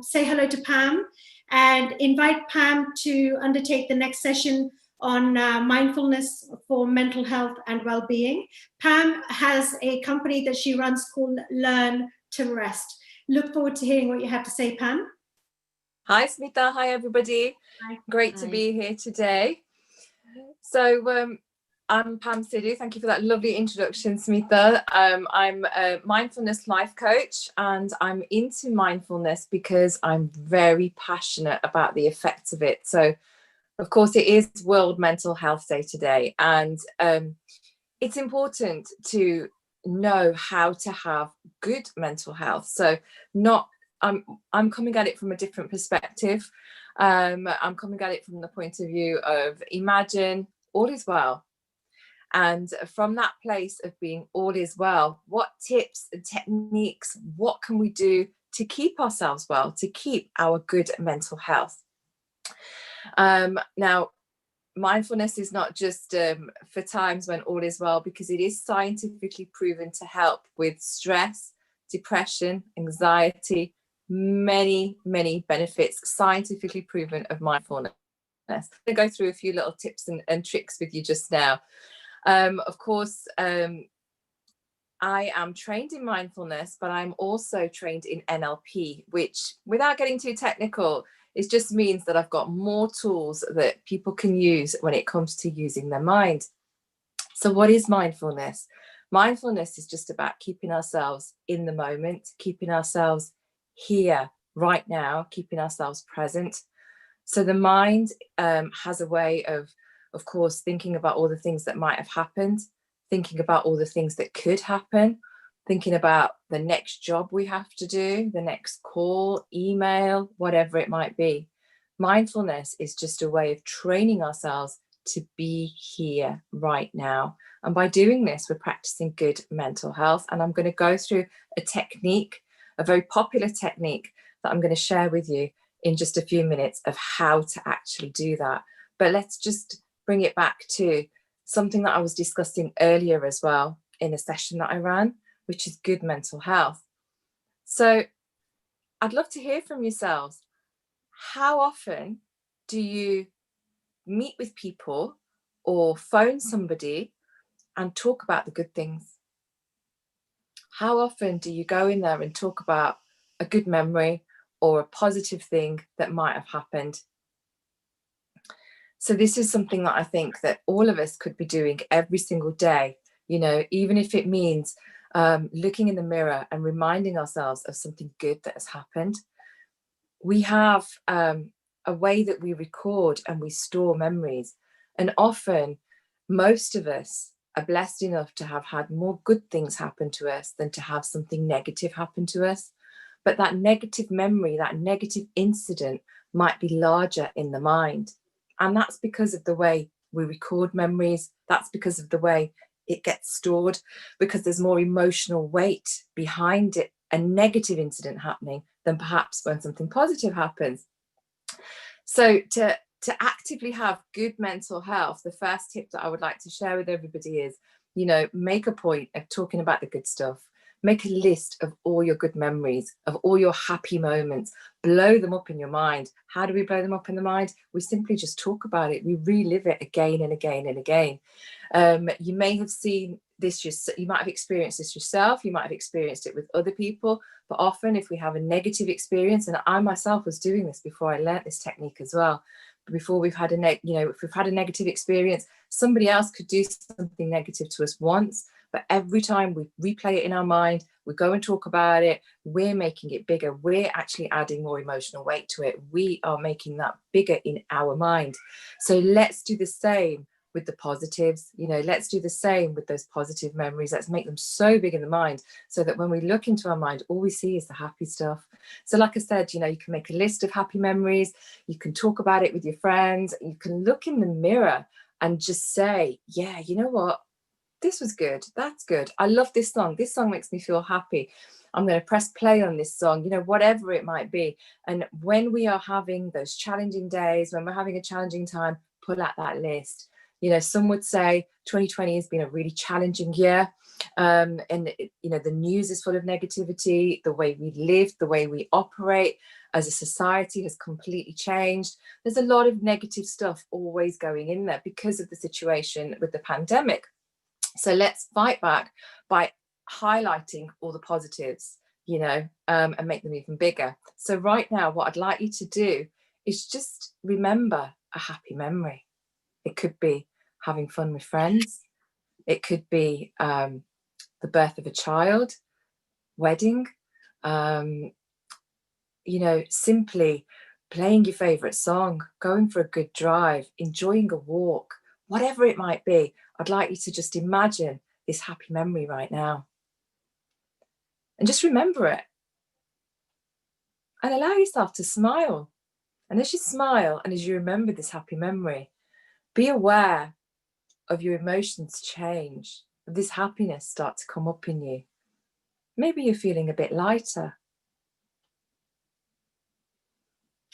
S2: say hello to Pam and invite Pam to undertake the next session on mindfulness for mental health and well-being. Pam has a company that she runs called Learn to Rest. Look forward to hearing what you have to say, Pam.
S12: Hi, Smita. Hi, everybody.
S2: Hi.
S12: Great to be here today. So I'm Pam Sidhu. Thank you for that lovely introduction, Smita. I'm a mindfulness life coach, and I'm into mindfulness because I'm very passionate about the effects of it. So, of course, it is World Mental Health Day today, and it's important to know how to have good mental health. So I'm coming at it from a different perspective. I'm coming at it from the point of view of imagine all is well. And from that place of being all is well, what tips and techniques, what can we do to keep ourselves well, to keep our good mental health? Now, mindfulness is not just for times when all is well, because it is scientifically proven to help with stress, depression, anxiety, many benefits scientifically proven of mindfulness. I'm going to go through a few little tips and tricks with you just now. Of course, I am trained in mindfulness, but I'm also trained in NLP, which, without getting too technical, it just means that I've got more tools that people can use when it comes to using their mind. So what is mindfulness? Mindfulness is just about keeping ourselves in the moment, keeping ourselves here right now, keeping ourselves present. So the mind has a way of course, thinking about all the things that might have happened, thinking about all the things that could happen, thinking about the next job we have to do, the next call, email, whatever it might be. Mindfulness is just a way of training ourselves to be here right now. And by doing this, we're practicing good mental health. And I'm going to go through a technique, a very popular technique that I'm going to share with you in just a few minutes of how to actually do that. But let's just bring it back to something that I was discussing earlier as well in a session that I ran, which is good mental health. So I'd love to hear from yourselves. How often do you meet with people or phone somebody and talk about the good things? How often do you go in there and talk about a good memory or a positive thing that might have happened? So this is something that I think that all of us could be doing every single day, you know, even if it means looking in the mirror and reminding ourselves of something good that has happened. We have a way that we record and we store memories. And often, most of us are blessed enough to have had more good things happen to us than to have something negative happen to us. But that negative memory, that negative incident might be larger in the mind. And that's because of the way we record memories. That's because of the way it gets stored, because there's more emotional weight behind it, a negative incident happening, than perhaps when something positive happens. So to actively have good mental health, the first tip that I would like to share with everybody is, you know, make a point of talking about the good stuff. Make a list of all your good memories, of all your happy moments. Blow them up in your mind. How do we blow them up in the mind? We simply just talk about it. We relive it again and again and again. You may have seen this, you might have experienced this yourself. You might have experienced it with other people. But often if we have a negative experience, and I myself was doing this before I learnt this technique as well, before we've had if we've had a negative experience, somebody else could do something negative to us once. But every time we replay it in our mind, we go and talk about it, we're making it bigger. We're actually adding more emotional weight to it. We are making that bigger in our mind. So let's do the same with the positives. You know, let's do the same with those positive memories. Let's make them so big in the mind so that when we look into our mind, all we see is the happy stuff. So like I said, you know, you can make a list of happy memories. You can talk about it with your friends. You can look in the mirror and just say, yeah, you know what? This was good. That's good. I love this song. This song makes me feel happy. I'm going to press play on this song, you know, whatever it might be. And when we are having those challenging days, when we're having a challenging time, pull out that list. You know, some would say 2020 has been a really challenging year. You know, the news is full of negativity. The way we live, the way we operate as a society has completely changed. There's a lot of negative stuff always going in there because of the situation with the pandemic. So let's fight back by highlighting all the positives, you know, and make them even bigger. So right now, what I'd like you to do is just remember a happy memory. It could be having fun with friends. It could be the birth of a child, wedding, you know, simply playing your favorite song, going for a good drive, enjoying a walk, whatever it might be. I'd like you to just imagine this happy memory right now. And just remember it. And allow yourself to smile. And as you smile and as you remember this happy memory, be aware of your emotions change, of this happiness start to come up in you. Maybe you're feeling a bit lighter.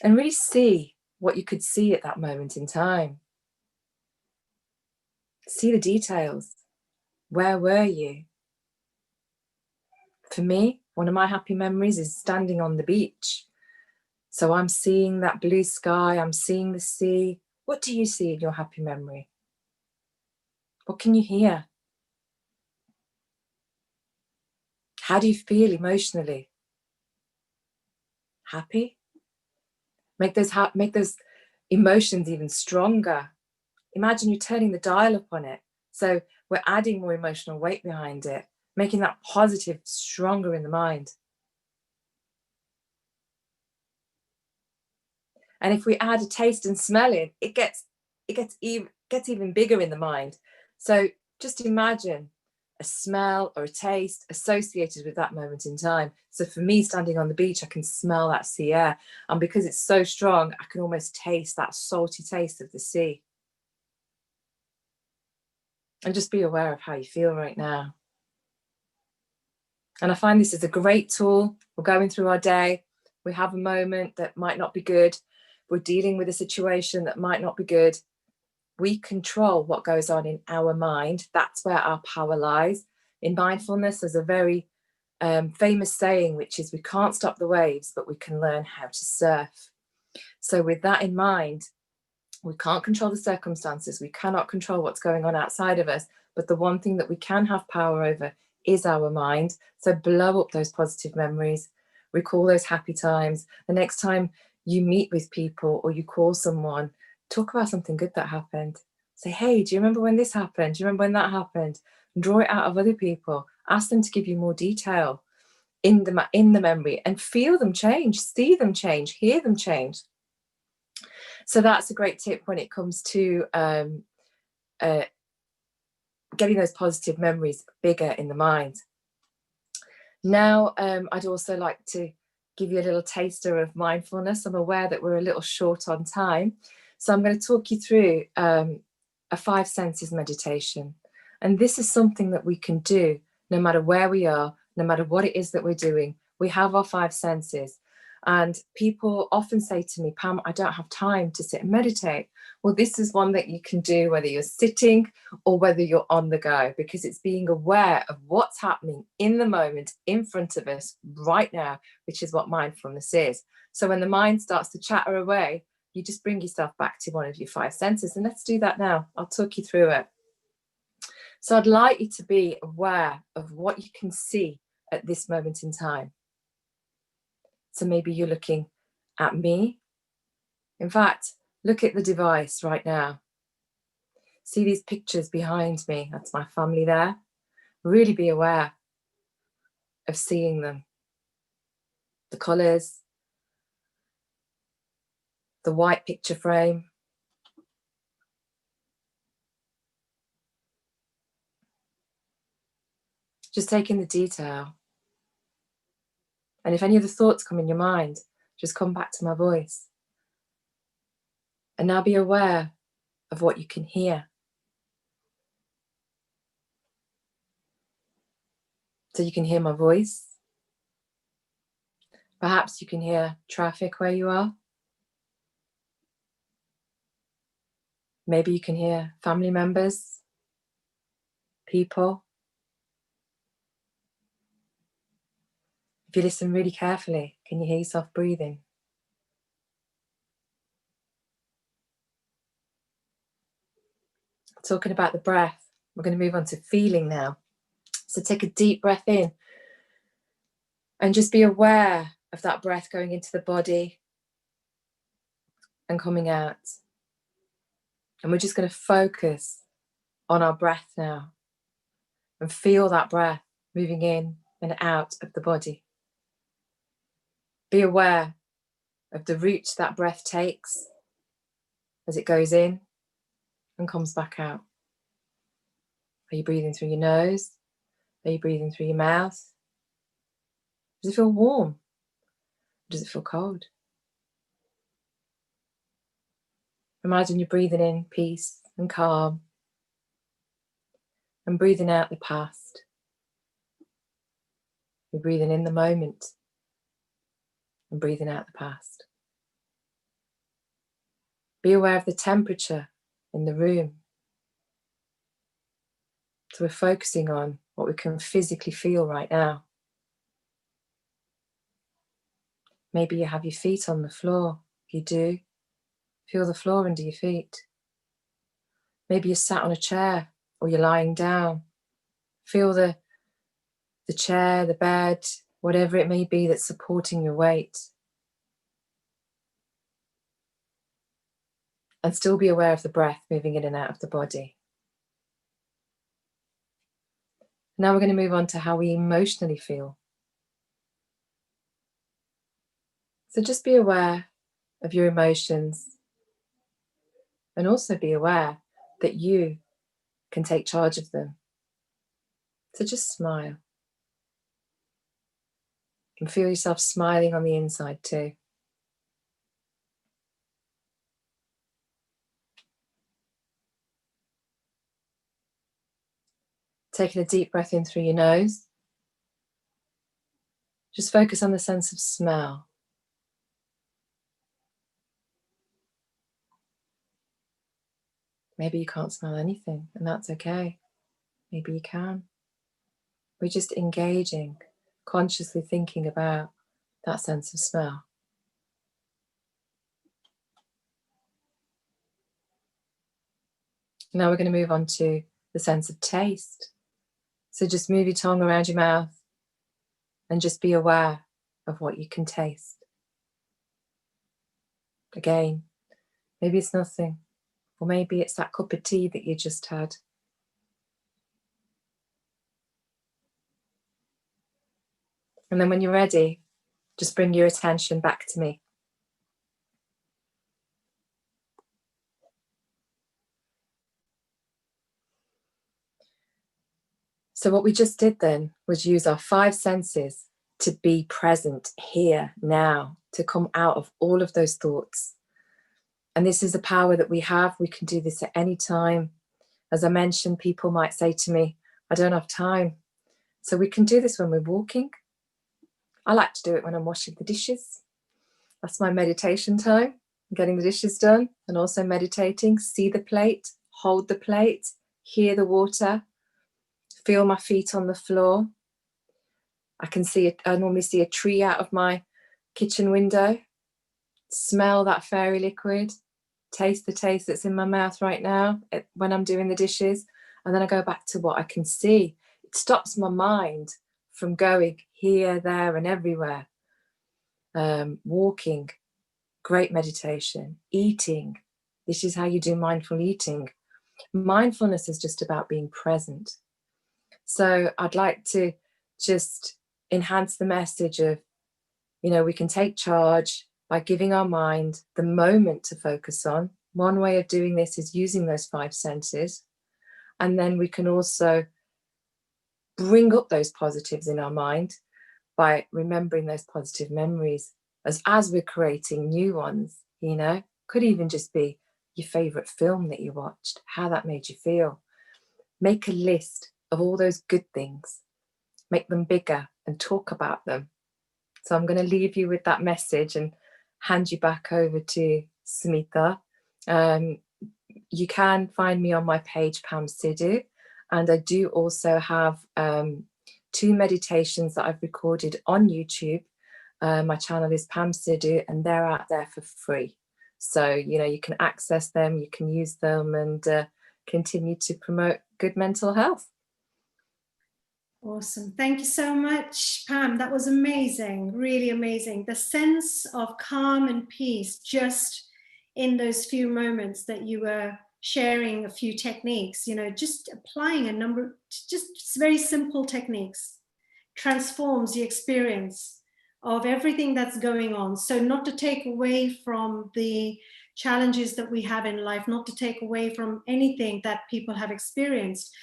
S12: And really see what you could see at that moment in time. See the details. Where were you? For me, one of my happy memories is standing on the beach. So I'm seeing that blue sky, I'm seeing the sea. What do you see in your happy memory? What can you hear? How do you feel emotionally? Happy? Make those emotions even stronger. Imagine you're turning the dial up on it. So we're adding more emotional weight behind it, making that positive stronger in the mind. And if we add a taste and smell in, it gets even bigger in the mind. So just imagine a smell or a taste associated with that moment in time. So for me, standing on the beach, I can smell that sea air. And because it's so strong, I can almost taste that salty taste of the sea. And just be aware of how you feel right now. And I find this is a great tool. We're going through our day. We have a moment that might not be good. We're dealing with a situation that might not be good. We control what goes on in our mind. That's where our power lies. In mindfulness, there's a very famous saying, which is, we can't stop the waves, but we can learn how to surf. So with that in mind, we can't control the circumstances. We cannot control what's going on outside of us. But the one thing that we can have power over is our mind. So blow up those positive memories. Recall those happy times. The next time you meet with people or you call someone, talk about something good that happened. Say, hey, do you remember when this happened? Do you remember when that happened? And draw it out of other people. Ask them to give you more detail in the memory and feel them change, see them change, hear them change. So that's a great tip when it comes to getting those positive memories bigger in the mind. Now, I'd also like to give you a little taster of mindfulness. I'm aware that we're a little short on time. So I'm going to talk you through a 5 senses meditation. And this is something that we can do no matter where we are, no matter what it is that we're doing. We have our 5 senses. And people often say to me, Pam, I don't have time to sit and meditate. Well, this is one that you can do whether you're sitting or whether you're on the go, because it's being aware of what's happening in the moment in front of us right now, which is what mindfulness is. So when the mind starts to chatter away, you just bring yourself back to one of your 5 senses. And let's do that now. I'll talk you through it. So I'd like you to be aware of what you can see at this moment in time. So maybe you're looking at me. In fact, look at the device right now. See these pictures behind me? That's my family there. Really be aware of seeing them. The colours, the white picture frame. Just take in the detail. And if any of the thoughts come in your mind, just come back to my voice. And now be aware of what you can hear. So you can hear my voice. Perhaps you can hear traffic where you are. Maybe you can hear family members, people. If you listen really carefully, can you hear yourself breathing? Talking about the breath, we're going to move on to feeling now. So take a deep breath in and just be aware of that breath going into the body and coming out. And we're just going to focus on our breath now and feel that breath moving in and out of the body. Be aware of the route that breath takes as it goes in and comes back out. Are you breathing through your nose? Are you breathing through your mouth? Does it feel warm? Does it feel cold? Imagine you're breathing in peace and calm and breathing out the past. You're breathing in the moment and breathing out the past. Be aware of the temperature in the room. So we're focusing on what we can physically feel right now. Maybe you have your feet on the floor. If you do, feel the floor under your feet. Maybe you're sat on a chair or you're lying down. Feel the chair, the bed, whatever it may be that's supporting your weight. And still be aware of the breath moving in and out of the body. Now we're going to move on to how we emotionally feel. So just be aware of your emotions and also be aware that you can take charge of them. So just smile. And feel yourself smiling on the inside too. Taking a deep breath in through your nose. Just focus on the sense of smell. Maybe you can't smell anything, and that's okay. Maybe you can. We're just engaging, consciously thinking about that sense of smell. Now we're going to move on to the sense of taste. So just move your tongue around your mouth and just be aware of what you can taste. Again, maybe it's nothing, or maybe it's that cup of tea that you just had. And then when you're ready, just bring your attention back to me. So what we just did then was use our 5 senses to be present here, now, to come out of all of those thoughts. And this is the power that we have. We can do this at any time. As I mentioned, people might say to me, I don't have time. So we can do this when we're walking. I like to do it when I'm washing the dishes. That's my meditation time, getting the dishes done and also meditating. See the plate, hold the plate, hear the water, feel my feet on the floor. I normally see a tree out of my kitchen window. Smell that fairy liquid. Taste the taste that's in my mouth right now when I'm doing the dishes. And then I go back to what I can see. It stops my mind from going here, there, and everywhere. Walking, great meditation. Eating, this is how you do mindful eating. Mindfulness is just about being present. So I'd like to just enhance the message of, we can take charge by giving our mind the moment to focus on. One way of doing this is using those 5 senses. And then we can also bring up those positives in our mind by remembering those positive memories as we're creating new ones. You know, could even just be your favorite film that you watched, how that made you feel. Make a list of all those good things, make them bigger and talk about them. So I'm going to leave you with that message and hand you back over to Smita. You can find me on my page, Pam Sidhu, and I do also have 2 meditations that I've recorded on YouTube. My channel is Pam Sidhu, and they're out there for free. So, you know, you can access them, you can use them, and continue to promote good mental health.
S2: Awesome. Thank you so much, Pam. That was amazing, really amazing. The sense of calm and peace just in those few moments that you were sharing a few techniques, you know, just applying a number, just very simple techniques transforms the experience of everything that's going on. So not to take away from the challenges that we have in life, not to take away from anything that people have experienced.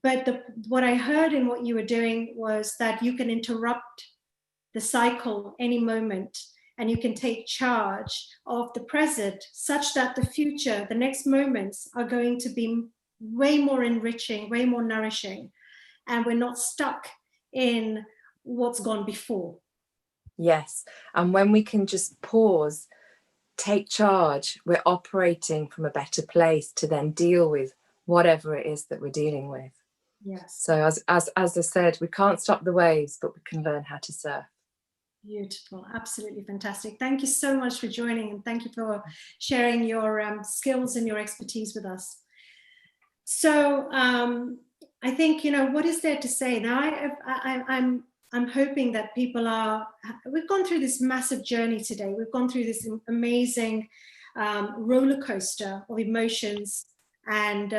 S2: But what I heard in what you were doing was that you can interrupt the cycle any moment, and you can take charge of the present such that the future, the next moments are going to be way more enriching, way more nourishing, and we're not stuck in what's gone before.
S12: Yes, and when we can just pause, take charge, we're operating from a better place to then deal with whatever it is that we're dealing with.
S2: Yes.
S12: So as I said, we can't stop the waves, but we can learn how to surf.
S2: Beautiful, absolutely fantastic. Thank you so much for joining, and thank you for sharing your skills and your expertise with us. So I think, you know, what is there to say? Now I'm hoping that people we've gone through this massive journey today. We've gone through this amazing roller coaster of emotions and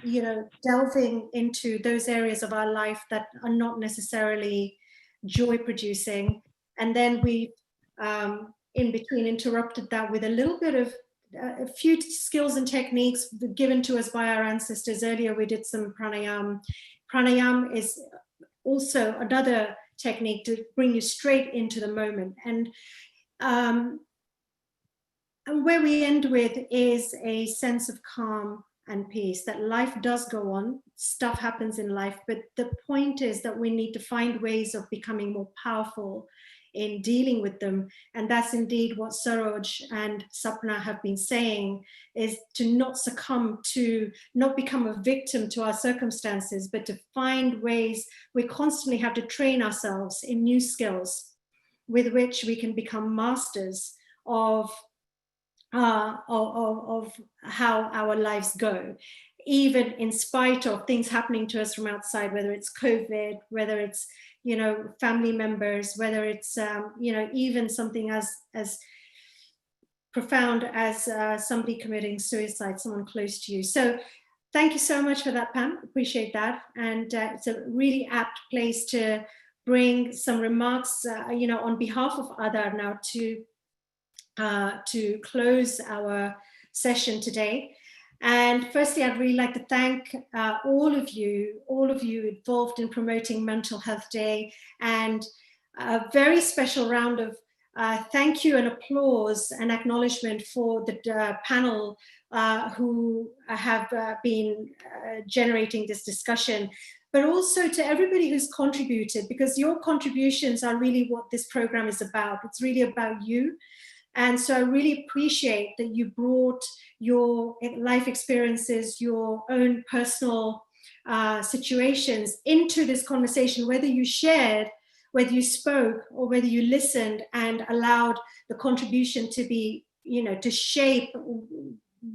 S2: you know, delving into those areas of our life that are not necessarily joy producing, and then we in between interrupted that with a little bit of a few skills and techniques given to us by our ancestors. Earlier we did some pranayam. Pranayam is also another technique to bring you straight into the moment, and where we end with is a sense of calm and peace, that life does go on, stuff happens in life, but the point is that we need to find ways of becoming more powerful in dealing with them. And that's indeed what Saroj and Sapna have been saying, is to not succumb to, not become a victim to our circumstances, but to find ways. We constantly have to train ourselves in new skills with which we can become masters of how our lives go, even in spite of things happening to us from outside, whether it's COVID, whether it's, you know, family members, whether it's, you know, even something as profound as somebody committing suicide, someone close to you. So thank you so much for that, Pam. Appreciate that. And it's a really apt place to bring some remarks, you know, on behalf of Adhar now to close our session today. And firstly, I'd really like to thank all of you involved in promoting Mental Health Day, and a very special round of thank you and applause and acknowledgement for the panel who have been generating this discussion, but also to everybody who's contributed, because your contributions are really what this program is about. It's really about you. And so I really appreciate that you brought your life experiences, your own personal situations into this conversation, whether you shared, whether you spoke, or whether you listened and allowed the contribution to be, you know, to shape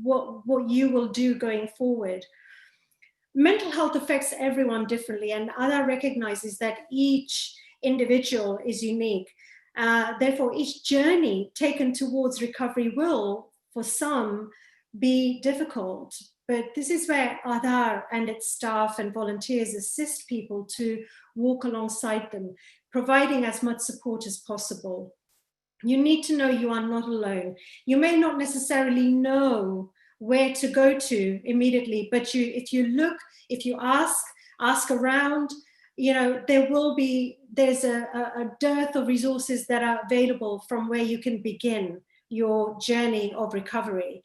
S2: what you will do going forward. Mental health affects everyone differently, and Adhar recognizes that each individual is unique. Therefore, each journey taken towards recovery will, for some, be difficult. But this is where Adhar and its staff and volunteers assist people to walk alongside them, providing as much support as possible. You need to know you are not alone. You may not necessarily know where to go to immediately, but if you look, if you ask, ask around. You know, there's a dearth of resources that are available from where you can begin your journey of recovery.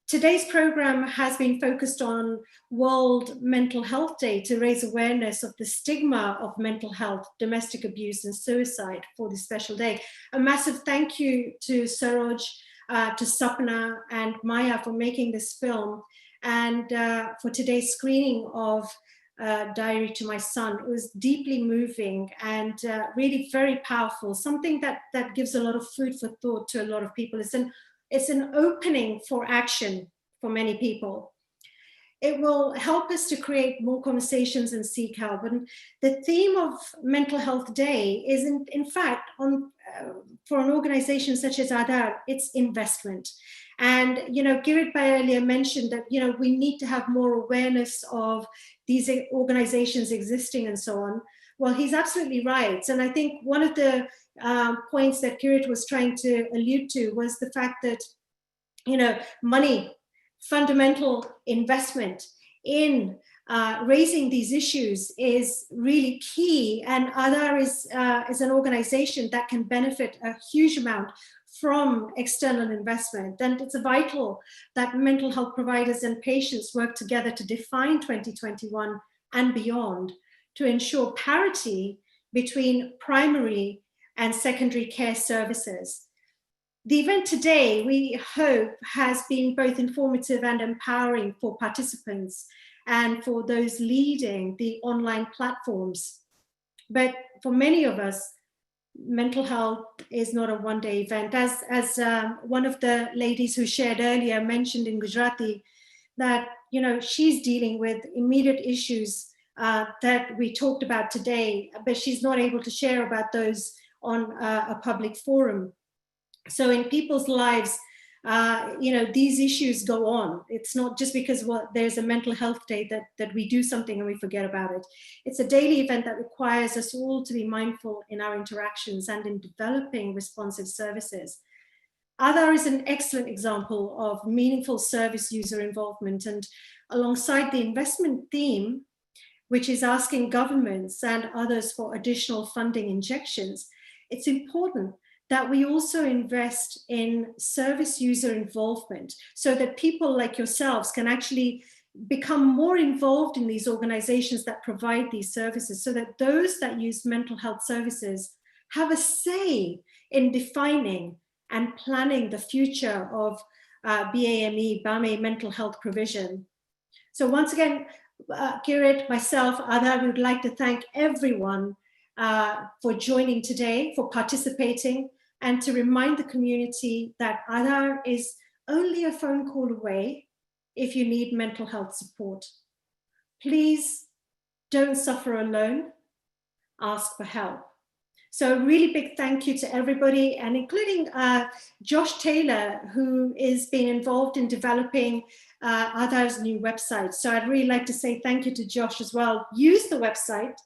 S2: Today's program has been focused on World Mental Health Day to raise awareness of the stigma of mental health, domestic abuse, and suicide for this special day. A massive thank you to Saroj, to Sapna and Maya for making this film, and for today's screening of Diary to My Son. It was deeply moving and really very powerful, something that gives a lot of food for thought to a lot of people. It's an opening for action for many people. It will help us to create more conversations and seek help. And the theme of Mental Health Day is, in fact, for an organization such as Adhar, it's investment. And, you know, Girit Bhai earlier mentioned that, you know, we need to have more awareness of these organizations existing and so on. Well, he's absolutely right. And I think one of the points that Girit was trying to allude to was the fact that, you know, money, fundamental investment in raising these issues is really key. And Adhar is an organization that can benefit a huge amount from external investment. And it's vital that mental health providers and patients work together to define 2021 and beyond to ensure parity between primary and secondary care services. The event today, we hope, has been both informative and empowering for participants and for those leading the online platforms. But for many of us, mental health is not a one-day event. As one of the ladies who shared earlier mentioned in Gujarati, that, you know, she's dealing with immediate issues that we talked about today, but she's not able to share about those on a public forum. So in people's lives, you know, these issues go on. It's not just because there's a mental health day that we do something and we forget about it. It's a daily event that requires us all to be mindful in our interactions and in developing responsive services. Adhar is an excellent example of meaningful service user involvement, and alongside the investment theme, which is asking governments and others for additional funding injections, it's important that we also invest in service user involvement so that people like yourselves can actually become more involved in these organizations that provide these services, so that those that use mental health services have a say in defining and planning the future of BAME mental health provision. So once again, Girit, myself, Adhar, would like to thank everyone for joining today, for participating, and to remind the community that Adhar is only a phone call away if you need mental health support. Please don't suffer alone, ask for help. So a really big thank you to everybody, and including Josh Taylor, who is being involved in developing Adhar's new website. So I'd really like to say thank you to Josh as well. Use the website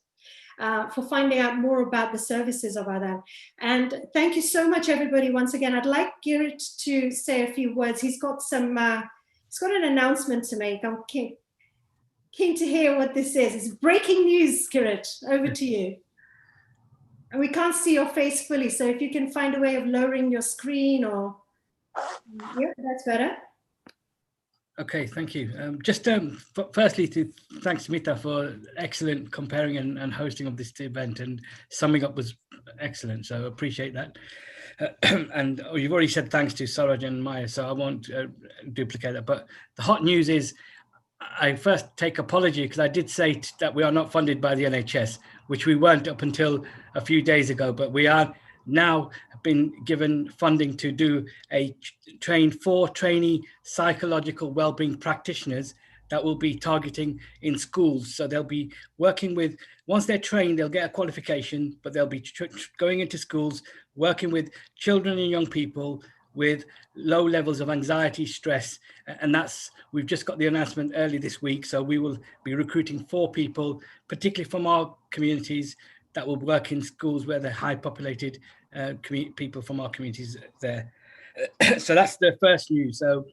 S2: for finding out more about the services of Adhar. And thank you so much, everybody. Once again, I'd like Girit to say a few words. He's got some, he's got an announcement to make. I'm keen to hear what this is. It's breaking news, Girit. Over to you. And we can't see your face fully, so if you can find a way of lowering your screen or, yeah, that's better.
S17: Okay, thank you. Just firstly, thanks Smita for excellent comparing and hosting of this event, and summing up was excellent, so appreciate that. And you've already said thanks to Saroj and Maya, so I won't duplicate that. But the hot news is, I first take apology because I did say that we are not funded by the NHS, which we weren't up until a few days ago, but we are now been given funding to do train 4 trainee psychological wellbeing practitioners that will be targeting in schools. So they'll be working with, once they're trained, they'll get a qualification, but they'll be going into schools, working with children and young people with low levels of anxiety, stress. And we've just got the announcement early this week. So we will be recruiting 4 people, particularly from our communities, that will work in schools where they're high populated people from our communities there. So that's the first news. So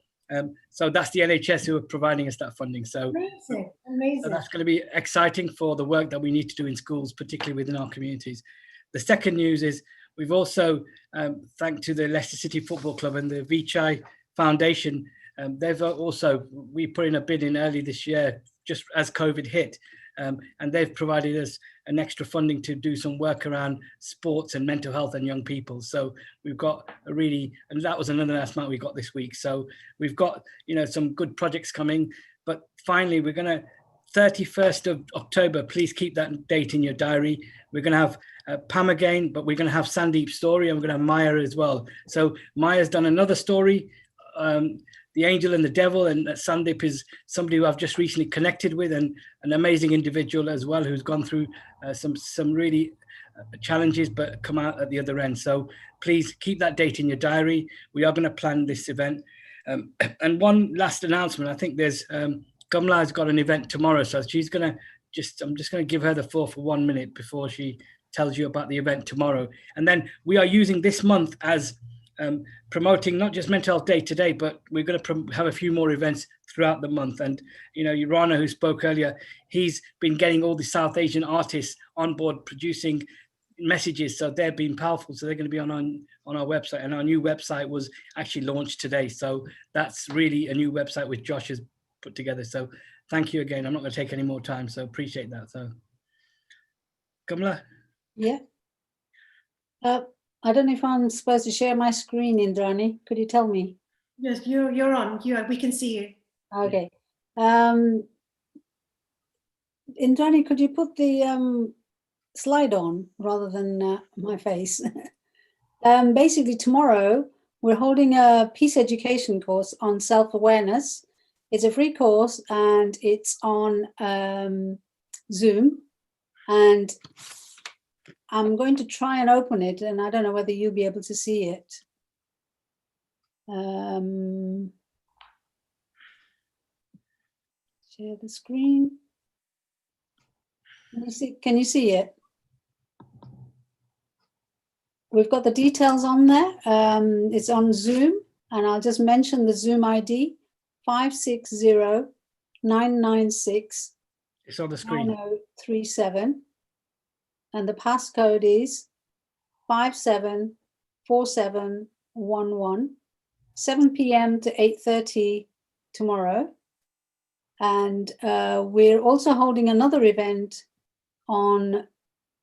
S17: So that's the NHS who are providing us that funding. So,
S2: Amazing, amazing.
S17: so that's going to be exciting for the work that we need to do in schools, particularly within our communities. The second news is we've also, thanks to the Leicester City Football Club and the Vichai Foundation, they've also, we put in a bid in early this year, just as COVID hit, and they've provided us an extra funding to do some work around sports and mental health and young people. So we've got a really, and that was another announcement we got this week. So we've got, you know, some good projects coming, but finally we're going to, 31st of October, please keep that date in your diary. We're going to have Pam again, but we're going to have Sandeep's story, and we're going to have Maya as well. So Maya's done another story, The Angel and the Devil, and Sandeep is somebody who I've just recently connected with, and an amazing individual as well, who's gone through some really challenges, but come out at the other end. So please keep that date in your diary. We are going to plan this event. And one last announcement, I think there's, Kamla has got an event tomorrow, so she's going to I'm just going to give her the floor for 1 minute before she tells you about the event tomorrow. And then we are using this month as promoting not just Mental Health Day today, but we're going to have a few more events throughout the month. And, you know, Rana, who spoke earlier, he's been getting all the South Asian artists on board producing messages, so they're being powerful. So they're going to be on our website, and our new website was actually launched today. So that's really a new website which Josh has put together. So thank you again. I'm not going to take any more time, so appreciate that. So Kamla.
S13: Yeah. I don't know if I'm supposed to share my screen, Indrani. Could you tell me?
S2: Yes, you're on. We can see you.
S13: Okay. Indrani, could you put the slide on rather than my face? Basically, tomorrow we're holding a peace education course on self-awareness. It's a free course and it's on Zoom. And I'm going to try and open it, and I don't know whether you'll be able to see it. Share the screen. Can you see it? We've got the details on there. It's on Zoom, and I'll just mention the Zoom ID, 560-996.
S17: It's on the screen.
S13: 9037. And the passcode is 574711, 7 p.m. to 8:30 tomorrow. And we're also holding another event on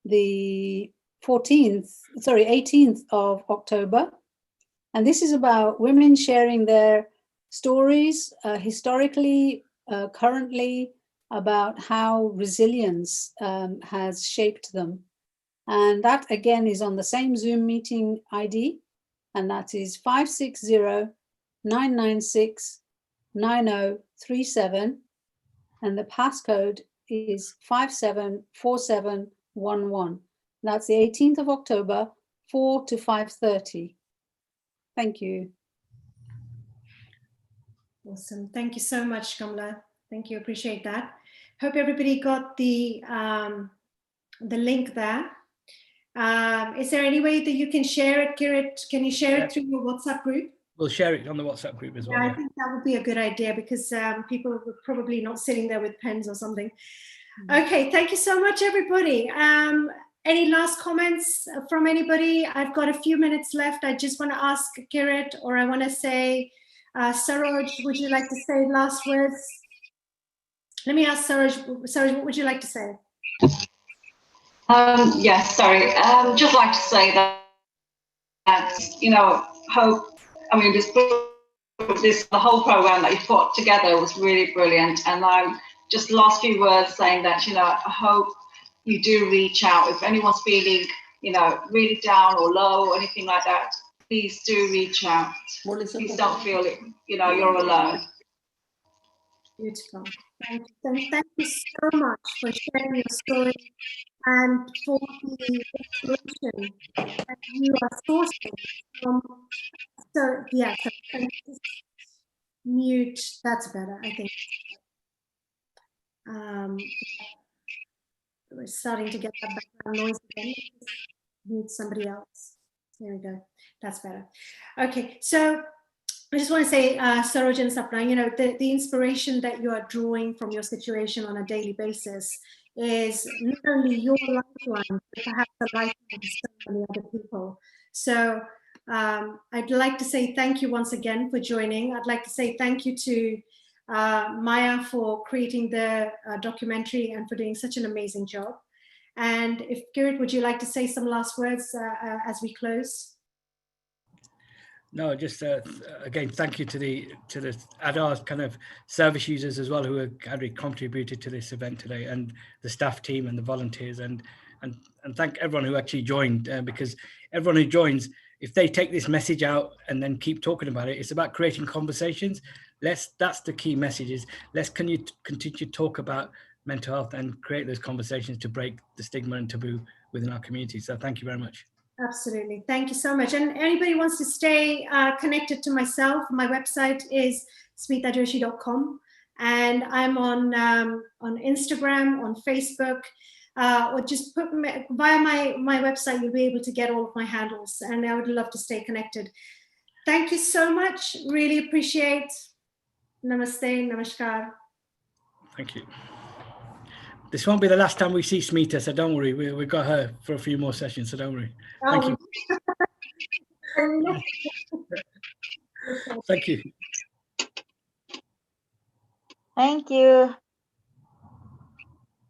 S13: the 18th of October. And this is about women sharing their stories historically, currently, about how resilience has shaped them. And that again is on the same Zoom meeting ID, and that is 560-996-9037. And the passcode is 574711. That's the 18th of October, 4 to 5:30. Thank you.
S2: Awesome. Thank you so much, Kamla. Thank you. Appreciate that. Hope everybody got the link there. Is there any way that you can share it, Kirit? Can you share it through your WhatsApp group?
S17: We'll share it on the WhatsApp group as well.
S2: Yeah, I think that would be a good idea, because people are probably not sitting there with pens or something. Okay, thank you so much, everybody. Any last comments from anybody? I've got a few minutes left. I just want to ask Kirit, or I want to say, Saroj, would you like to say last words? Let me ask Saroj. Saroj, what would you like to say?
S3: Yes, sorry. Just like to say that, you know, hope. I mean, the whole program that you put together was really brilliant, and I'm just the last few words saying that, you know, I hope you do reach out if anyone's feeling, you know, really down or low or anything like that. Please do reach out. Please don't feel it, you know, you're alone.
S2: Beautiful. Thank you so much for sharing your story and for the inspiration that you are sourcing from. So yeah, so mute. That's better, I think. We're starting to get that background noise again. Mute somebody else. There we go. That's better. Okay, so I just want to say, Saroj and Sapna, you know, the inspiration that you are drawing from your situation on a daily basis is not only your lifeline, but perhaps the lifeline of so many other people. So I'd like to say thank you once again for joining. I'd like to say thank you to Maya for creating the documentary and for doing such an amazing job. And if Kirit, would you like to say some last words as we close?
S17: No, just again, thank you to the Adhar kind of service users as well who have contributed to this event today, and the staff team and the volunteers, and thank everyone who actually joined, because everyone who joins, if they take this message out and then keep talking about it, it's about creating conversations. That's the key message, is let's continue to talk about mental health and create those conversations to break the stigma and taboo within our community. So thank you very much.
S2: Absolutely. Thank you so much. And anybody wants to stay connected to myself, my website is smitajoshi.com, and I'm on Instagram, on Facebook, or just put via my website, you'll be able to get all of my handles, and I would love to stay connected. Thank you so much. Really appreciate. Namaste, namaskar.
S17: Thank you. This won't be the last time we see Smita, so don't worry. We've got her for a few more sessions, so don't worry. Thank you. Thank you.
S20: Thank you.